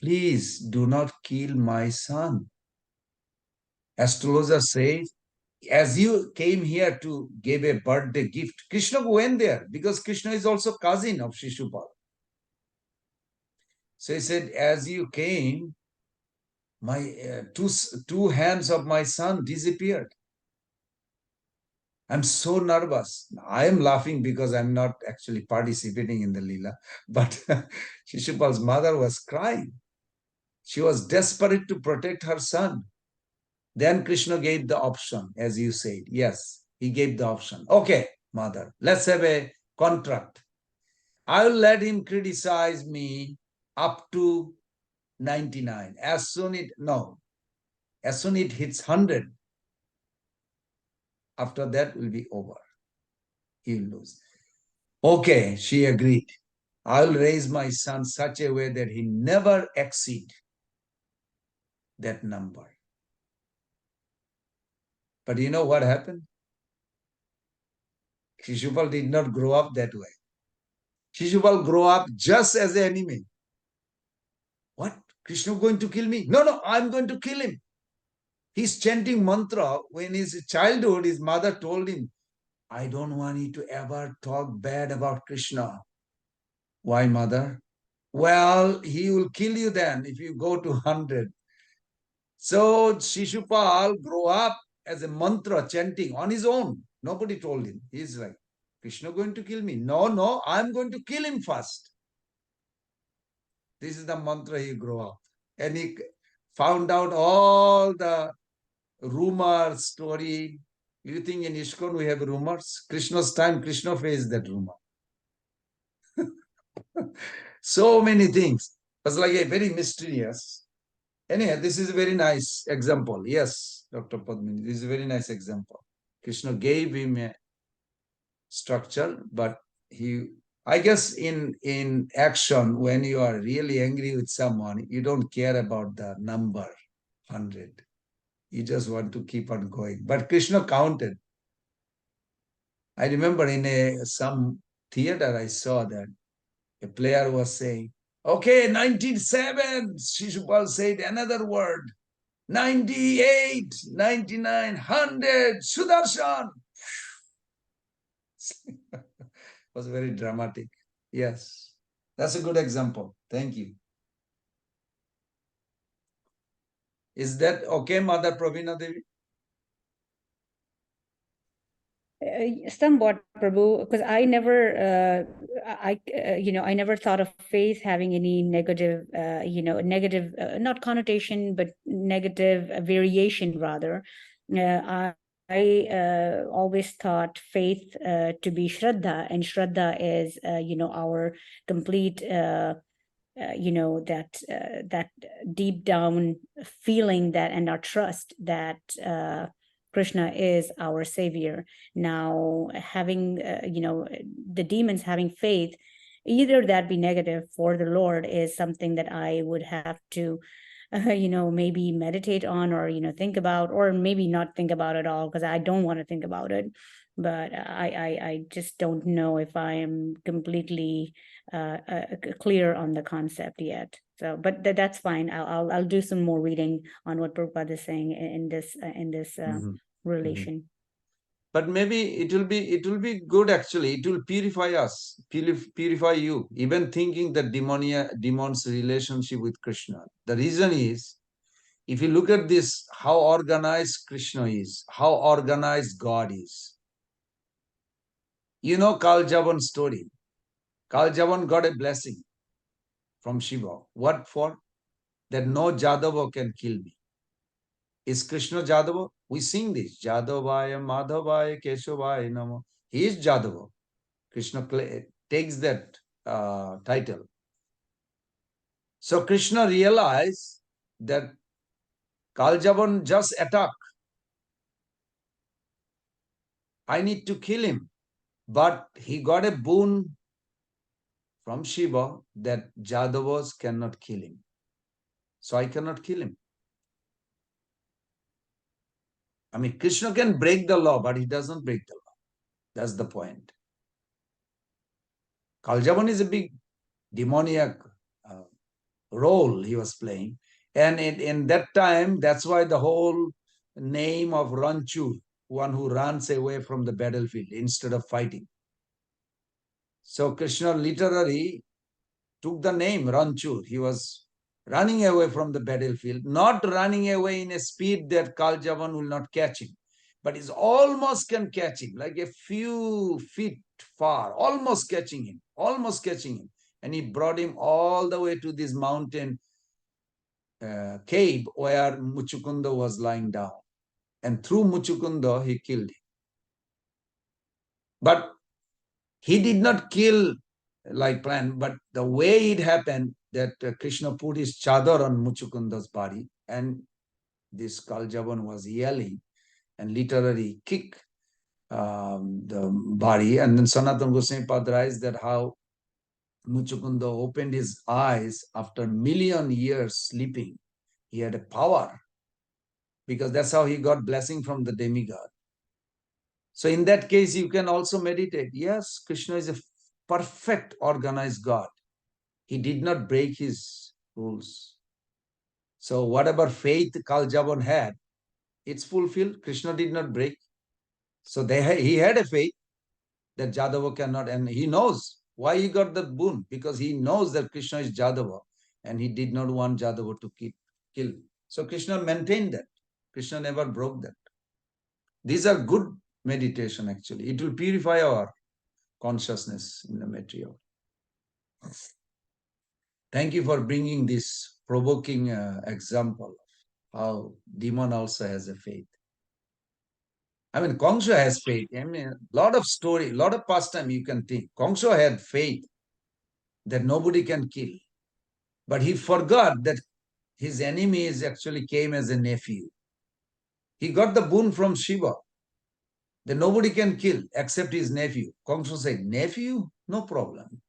please do not kill my son. Astrologer says, as you came here to give a birthday gift, Krishna went there because Krishna is also cousin of Shishupal. So he said, as you came, my two hands of my son disappeared. I'm so nervous. I am laughing because I'm not actually participating in the Leela, but Shishupal's mother was crying. She was desperate to protect her son. Then Krishna gave the option, as you said. Yes, he gave the option. Okay, mother, let's have a contract. I'll let him criticize me up to 99. As soon it hits 100, after that will be over. He'll lose. Okay, she agreed. I'll raise my son such a way that he never exceed that number. But you know what happened? Shishupal did not grow up that way. Shishupal grew up just as an enemy. What? Krishna going to kill me? No, I'm going to kill him. He's chanting mantra. When his childhood, his mother told him, I don't want you to ever talk bad about Krishna. Why, mother? Well, he will kill you then if you go to 100. So Shishupal grew up as a mantra chanting on his own. Nobody told him. He's like, Krishna going to kill me? No, I'm going to kill him first. This is the mantra he grew up. And he found out all the rumors, story. You think in ISKCON we have rumors? Krishna's time, Krishna faced that rumor. So many things. It was like a very mysterious. Anyhow, this is a very nice example. Yes, Dr. Padmini, this is a very nice example. Krishna gave him a structure, but I guess in action, when you are really angry with someone, you don't care about the number 100. You just want to keep on going. But Krishna counted. I remember in some theater, I saw that a player was saying, okay, 97. Shishupal said another word. 98, 99, 100, Sudarshan. Was very dramatic. Yes, that's a good example. Thank you. Is that okay, Mother Pravina Devi? Somewhat, Prabhu, because I never, I never thought of faith having any negative, negative, not connotation, but negative variation rather. I always thought faith to be Shraddha, and Shraddha is, our complete, that deep down feeling that, and our trust that Krishna is our savior. Now, having, the demons having faith, either that be negative for the Lord is something that I would have to, maybe meditate on, or, think about, or maybe not think about at all, because I don't want to think about it. But I just don't know if I am completely clear on the concept yet. So, but that's fine. I'll do some more reading on what Prabhupada is saying in this relation. But maybe it will be good actually. It will purify us, purify you. Even thinking that demon's relationship with Krishna. The reason is, if you look at this, how organized Krishna is, how organized God is. You know Kal Javan story. Kal Javan got a blessing from Shiva. What for? That no Jadava can kill me. Is Krishna Jadava? We sing this. Jadavaya, Madhavaya, Keshavaya, Nama. He is Jadava. Krishna takes that title. So Krishna realized that Kaljavan just attacked. I need to kill him. But he got a boon from Shiva that Jadavas cannot kill him. So I cannot kill him. I mean, Krishna can break the law, but he doesn't break the law. That's the point. Kaljavan is a big demoniac role he was playing. And in that time, that's why the whole name of Ranchur, one who runs away from the battlefield instead of fighting. So Krishna literally took the name Ranchur. He was running away from the battlefield, not running away in a speed that Kaljavan will not catch him, but is almost can catch him, like a few feet far, almost catching him. And he brought him all the way to this mountain cave where Muchukunda was lying down. And through Muchukunda, he killed him. But he did not kill like planned, but the way it happened that Krishna put his chadar on Muchukunda's body, and this Kaljavan was yelling and literally kicked the body. And then Sanatana Goswami Pad writes that how Muchukunda opened his eyes after million years sleeping. He had a power because that's how he got blessing from the demigod. So in that case, you can also meditate. Yes, Krishna is a perfect organized God. He did not break his rules. So whatever faith Kaljavan had, it's fulfilled. Krishna did not break. So he had a faith that Jadava cannot, and he knows why he got the boon, because he knows that Krishna is Jadava, and he did not want Jadava to kill. So Krishna maintained that. Krishna never broke that. These are good meditation, actually. It will purify our consciousness in the material. Thank you for bringing this provoking example of how demon also has a faith. I mean, Kongsha has faith. I mean, a lot of story, a lot of pastime you can think. Kongsha had faith that nobody can kill. But he forgot that his enemies actually came as a nephew. He got the boon from Shiva that nobody can kill except his nephew. Kongsha said, nephew? No problem.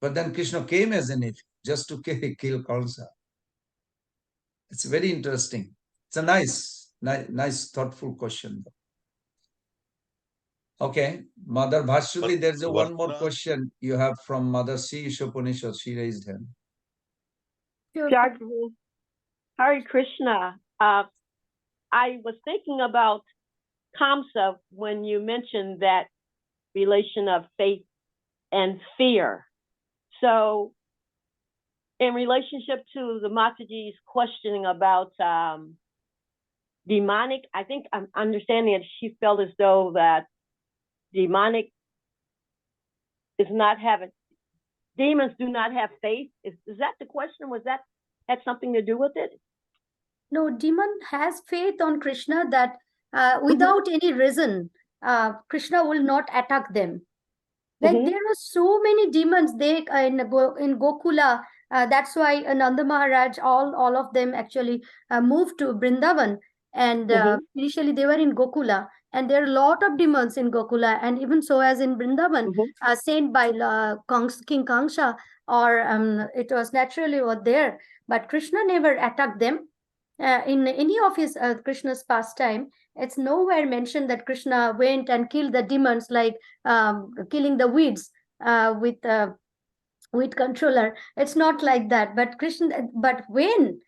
But then Krishna came as a nephew just to kill Kongsha. It's very interesting. It's a nice, thoughtful question. Okay, Mother Bhashruti, there's one more question you have from Mother C. Ishopanishad. She raised hand. Hare Krishna. I was thinking about Kamsa when you mentioned that relation of faith and fear. So in relationship to the Mataji's questioning about demonic, I think I'm understanding that she felt as though that demonic is not having, demons do not have faith. Is that the question? Was that had something to do with it? No, demon has faith on Krishna that without any reason, Krishna will not attack them. Like there are so many demons they in Gokula. That's why Nanda Maharaj, all of them actually moved to Vrindavan, and initially they were in Gokula, and there are a lot of demons in Gokula, and even so as in Vrindavan, sent by King Kangsha, or it was naturally over there, but Krishna never attacked them. In any of his Krishna's pastime, it's nowhere mentioned that Krishna went and killed the demons, like killing the weeds with weed controller. It's not like that. But when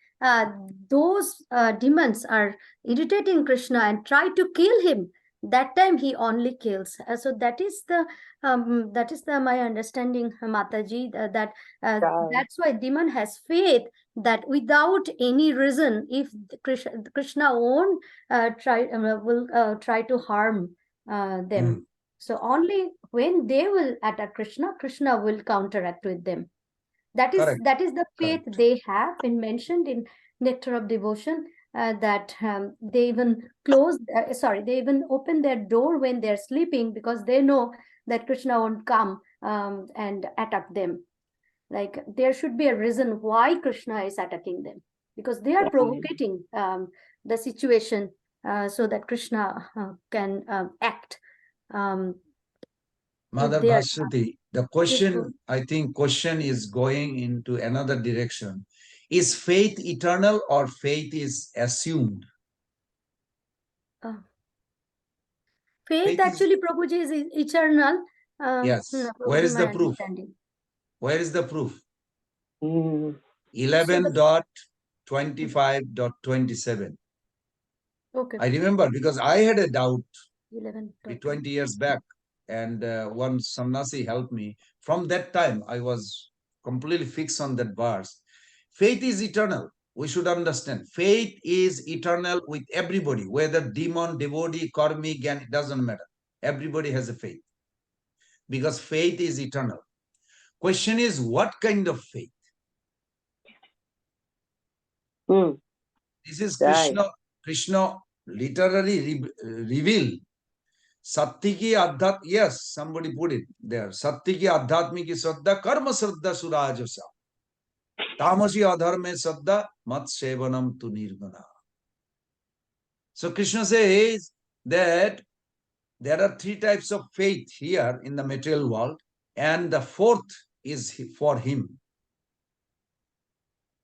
those demons are irritating Krishna and try to kill him, that time he only kills. So that is the my understanding, Mataji, that's why demon has faith that without any reason, if Krishna won't will try to harm them. So only when they will attack Krishna, Krishna will counteract with them. That is the faith they have been mentioned in Nectar of Devotion, that they even they even open their door when they're sleeping, because they know that Krishna won't come and attack them. Like there should be a reason why Krishna is attacking them, because they are provocating the situation so that Krishna can act. Mother Bhashruti, the question, I think question is going into another direction. Is faith eternal or faith is assumed? Faith actually, Prabhuji, is eternal. Yes. No, Where is my the proof? understanding. Where is the proof? So the 11.25.27. okay, I remember because I had a doubt 11. 20 years back, and one sannyasi helped me. From that time, I was completely fixed on that verse. Faith is eternal. We should understand. Faith is eternal with everybody, whether demon, devotee, karmic, and it doesn't matter. Everybody has a faith because faith is eternal. Question is, what kind of faith? This is Right. Krishna literally reveal. Sattiki adhat, yes, somebody put it there. Sattiki adhatmiki saddha, karma saddha surajasa. Tamasi adharme saddha, mat sevanam tu nirguna. So Krishna says that there are three types of faith here in the material world, and the fourth is for him.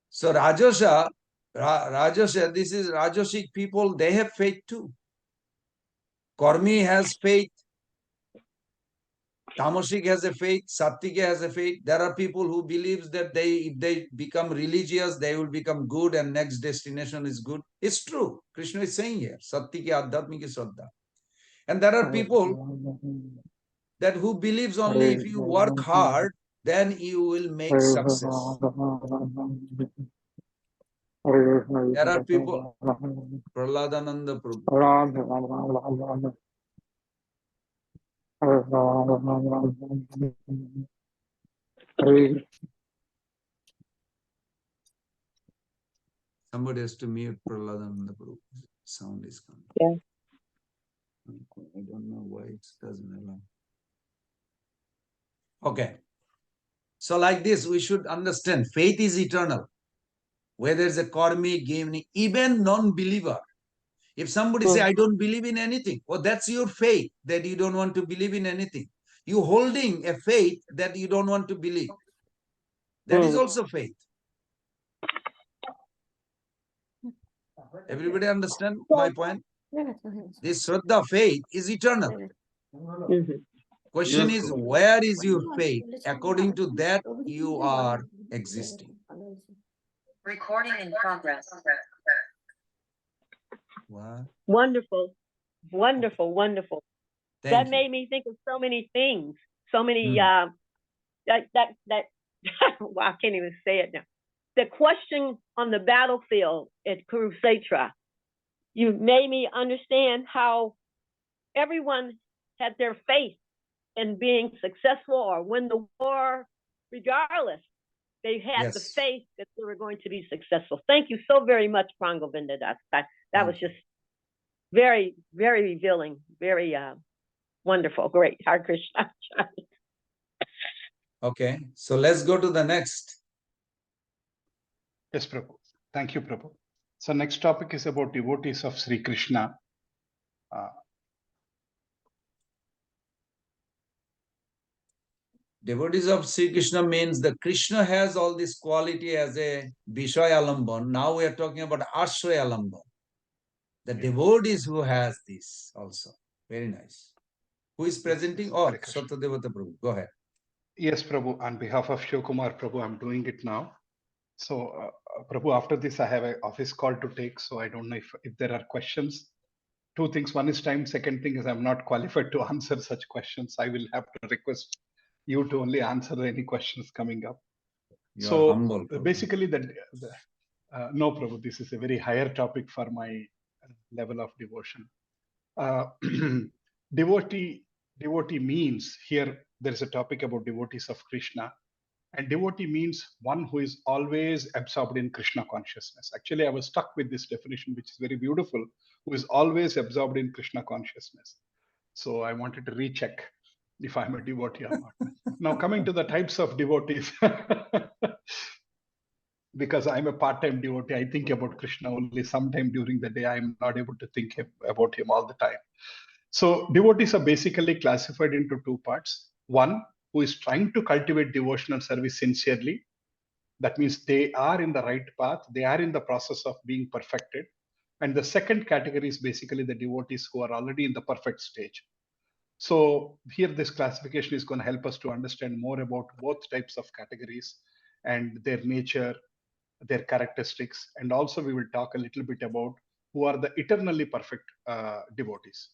So Rajasa, this is Rajasic people, they have faith too. Karmi has faith. Tamasic has a faith, Sattvika has a faith. There are people who believes that if they become religious, they will become good and next destination is good. It's true. Krishna is saying here, Sattvika Adhyatmika Saddha. And there are people that who believes only if you work hard, then you will make success. There are people, Prahladananda Prabhu. Somebody has to mute Prahladananda Prabhu. Sound is coming. Yeah. I don't know why it doesn't allow. Okay. So like this, we should understand faith is eternal. Whether it's a karmic, giving, even non-believer. If somebody say, I don't believe in anything, well, that's your faith that you don't want to believe in anything. You holding a faith that you don't want to believe. That is also faith. Everybody understand my point? This Shraddha faith is eternal. Question is, where is your faith? According to that, you are existing. Recording in progress. What? Wonderful, wonderful, wonderful. Thank That you. made me think of so many things, so many that well, I can't even say it now. The question on the battlefield at Kurukshetra, you made me understand how everyone had their faith in being successul or win the war, regardless. They had the faith that they were going to be successful. Thank you so very much, Prangovinda Das. That was just very, very revealing, very wonderful. Great. Hare Krishna. Okay, so let's go to the next. Yes, Prabhu. Thank you, Prabhu. So next topic is about devotees of Sri Krishna. Devotees of Sri Krishna means that Krishna has all this quality as a Vishaya Alamban. Now we are talking about Ashraya Alamban. The devotees who has this also. Very nice. Who is presenting? Oh, Satyadevata Prabhu. Go ahead. Yes, Prabhu. On behalf of Shivkumar Prabhu, I'm doing it now. So, Prabhu, after this, I have an office call to take. So I don't know if there are questions. Two things. One is time. Second thing is I'm not qualified to answer such questions. I will have to request you to only answer any questions coming up. You are humble, basically, no, Prabhu, this is a very higher topic for my level of devotion. Devotee means, here there is a topic about devotees of Krishna, and devotee means one who is always absorbed in Krishna consciousness. Actually, I was stuck with this definition, which is very beautiful, who is always absorbed in Krishna consciousness. So I wanted to recheck if I'm a devotee or not. Now, coming to the types of devotees, because I'm a part-time devotee, I think about Krishna only sometime during the day. I'm not able to think about him all the time. So devotees are basically classified into two parts. One, who is trying to cultivate devotional service sincerely. That means they are in the right path. They are in the process of being perfected. And the second category is basically the devotees who are already in the perfect stage. So here this classification is going to help us to understand more about both types of categories and their nature, their characteristics, and also we will talk a little bit about who are the eternally perfect devotees.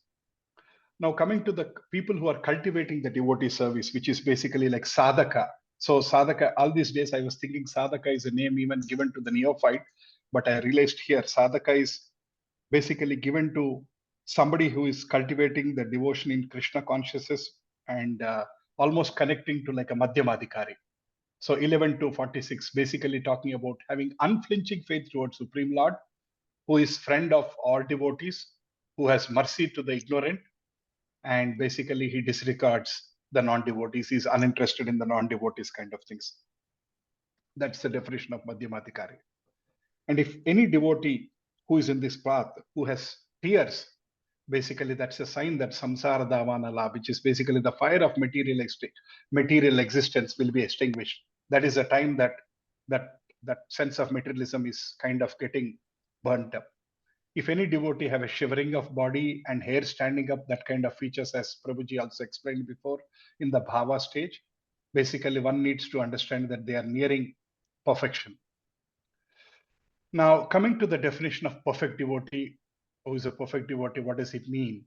Now coming to the people who are cultivating the devotee service, which is basically like sadhaka. So sadhaka, all these days I was thinking sadhaka is a name even given to the neophyte, but I realized here sadhaka is basically given to somebody who is cultivating the devotion in Krishna consciousness and almost connecting to like a Madhyamadhikari. So 11 to 46, basically talking about having unflinching faith towards Supreme Lord, who is friend of all devotees, who has mercy to the ignorant, and basically he disregards the non-devotees. He's uninterested in the non-devotees kind of things. That's the definition of Madhyamadhikari. And if any devotee who is in this path, who has tears, basically that's a sign that samsara davana la, which is basically the fire of material existence will be extinguished. That is a time that sense of materialism is kind of getting burnt up. If any devotee have a shivering of body and hair standing up, that kind of features, as Prabhuji also explained before, in the bhava stage, basically one needs to understand that they are nearing perfection. Now, coming to the definition of perfect devotee, who is a perfect devotee, what does it mean?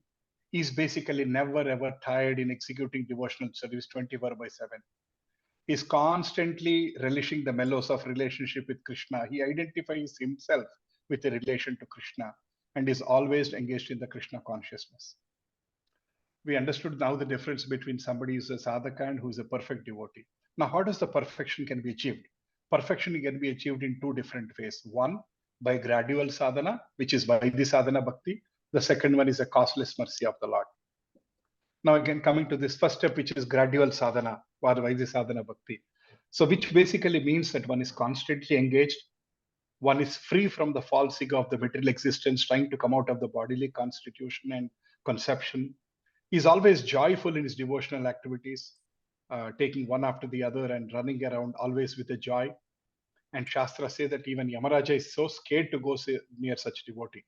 He's basically never ever tired in executing devotional service 24/7. He's constantly relishing the mellows of relationship with Krishna. He identifies himself with a relation to Krishna and is always engaged in the Krishna consciousness. We understood now the difference between somebody who's a sadhaka and who is a perfect devotee. Now, how does the perfection can be achieved? Perfection can be achieved in two different ways. One, by gradual sadhana, which is Vaidhi sadhana bhakti. The second one is a causeless mercy of the Lord. Now, again, coming to this first step, which is gradual sadhana or Vaidhi sadhana bhakti. So, which basically means that one is constantly engaged. One is free from the false ego of the material existence, trying to come out of the bodily constitution and conception. He's always joyful in his devotional activities, taking one after the other and running around always with a joy. And Shastra say that even Yamaraja is so scared to go near such devotee,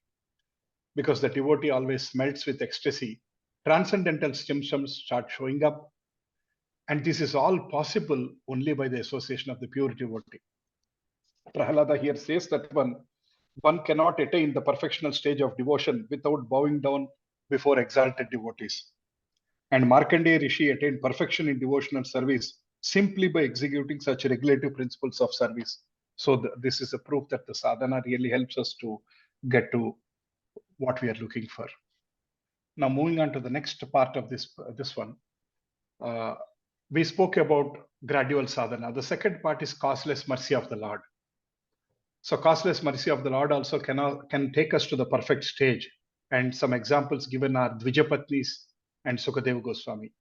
because the devotee always melts with ecstasy. Transcendental symptoms start showing up. And this is all possible only by the association of the pure devotee. Prahalada here says that one cannot attain the perfectional stage of devotion without bowing down before exalted devotees. And Markandeya Rishi attained perfection in devotional service simply by executing such regulative principles of service. So this is a proof that the sadhana really helps us to get to what we are looking for. Now, moving on to the next part of this one, we spoke about gradual sadhana. The second part is causeless mercy of the Lord. So causeless mercy of the Lord also can take us to the perfect stage. And some examples given are Dvijapatnis and Sukadeva Goswami.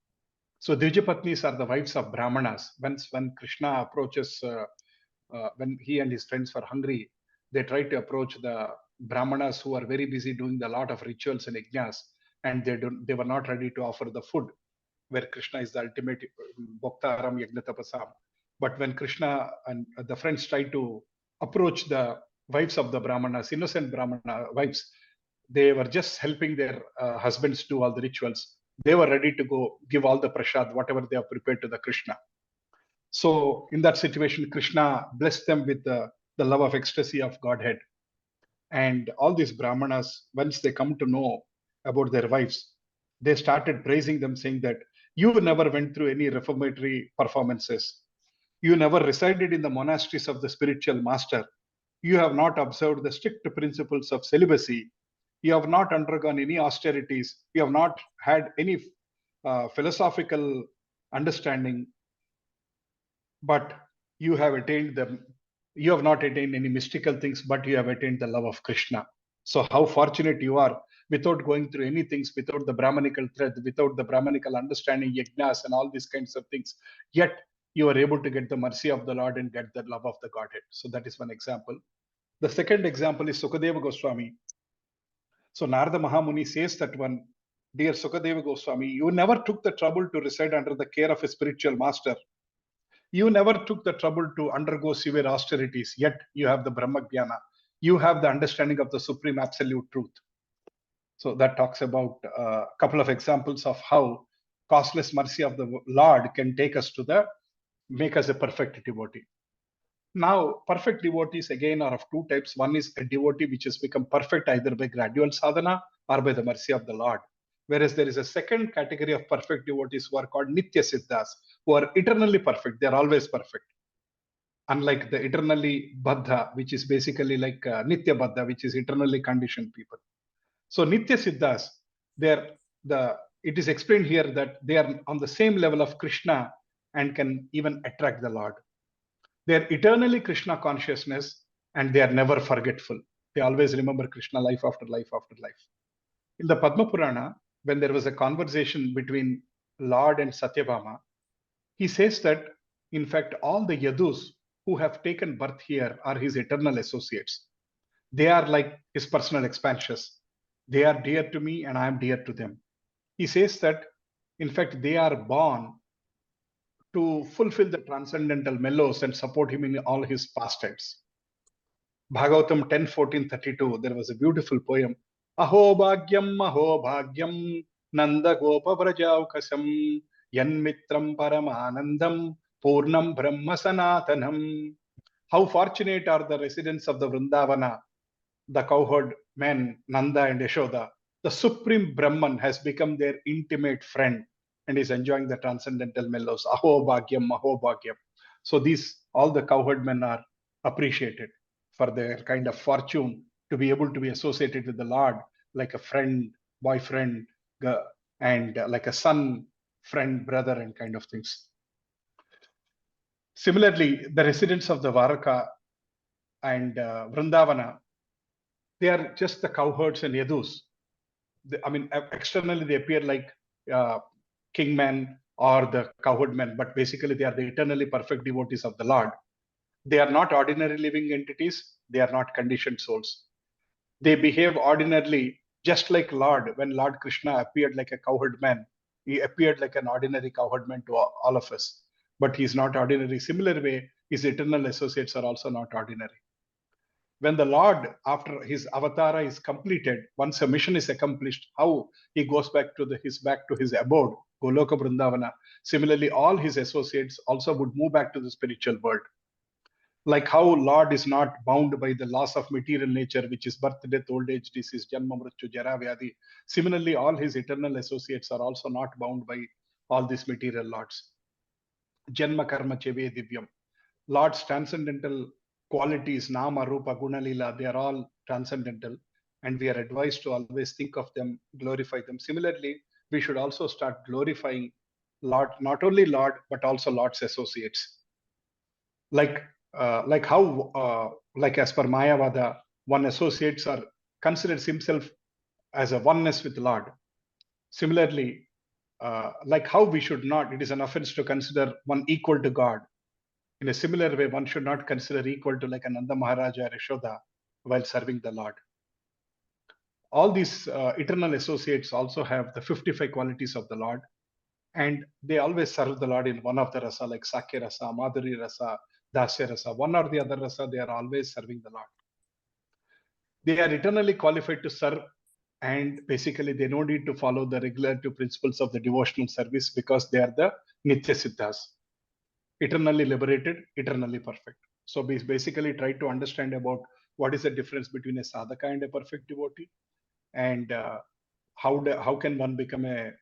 So Dvijapatnis are the wives of Brahmanas. When Krishna approaches, when he and his friends were hungry, they tried to approach the Brahmanas who are very busy doing a lot of rituals and yajnas, and they were not ready to offer the food, where Krishna is the ultimate Bhaktaram Yagnatapasam. But when Krishna and the friends tried to approach the wives of the Brahmanas, innocent Brahmana wives, they were just helping their husbands do all the rituals. They were ready to go give all the prasad, whatever they have prepared to the Krishna. So in that situation, Krishna blessed them with the love of ecstasy of Godhead. And all these Brahmanas, once they come to know about their wives, they started praising them, saying that you never went through any reformatory performances. You never resided in the monasteries of the spiritual master. You have not observed the strict principles of celibacy. You have not undergone any austerities. You have not had any philosophical understanding, but you have attained them. You have not attained any mystical things, but you have attained the love of Krishna. So how fortunate you are, without going through any things, without the Brahmanical thread, without the Brahmanical understanding, yajnas and all these kinds of things, yet you are able to get the mercy of the Lord and get the love of the Godhead. So that is one example. The second example is Sukadeva Goswami. So Narada Mahamuni says that one, dear Sukadeva Goswami, you never took the trouble to reside under the care of a spiritual master. You never took the trouble to undergo severe austerities, yet you have the Brahma Jnana. You have the understanding of the supreme absolute truth. So that talks about a couple of examples of how costless mercy of the Lord can take us to make us a perfect devotee. Now, perfect devotees again are of two types. One is a devotee which has become perfect either by gradual sadhana or by the mercy of the Lord. Whereas there is a second category of perfect devotees who are called Nitya Siddhas, who are eternally perfect. They are always perfect. Unlike the eternally Baddha, which is basically like Nitya Baddha, which is eternally conditioned people. So Nitya Siddhas, it is explained here that they are on the same level of Krishna and can even attract the Lord. They are eternally Krishna consciousness and they are never forgetful. They always remember Krishna life after life after life. In the Padma Purana, when there was a conversation between Lord and Satyabhama, he says that, in fact, all the Yadus who have taken birth here are his eternal associates. They are like his personal expansions. They are dear to me and I am dear to them. He says that, in fact, they are born to fulfill the transcendental mellows and support him in all his pastimes. Bhagavatam 10:14-32, there was a beautiful poem. Aho bhagyam nanda gopa vrajaukasam yanmitram paramanandam purnam brahma sanatanam. How fortunate are the residents of the Vrindavana, the cowherd men, Nanda and Yashoda. The supreme Brahman has become their intimate friend and is enjoying the transcendental mellows. Aho bhagyam, aho bhagyam. So all the cowherd men are appreciated for their kind of fortune to be able to be associated with the Lord like a friend, boyfriend, and like a son, friend, brother, and kind of things. Similarly, the residents of the Varaka and Vrindavana, they are just the cowherds and yadus. Externally they appear like kingmen or the cowherd men, but basically they are the eternally perfect devotees of the Lord. They are not ordinary living entities. They are not conditioned souls. They behave ordinarily, just like Lord. When Lord Krishna appeared like a cowherd man, he appeared like an ordinary cowherd man to all of us. But he is not ordinary. Similar way, his eternal associates are also not ordinary. When the Lord, after his avatara is completed, once a mission is accomplished, how he goes back to his abode, Goloka Vrindavana. Similarly, all his associates also would move back to the spiritual world. Like how Lord is not bound by the laws of material nature, which is birth, death, old age, disease, janma, mrityu, jara, vyadhi. Similarly, all his eternal associates are also not bound by all these material laws. Janma karma cheve divyam. Lord's transcendental qualities, nama, rupa, guna, lila, they are all transcendental. And we are advised to always think of them, glorify them. Similarly, we should also start glorifying Lord, not only Lord, but also Lord's associates. Like how as per Mayavada, one associates or considers himself as a oneness with Lord. Similarly, like how we should not, it is an offense to consider one equal to God. In a similar way, one should not consider equal to like Ananda Maharaja or Yashoda while serving the Lord. All these eternal associates also have the 55 qualities of the Lord, and they always serve the Lord in one of the rasa, like Sakya rasa, Madhuri rasa, Dasya rasa, one or the other rasa, they are always serving the Lord. They are eternally qualified to serve, and basically they don't need to follow the regulative principles of the devotional service because they are the Nitya Siddhas, eternally liberated, eternally perfect. So we basically try to understand about what is the difference between a sadhaka and a perfect devotee, and how can one become a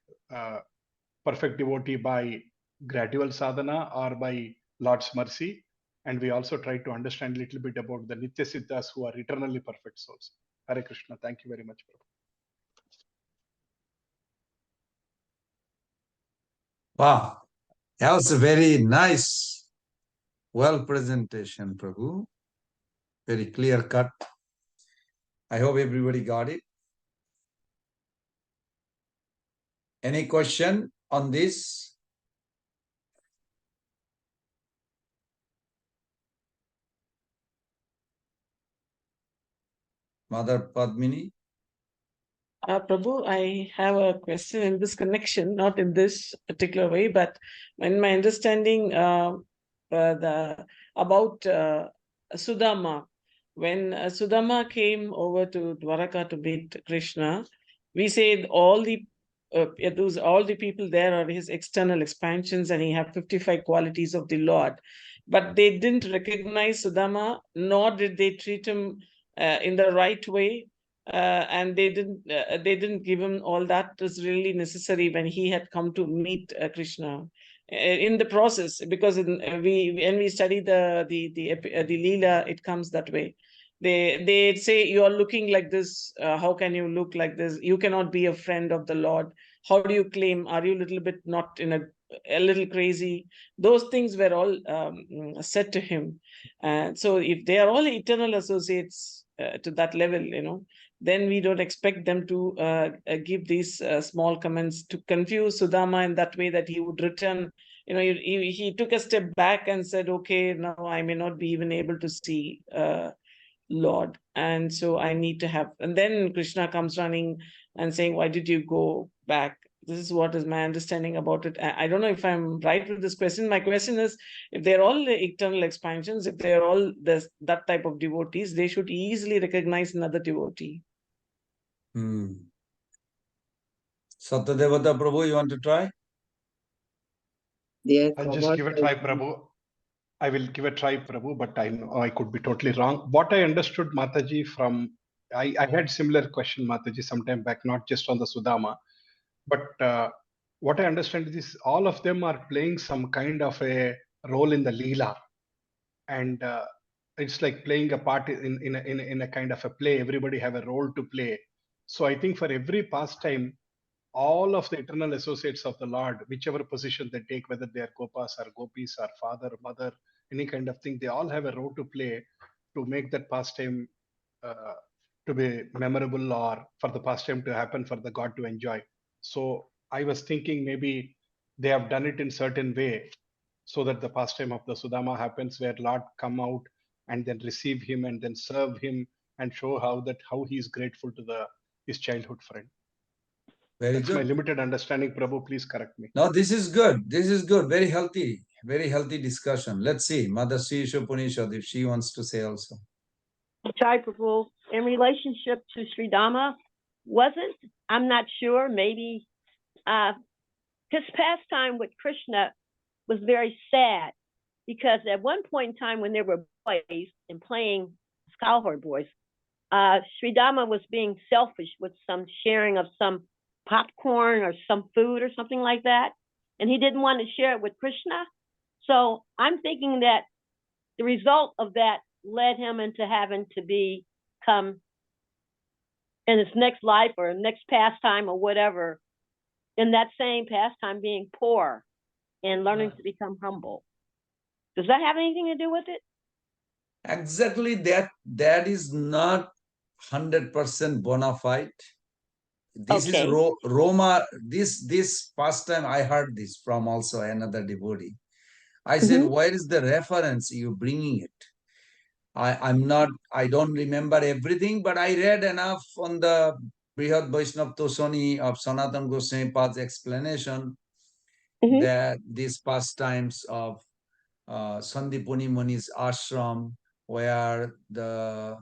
perfect devotee by gradual sadhana or by Lord's mercy. And we also try to understand a little bit about the Nitya Siddhas who are eternally perfect souls. Hare Krishna. Thank you very much, Prabhu. Wow, that was a very nice, well presentation, Prabhu. Very clear cut. I hope everybody got it. Any question on this? Mother Padmini? Prabhu, I have a question in this connection, not in this particular way, but in my understanding about Sudama, when Sudama came over to Dwaraka to meet Krishna, we said all the those all the people there are his external expansions, and he have 55 qualities of the Lord. But they didn't recognize Sudama, nor did they treat him in the right way. And they didn't give him all that was really necessary when he had come to meet Krishna. In the process, because when we study the Leela, it comes that way. They say, you are looking like this. How can you look like this? You cannot be a friend of the Lord. How do you claim? Are you a little bit not in a little crazy? Those things were all said to him. And so if they are all eternal associates to that level, then we don't expect them to give these small comments to confuse Sudama in that way that he would return. He took a step back and said, okay, now I may not be even able to see Lord, and so I need to have. And then Krishna comes running and saying, why did you go back? This is what is my understanding about it. I don't know if I'm right with this question. My question is, if they're all the eternal expansions, if they're all that type of devotees, they should easily recognize another devotee. Satyadevata Prabhu, you want to try? I'll just give a try, Prabhu. I will give a try, Prabhu, but I know I could be totally wrong. What I understood, Mataji, from I had similar question, Mataji, sometime back, not just on the Sudama, but what I understand is all of them are playing some kind of a role in the Leela, and it's like playing a part in a kind of a play. Everybody have a role to play. So I think for every pastime, all of the eternal associates of the Lord, whichever position they take, whether they are Gopas or Gopis or father, mother, any kind of thing, they all have a role to play to make that pastime to be memorable, or for the pastime to happen for the God to enjoy. So I was thinking maybe they have done it in certain way so that the pastime of the Sudama happens, where Lord come out and then receive him and then serve him and show how he is grateful to his childhood friend. Very That's good. my limited understanding, Prabhu. Please correct me. No, this is good. This is good. Very healthy discussion. Let's see, Mother Sri Upanishad, if she wants to say also. Chai Prabhu, in relationship to Sri Dhamma, I'm not sure, maybe his pastime with Krishna was very sad, because at one point in time when they were boys and playing cowherd boys, Sri Dhamma was being selfish with some sharing of some popcorn or some food or something like that, and he didn't want to share it with Krishna. So I'm thinking that the result of that led him into having to become, in his next life or next pastime or whatever, in that same pastime, being poor and learning to become humble. Does that have anything to do with it? Exactly, that is not 100% bona fide. This is Roma. This pastime I heard this from also another devotee. I said, where is the reference you bringing it? I don't remember everything, but I read enough on the Brihad Vaishnav Tosani of Sanatan Goswami Pad's explanation that these pastimes of Sandipuni Muni's ashram, where the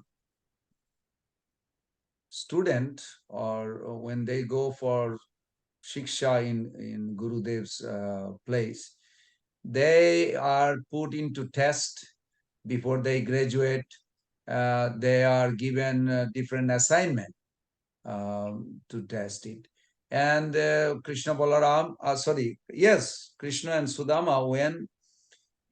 student, or when they go for shiksha in Gurudev's place, they are put into test before they graduate. They are given different assignment to test it. And Krishna and Sudama went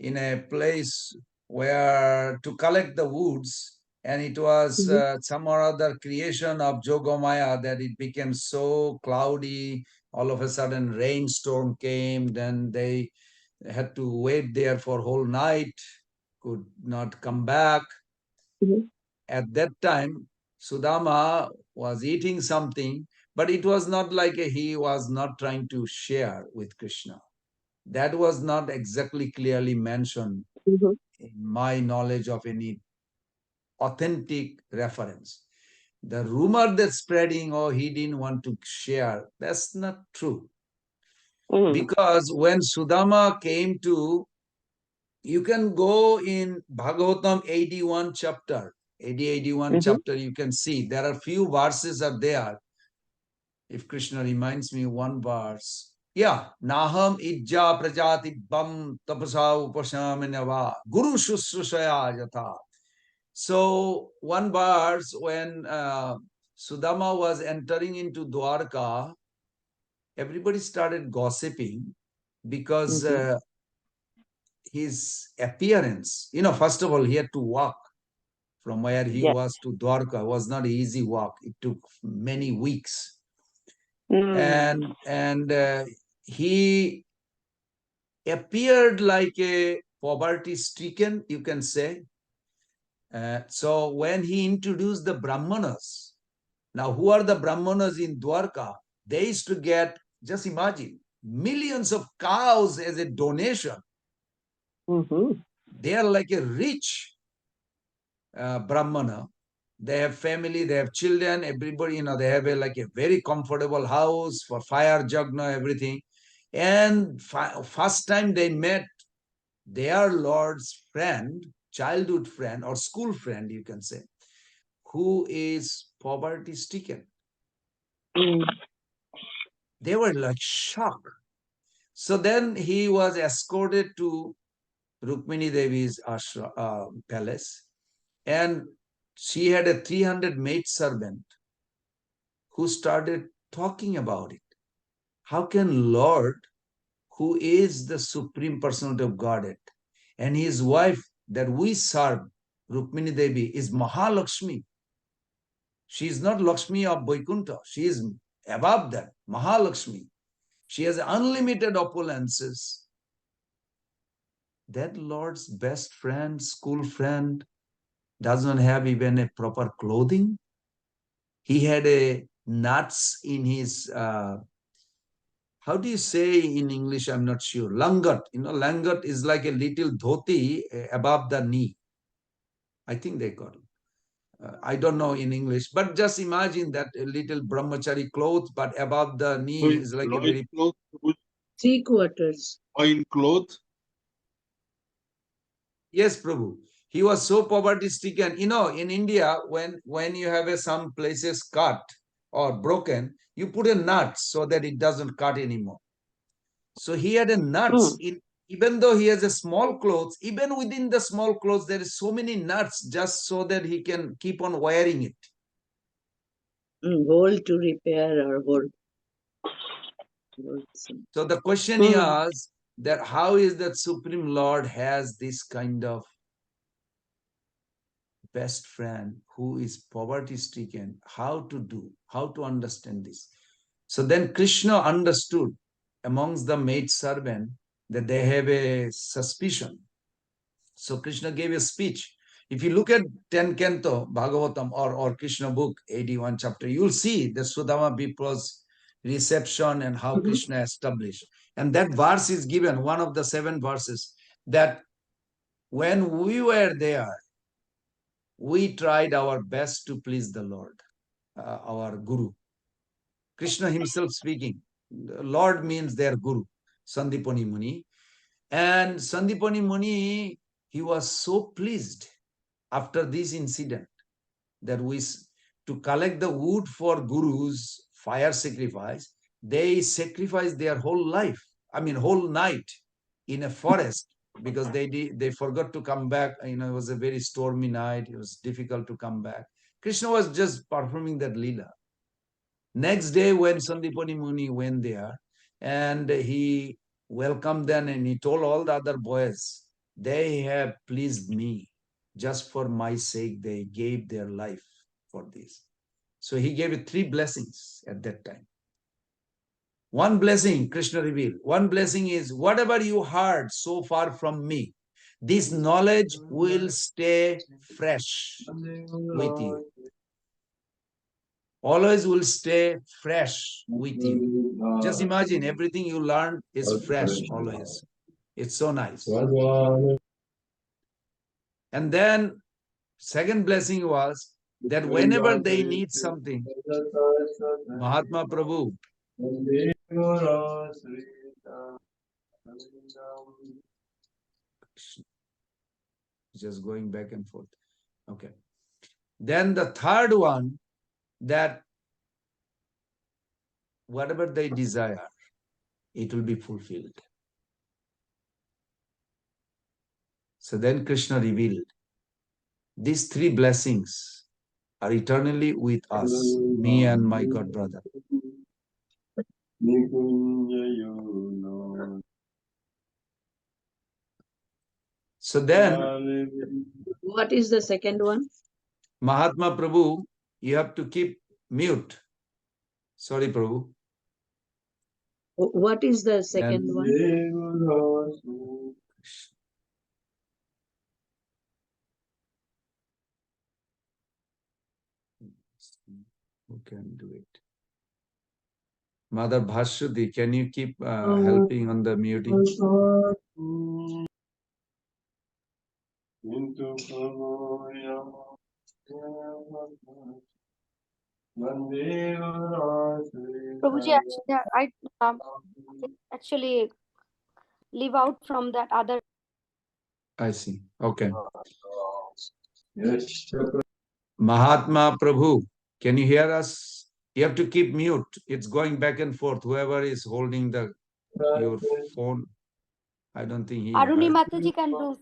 in a place where to collect the woods, and it was some or other creation of Jogomaya that it became so cloudy. All of a sudden rainstorm came, then they had to wait there for whole night, could not come back. At that time, Sudama was eating something, but it was not like he was not trying to share with Krishna. That was not exactly clearly mentioned in my knowledge of any authentic reference. The rumor that's spreading, oh, he didn't want to share, that's not true. Because when Sudama came to, you can go in Bhagavatam 81 chapter, 81 chapter, you can see there are few verses are there if Krishna reminds me one verse. Yeah, Naham ijja prajati bam tapasa upashaminava guru shushrushaya yatha. So one verse when Sudama was entering into Dwarka, everybody started gossiping because his appearance, first of all, he had to walk from where he was to Dwarka. It was not an easy walk. It took many weeks. And he appeared like a poverty-stricken, you can say. So when he introduced the Brahmanas, now who are the Brahmanas in Dwarka? They used to get, just imagine, millions of cows as a donation. They are like a rich Brahmana. They have family, they have children, everybody, they have like a very comfortable house for fire, jagna, everything. And first time they met their Lord's friend, childhood friend or school friend, you can say, who is poverty stricken. They were like shocked. So then he was escorted to Rukmini Devi's palace, and she had a 300 maid servant who started talking about it. How can Lord, who is the supreme personality of Godhead, and his wife that we serve, Rukmini Devi, is Mahalakshmi. She is not Lakshmi of Vaikuntha. She is above that, Mahalakshmi. She has unlimited opulences. That Lord's best friend, school friend, doesn't have even a proper clothing. He had a nuts in his, how do you say in English? I'm not sure. Langat. Langat is like a little dhoti above the knee. I think they call it. I don't know in English, but just imagine that a little brahmachari cloth, but above the knee is like a very... Cloth, 3/4. Loin cloth. Yes, Prabhu. He was so poverty stricken. In India, when you have some places cut or broken, you put a nut so that it doesn't cut anymore. So he had a nuts even though he has a small clothes, even within the small clothes, there is so many nuts just so that he can keep on wearing it. Hold to repair or hold. So the question is that how is that Supreme Lord has this kind of best friend who is poverty stricken, how to understand this? So then Krishna understood amongst the maid servant that they have a suspicion. So Krishna gave a speech. If you look at 10 Canto, Bhagavatam or Krishna book, 81 chapter, you'll see the Sudama people's reception and how Krishna established. And that verse is given, one of the 7 verses, that when we were there, we tried our best to please the Lord, our Guru. Krishna himself speaking. Lord means their Guru, Sandipani Muni. And Sandipani Muni, he was so pleased after this incident that to collect the wood for Guru's fire sacrifice, they sacrificed their whole life, whole night in a forest because they forgot to come back. It was a very stormy night. It was difficult to come back. Krishna was just performing that lila. Next day, when Sandipani Muni went there and he welcomed them and he told all the other boys, they have pleased me. Just for my sake, they gave their life for this. So he gave 3 blessings at that time. One blessing, Krishna revealed. One blessing is, whatever you heard so far from me, this knowledge will stay fresh with you. Always will stay fresh with you. Just imagine everything you learn is fresh always. It's so nice. And then second blessing was that whenever they need something, Mahatma Prabhu, just going back and forth. Okay. Then the third one, that whatever they desire, it will be fulfilled. So then Krishna revealed, these three blessings are eternally with us, me and my God brother. So then, What is the second one? Mahatma Prabhu, you have to keep mute. Sorry, Prabhu. What is the second one? Who can do it? Mother Bhashuddhi, can you keep helping on the muting? Prabhuji, I actually leave out from that other. I see. Okay. Mahatma Prabhu, can you hear us? You have to keep mute. It's going back and forth. Whoever is holding your phone, I don't think he Aruni heard. Mataji can do.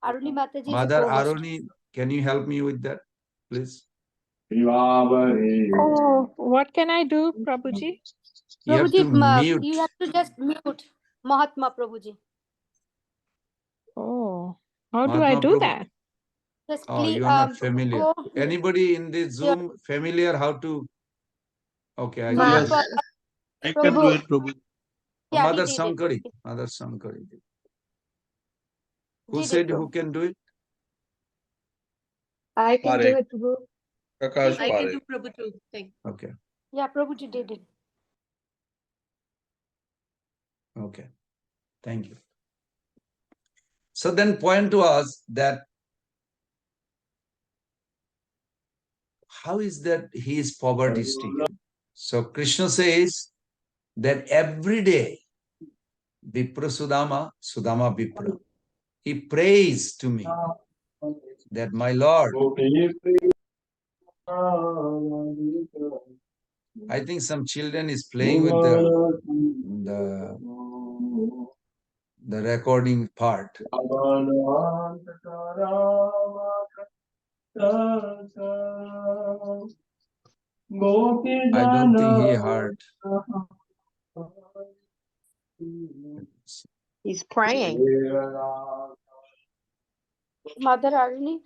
Aruni Mataji is a Mother co-host. Aruni, can you help me with that, please? Oh, what can I do, Prabhuji? You have to mute. You have to just mute Mahatma Prabhuji. Oh, how do I Mahatma do Prabhu. that? Just Oh, you are not familiar. Anybody in this Zoom familiar how to? Okay, I Yes, got it. I can do it, Prabhu. Oh, Mother Sankari. Mother Sankari. Who said who can do it? I can do Parekh. it, Prabhu. Prakash I can Parekh. do Prabhu too. Thank you. Okay. Yeah, Prabhuji did it. Okay. Thank you. So then point to us that how is that he is poverty stricken? So Krishna says that every day Vipra Sudama, Sudama Vipra, he prays to me that my Lord, I think some children is playing with the recording part. I don't think he heard. He's praying. Mother Aruni,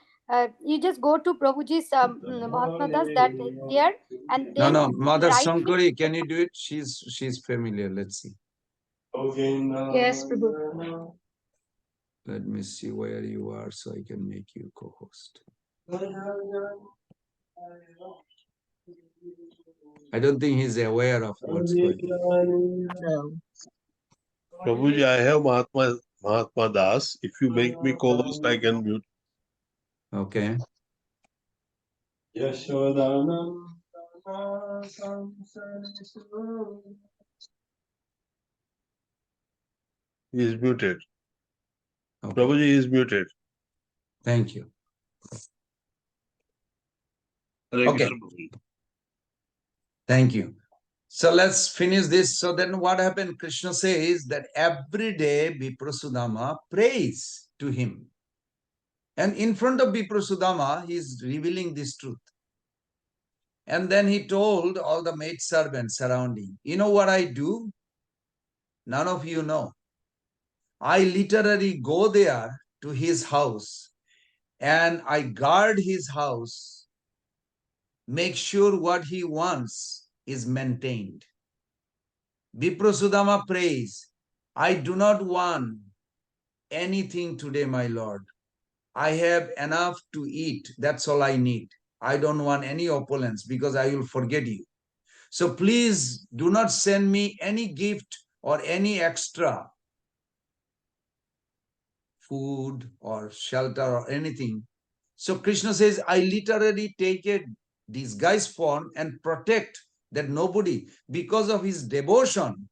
you just go to Prabhuji's Mahatma Das that is there, and then No, Mother right Sankari, can you do it? She's familiar. Let's see. Yes, Prabhu. Let me see where you are so I can make you co-host. I don't think he's aware of what's going on. No. Prabhuji, I have Mahatma Das. If you make me co-host, I can mute. Okay. He is muted. Okay. Prabhuji is muted. Thank you. Hare Okay. Krishna, Prabhuji. Thank you. So let's finish this. So then what happened? Krishna says that every day Viprasudama prays to him. And in front of Viprasudama, he is revealing this truth. And then he told all the maid servants surrounding, you know what I do? None of you know. I literally go there to his house and I guard his house, make sure what he wants is maintained. Viprasudama prays, I do not want anything today, my Lord. I have enough to eat. That's all I need. I don't want any opulence because I will forget you. So please do not send me any gift or any extra food or shelter or anything. So Krishna says, I literally take a disguise form and protect that nobody, because of his devotion,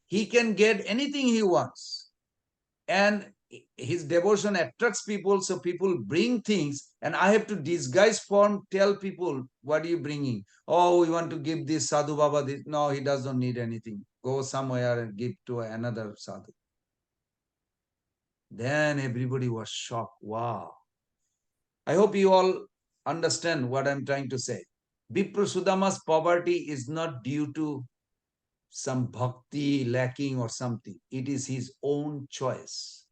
he can get anything he wants. And his devotion attracts people, so people bring things, and I have to disguise form, tell people, what are you bringing? Oh, we want to give this Sadhu Baba this. No, he doesn't need anything. Go somewhere and give to another Sadhu. Then everybody was shocked. Wow. I hope you all understand what I'm trying to say. Vipra Sudama's poverty is not due to some bhakti lacking or something. It is his own choice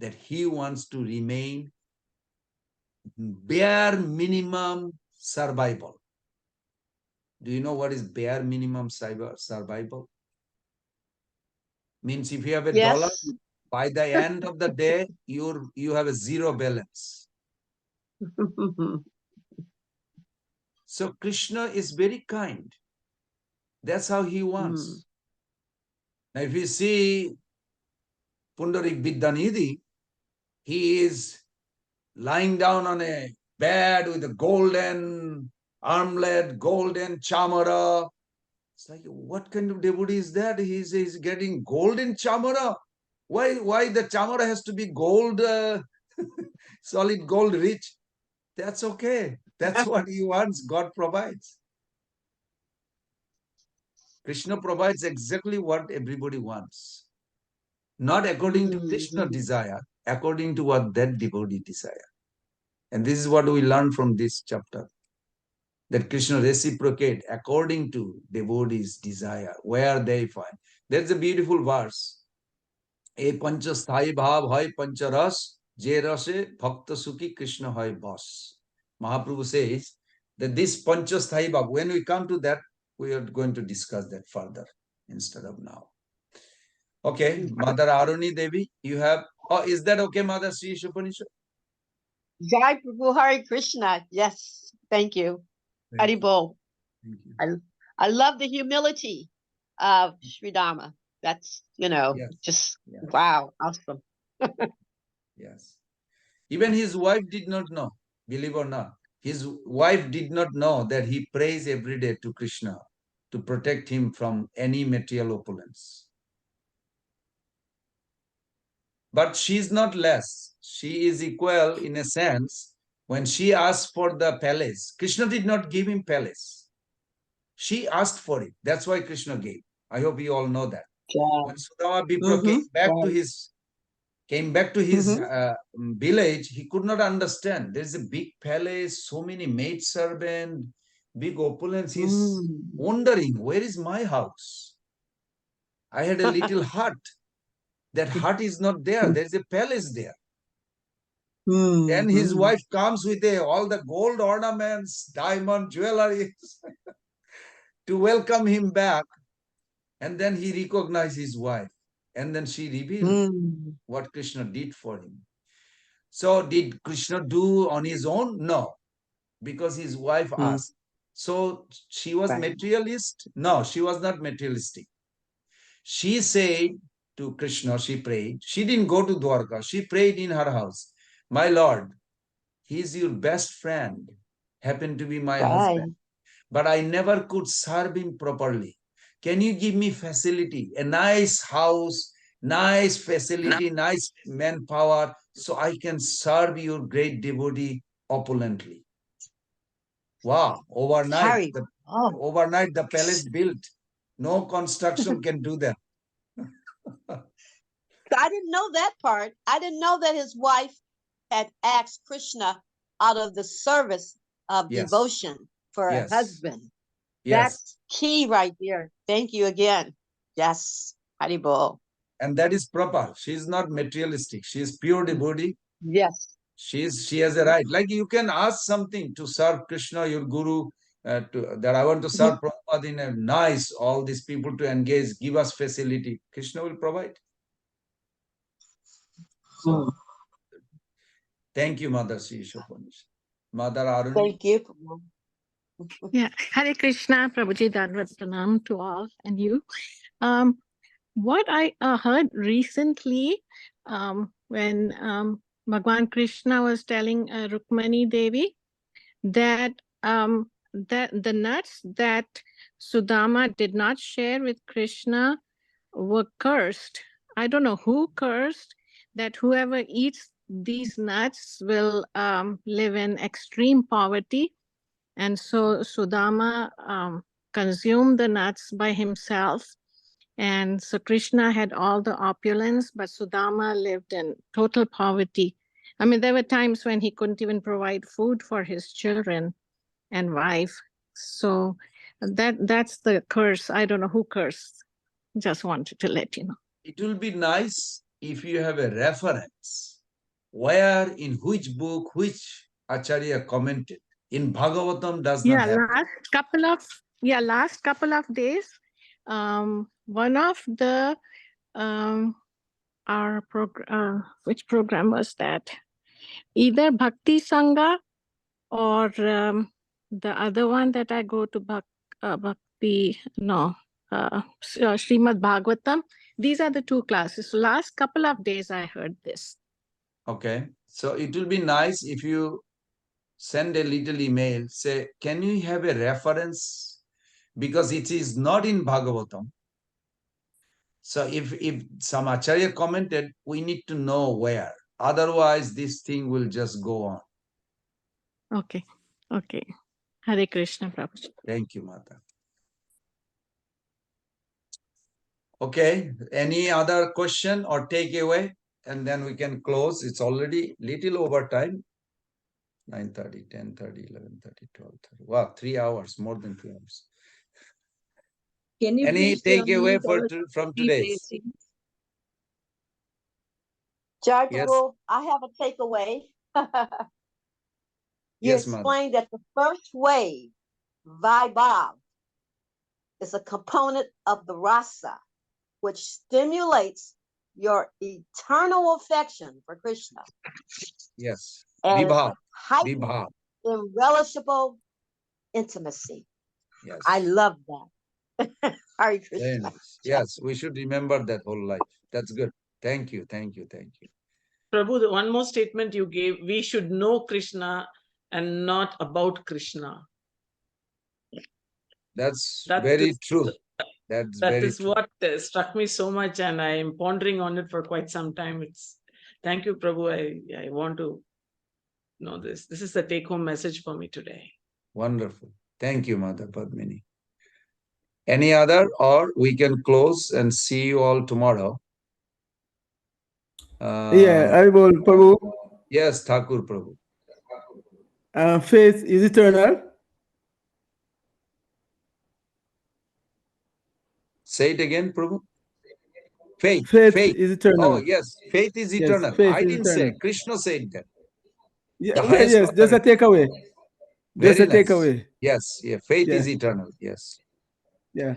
that he wants to remain bare minimum survival. Do you know what is bare minimum survival? Means if you have a dollar, Yes. by the end of the day, you have a zero balance. So Krishna is very kind. That's how he wants. Now if you see Pundarik Vidyanidhi, he is lying down on a bed with a golden armlet, golden chamara. It's like, what kind of devotee is that? He's getting golden chamara. Why the chamara has to be gold, solid gold rich? That's okay. That's what he wants. God provides. Krishna provides exactly what everybody wants. Not according to Krishna's desire, according to what that devotee desire. And this is what we learn from this chapter. That Krishna reciprocate according to devotees' desire, where they find. That's a beautiful verse. A pancha sthai bhav hai pancha ras, je rase bhakta sukhi Krishna hai bas. Mahaprabhu says that this pancha sthai bhav, when we come to that, we are going to discuss that further instead of now. Okay, Mother Aruni Devi, you have, oh, is that okay, Mother Sri Upanishad? Jai Prabhu Hare Krishna. Yes, thank you. Haribol. I love the humility of Sri Dhamma. That's, just wow, awesome. Yes. Even his wife did not know, believe or not. His wife did not know that he prays every day to Krishna to protect him from any material opulence. But she's not less. She is equal in a sense. When she asked for the palace, Krishna did not give him palace. She asked for it. That's why Krishna gave. I hope you all know that. When Sudama Vipra came back to his village, he could not understand. There's a big palace, so many maid servants, big opulence. He's wondering, where is my house? I had a little hut. That hut is not there. There's a palace there. Then his wife comes with all the gold ornaments, diamond jewelry to welcome him back. And then he recognized his wife. And then she revealed what Krishna did for him. So did Krishna do on his own? No, because his wife asked. So she was materialist? No, she was not materialistic. She said to Krishna, she prayed. She didn't go to Dwarka. She prayed in her house. My Lord, he is your best friend, happened to be my husband, but I never could serve him properly. Can you give me facility, a nice house, nice facility, nice manpower, so I can serve your great devotee opulently? Wow, overnight the palace built. No construction can do that. I didn't know that part. I didn't know that his wife had asked Krishna out of the service of devotion for a husband. That's key right there. Thank you again. Yes, Haribol. And that is proper. She is not materialistic. She is pure devotee. Yes. She has a right. Like you can ask something to serve Krishna, your guru, that I want to serve Prabhupada in a nice, all these people to engage, give us facility. Krishna will provide. So, thank you, Mother Sri Upanishad. Mother Aruni. Thank you. Yeah, Hare Krishna, Prabhuji, Dandavat Pranam to all and you. What I heard recently when Bhagwan Krishna was telling Rukmani Devi that that the nuts that Sudama did not share with Krishna were cursed. I don't know who cursed. that whoever eats these nuts will live in extreme poverty. And so Sudama consumed the nuts by himself. And so Krishna had all the opulence, but Sudama lived in total poverty. I mean, there were times when he couldn't even provide food for his children and wife. So that's the curse. I don't know who cursed. Just wanted to let you know. It will be nice if you have a reference where, in which book, which Acharya commented. In Bhagavatam does not have. Last couple of days, one of the which program was that? Either Bhakti Sangha or the other one that I go to Bhakti, Srimad Bhagavatam. These are the two classes. So last couple of days I heard this. Okay. So it will be nice if you send a little email, say, can you have a reference? Because it is not in Bhagavatam. So if some Acharya commented, we need to know where. Otherwise, this thing will just go on. Okay. Okay. Hare Krishna, Prabhuji. Thank you, Mata. Okay. Any other question or takeaway? And then we can close. It's already little over time. 9:30, 10:30, 11:30, 12:30. Wow, 3 hours, more than 3 hours. Can you Any please takeaway mute from three today's? blessings? Jai Yes. Prabhu, I have a takeaway. You Yes, Mother. explained that the first wave, Vibhava, is a component of the rasa, which stimulates your eternal affection for Krishna. Yes. And Vibhava. heightened, Vibhava. irreliable intimacy. Yes. I love that. Hare Very Krishna. nice. Yes, we should remember that whole life. That's good. Thank you. Thank you. Thank you. Prabhu, the one more statement you gave, we should know Krishna and not about Krishna. That's That very is, true. That's that very is true. what struck me so much, and I am pondering on it for quite some time. Thank you, Prabhu. I want to know this. This is the take-home message for me today. Wonderful. Thank you, Mother Padmini. Any other, or we can close and see you all tomorrow. I will, Prabhu. Yes, Thakur Prabhu. Faith is eternal. Say it again, Prabhu. Faith. Faith is eternal. Oh, yes. Faith is Yes, eternal. faith I is didn't eternal. say. Krishna said that. Yeah, The well, highest yes, just a authority. takeaway. Just Very a nice. takeaway. Yes, yeah. Faith Yeah. is eternal. Yes. Yeah.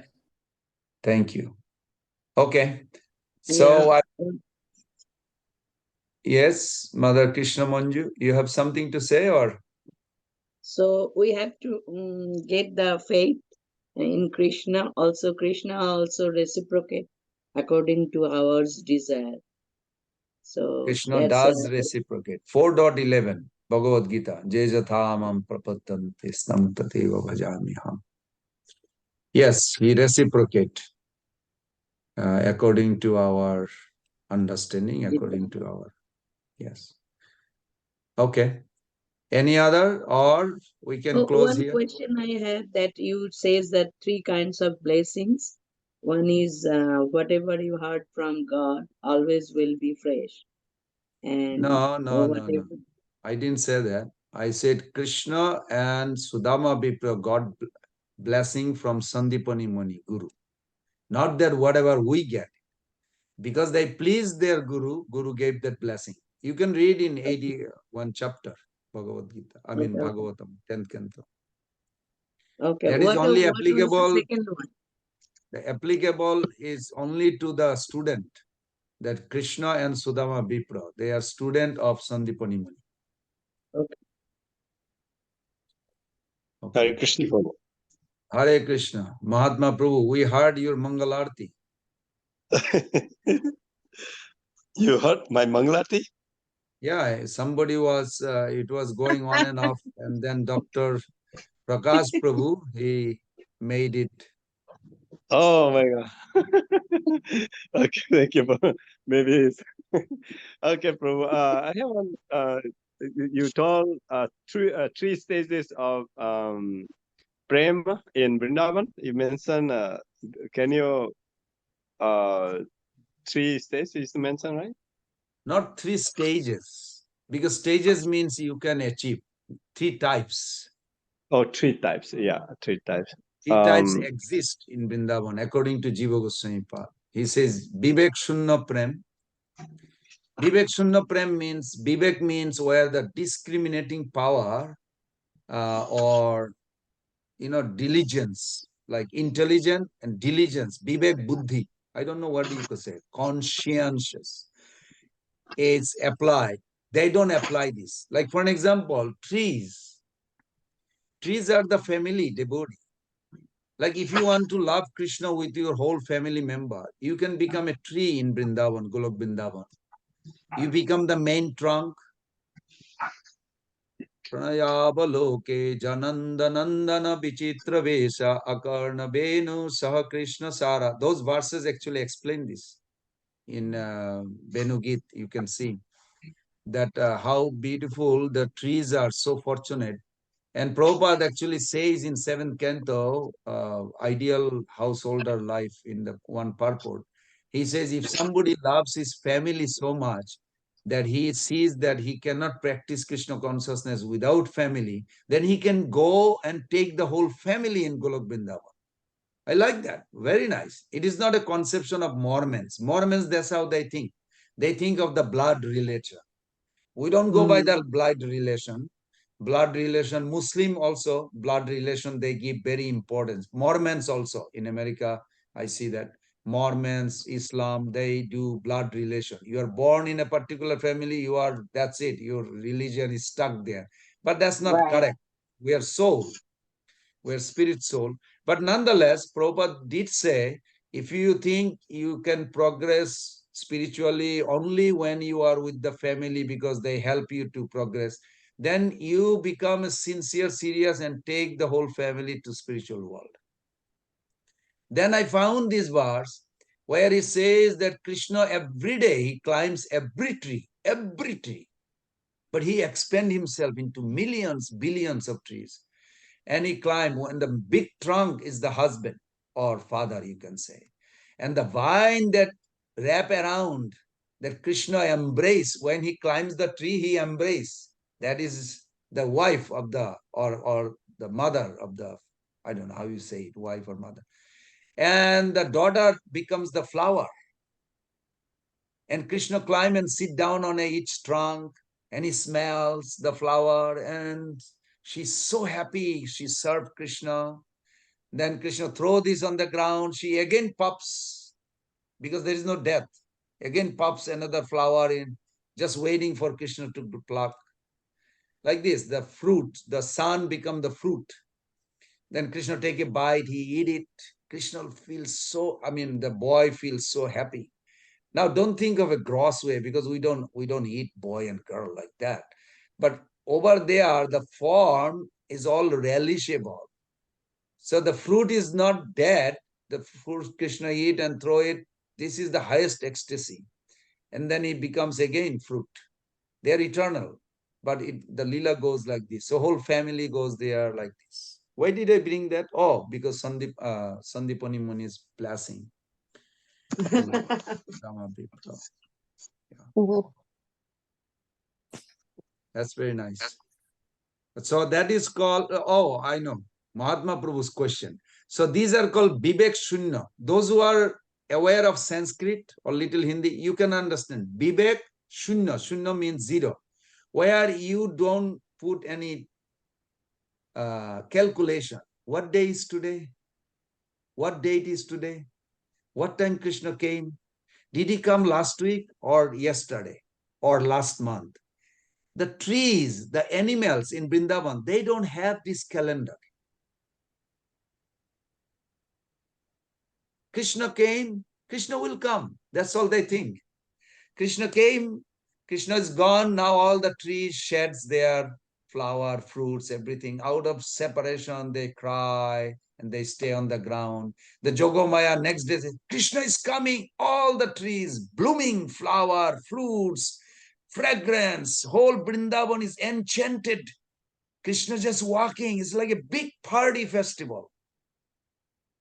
Thank you. Okay. So, yes, Mother Krishna Manju, you have something to say, or? So we have to get the faith in Krishna. Also, Krishna also reciprocate according to our desire. So Krishna that's does reciprocate. 4.11 Bhagavad Gita. Jejathamam prapatante snam tateva bhajamiham. Yes, he reciprocate according to our understanding, according to our, yes. Okay. Any other, or we can close one here? question I have, that you says that 3 kinds of blessings. One is whatever you heard from God always will be fresh. And No. I didn't say that. I said Krishna and Sudama Vipra got blessing from Sandipani Muni, Guru. Not that whatever we get. Because they pleased their Guru, Guru gave that blessing. You can read in 81 chapter, Bhagavad Gita. I mean, Bhagavatam, 10th canto. Okay. That is only What was the applicable. second one? The applicable is only to the student. That Krishna and Sudama Vipra, they are student of Sandipani Muni. Okay. Hare Krishna Prabhu. Hare Krishna. Mahatma Prabhu, we heard your Mangalarti. You heard my Mangalarti? Yeah, somebody was, it was going on and off, and then Dr. Prakash Prabhu, he made it Oh my God. Okay, thank you. Maybe it's okay, Prabhu. I have one. You told three stages of prema in Vrindavan. You mentioned. Can you three stages you mentioned, right? Not 3 stages, because stages means you can achieve 3 types. Oh, 3 types. Yeah, 3 types. 3 types exist in Vrindavan, according to Jiva Goswami Pad. He says, Vivek Shunna Prem. Vivek Shunna Prem means, Vivek means where the discriminating power or, diligence, like intelligent and diligence, Vivek Buddhi. I don't know what you could say, conscientious is applied. They don't apply this. Like, for an example, trees. Trees are the family devotee. Like, if you want to love Krishna with your whole family member, you can become a tree in Vrindavan, Golok Vrindavan. You become the main trunk. Pranayavaloke janandanandana vichitra vesha akarna venu saha Krishna sara. Those verses actually explain this. In Venu Git, you can see that how beautiful the trees are, so fortunate. And Prabhupada actually says in 7th canto, ideal householder life in the one purport, he says if somebody loves his family so much that he sees that he cannot practice Krishna consciousness without family, then he can go and take the whole family in Golok Vrindavan. I like that. Very nice. It is not a conception of Mormons. Mormons, that's how they think. They think of the blood relation. We don't go by the blood relation. Blood relation, Muslim also, blood relation, they give very importance. Mormons also, in America, I see that. Mormons, Islam, they do blood relation. You are born in a particular family, that's it. Your religion is stuck there. But that's not correct. We are soul. We're spirit soul. But nonetheless, Prabhupada did say, if you think you can progress spiritually only when you are with the family because they help you to progress, then you become sincere, serious, and take the whole family to spiritual world. Then I found this verse where he says that Krishna every day he climbs every tree, but he expands himself into millions, billions of trees. And he climbed, and the big trunk is the husband or father, you can say. And the vine that wrap around, that Krishna embrace, when he climbs the tree, he embrace. That is the wife of the, or the mother of the, I don't know how you say it, wife or mother. And the daughter becomes the flower. And Krishna climb and sit down on each trunk, and he smells the flower, and she's so happy. She served Krishna. Then Krishna throw this on the ground. She again pops, because there is no death. Again pops another flower in, just waiting for Krishna to pluck. Like this, the fruit, the sun become the fruit. Then Krishna take a bite, he eat it. Krishna feels so, the boy feels so happy. Now, don't think of a gross way, because we don't eat boy and girl like that. But over there, the form is all relishable. So the fruit is not dead. The fruit Krishna eat and throw it. This is the highest ecstasy. And then it becomes again fruit. They are eternal. But the lila goes like this. So whole family goes there like this. Why did I bring that? Oh, because Sandipani Muni is blessing. That's very nice. So that is called, I know, Mahatma Prabhu's question. So these are called Vivek Shunya. Those who are aware of Sanskrit or little Hindi, you can understand. Vivek Shunya. Shunya means zero. Where you don't put any calculation. What day is today? What date is today? What time Krishna came? Did he come last week or yesterday or last month? The trees, the animals in Vrindavan, they don't have this calendar. Krishna came, Krishna will come. That's all they think. Krishna came, Krishna is gone. Now all the trees sheds their flower, fruits, everything. Out of separation, they cry and they stay on the ground. The Jogomaya next day says, Krishna is coming, all the trees, blooming, flower, fruits, fragrance, whole Vrindavan is enchanted. Krishna just walking, it's like a big party festival.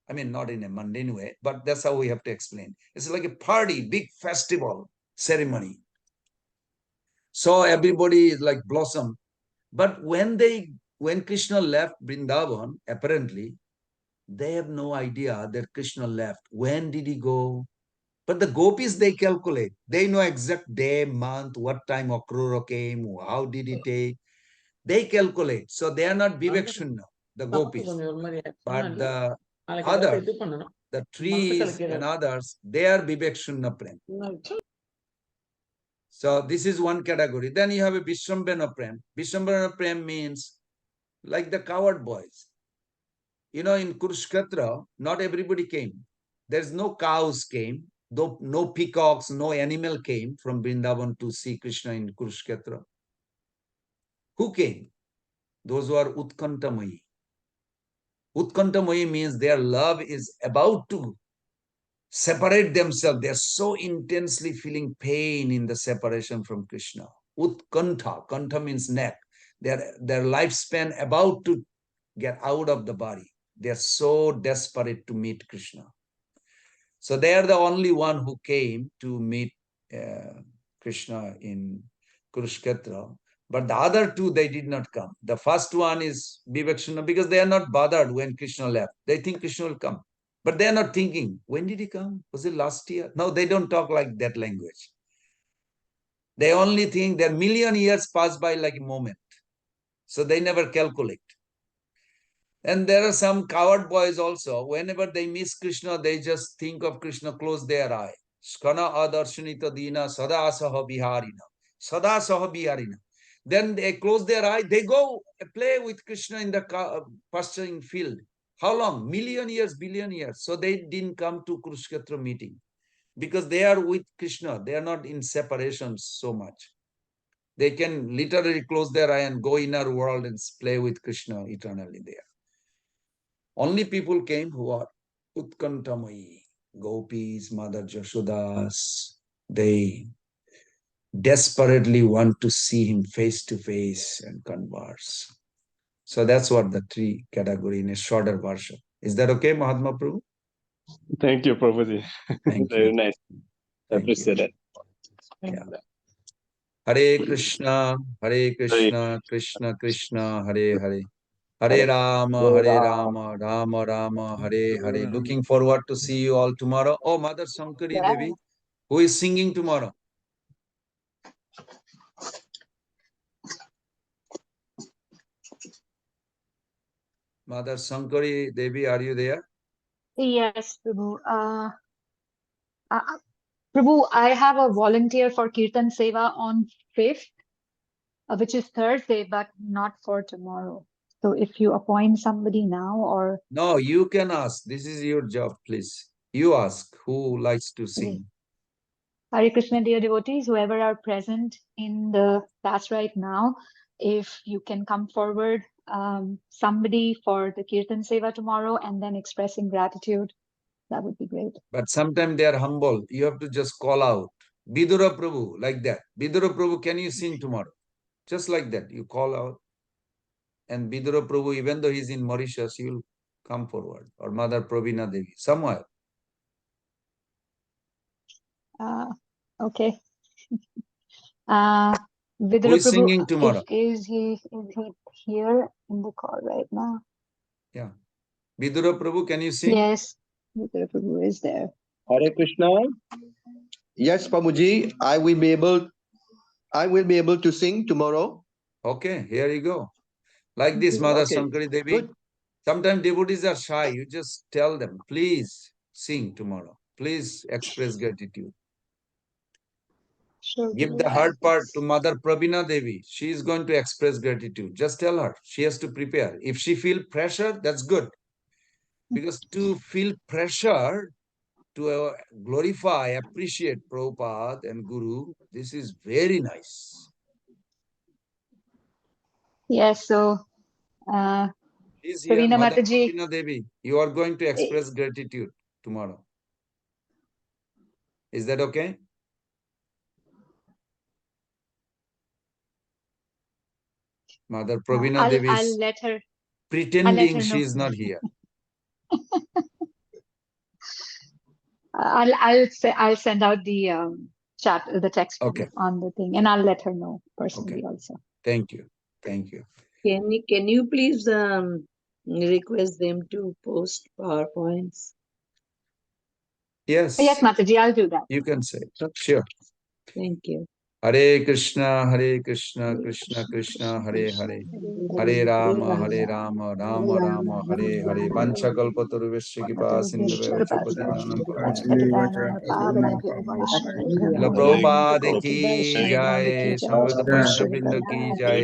I mean, not in a mundane way, but that's how we have to explain. It's like a party, big festival ceremony. So everybody is like blossom. But when Krishna left Vrindavan, apparently, they have no idea that Krishna left. When did he go? But the gopis, they calculate. They know exact day, month, what time Akrura came, how did he take. They calculate. So they are not Vivekshunna, the gopis. But the other, the trees and others, they are Vivekshunna Prem. So this is one category. Then you have a Vishrambhana Prem. Vishrambhana Prem means like the coward boys. You know, in Kurukshetra, not everybody came. There's no cows came, no peacocks, no animal came from Vrindavan to see Krishna in Kurukshetra. Who came? Those who are Utkantamayi. Utkantamayi means their love is about to separate themselves. They are so intensely feeling pain in the separation from Krishna. Utkanta, kanta means neck. Their lifespan about to get out of the body. They are so desperate to meet Krishna. So they are the only one who came to meet Krishna in Kurukshetra. But the other two, they did not come. The first one is Vivekshunna, because they are not bothered when Krishna left. They think Krishna will come. But they are not thinking, when did he come? Was it last year? No, they don't talk like that language. They only think that million years pass by like a moment. So they never calculate. And there are some coward boys also. Whenever they miss Krishna, they just think of Krishna, close their eye. Skana adarshanita dina sada saha biharina. Sada saha biharina. Then they close their eye, they go play with Krishna in the pasturing field. How long? Million years, billion years. So they didn't come to Kurukshetra meeting because they are with Krishna. They are not in separation so much. They can literally close their eye and go inner world and play with Krishna eternally there. Only people came who are Utkantamayi, gopis, Mother Jashodas. They desperately want to see him face to face and converse. So that's what the three category in a shorter version. Is that okay, Mahatma Prabhu? Thank you, Prabhuji. Thank Very you. nice. Appreciate it. Yeah. Hare Krishna, Krishna Krishna, Hare Hare. Hare Rama, Rama Rama, Hare Hare. Looking forward to see you all tomorrow. Oh, Mother Sankari Devi, who is singing tomorrow? Mother Sankari Devi, are you there? Yes, Prabhu. Prabhu, I have a volunteer for Kirtan Seva on 5th, which is Thursday, but not for tomorrow. So if you appoint somebody now or... No, you can ask. This is your job, please. You ask who likes to sing. Hare Krishna, dear devotees, whoever are present in the class right now, if you can come forward, somebody for the Kirtan Seva tomorrow and then expressing gratitude, that would be great. But sometimes they are humble. You have to just call out. Vidura Prabhu, like that. Vidura Prabhu, can you sing tomorrow? Just like that. You call out. And Vidura Prabhu, even though he's in Mauritius, he'll come forward. Or Mother Pravina Devi, somewhere. Okay. Vidura Who is singing tomorrow? Is he here in the call right now? Yeah. Vidura Prabhu, can you sing? Yes, Vidura Prabhu is there. Hare Krishna. Yes, Prabhuji, I will be able to sing tomorrow. Okay, here you go. Like this, Mother Okay, Sankari Devi. good. Sometimes devotees are shy. You just tell them, please sing tomorrow. Please express gratitude. Sure. Give the hard part to Mother Pravina Devi. She is going to express gratitude. Just tell her. She has to prepare. If she feels pressure, that's good. Because to feel pressure to glorify, appreciate Prabhupada and Guru, this is very nice. Yes, so She's here, Pravina Mother Mataji. Pravina Devi. You are going to express gratitude tomorrow. Is that okay? Mother Pravina Devi I'll let her. pretending know. she is not here. I'll send out the chat, the text Okay. on the thing, and I'll let her know personally also. Thank you. Thank you. Can you please request them to post PowerPoints? Yes. Yes, Mataji, I'll do that. You can say. Sure. Thank you. Hare Krishna, Krishna Krishna, Hare Hare. Hare Rama, Rama Rama, Hare Hare. Vancha kalpataruvesya kripa sindhuvesya patitanam Prabhupada ki jai, Samveda Vaishnava Vrinda ki jai.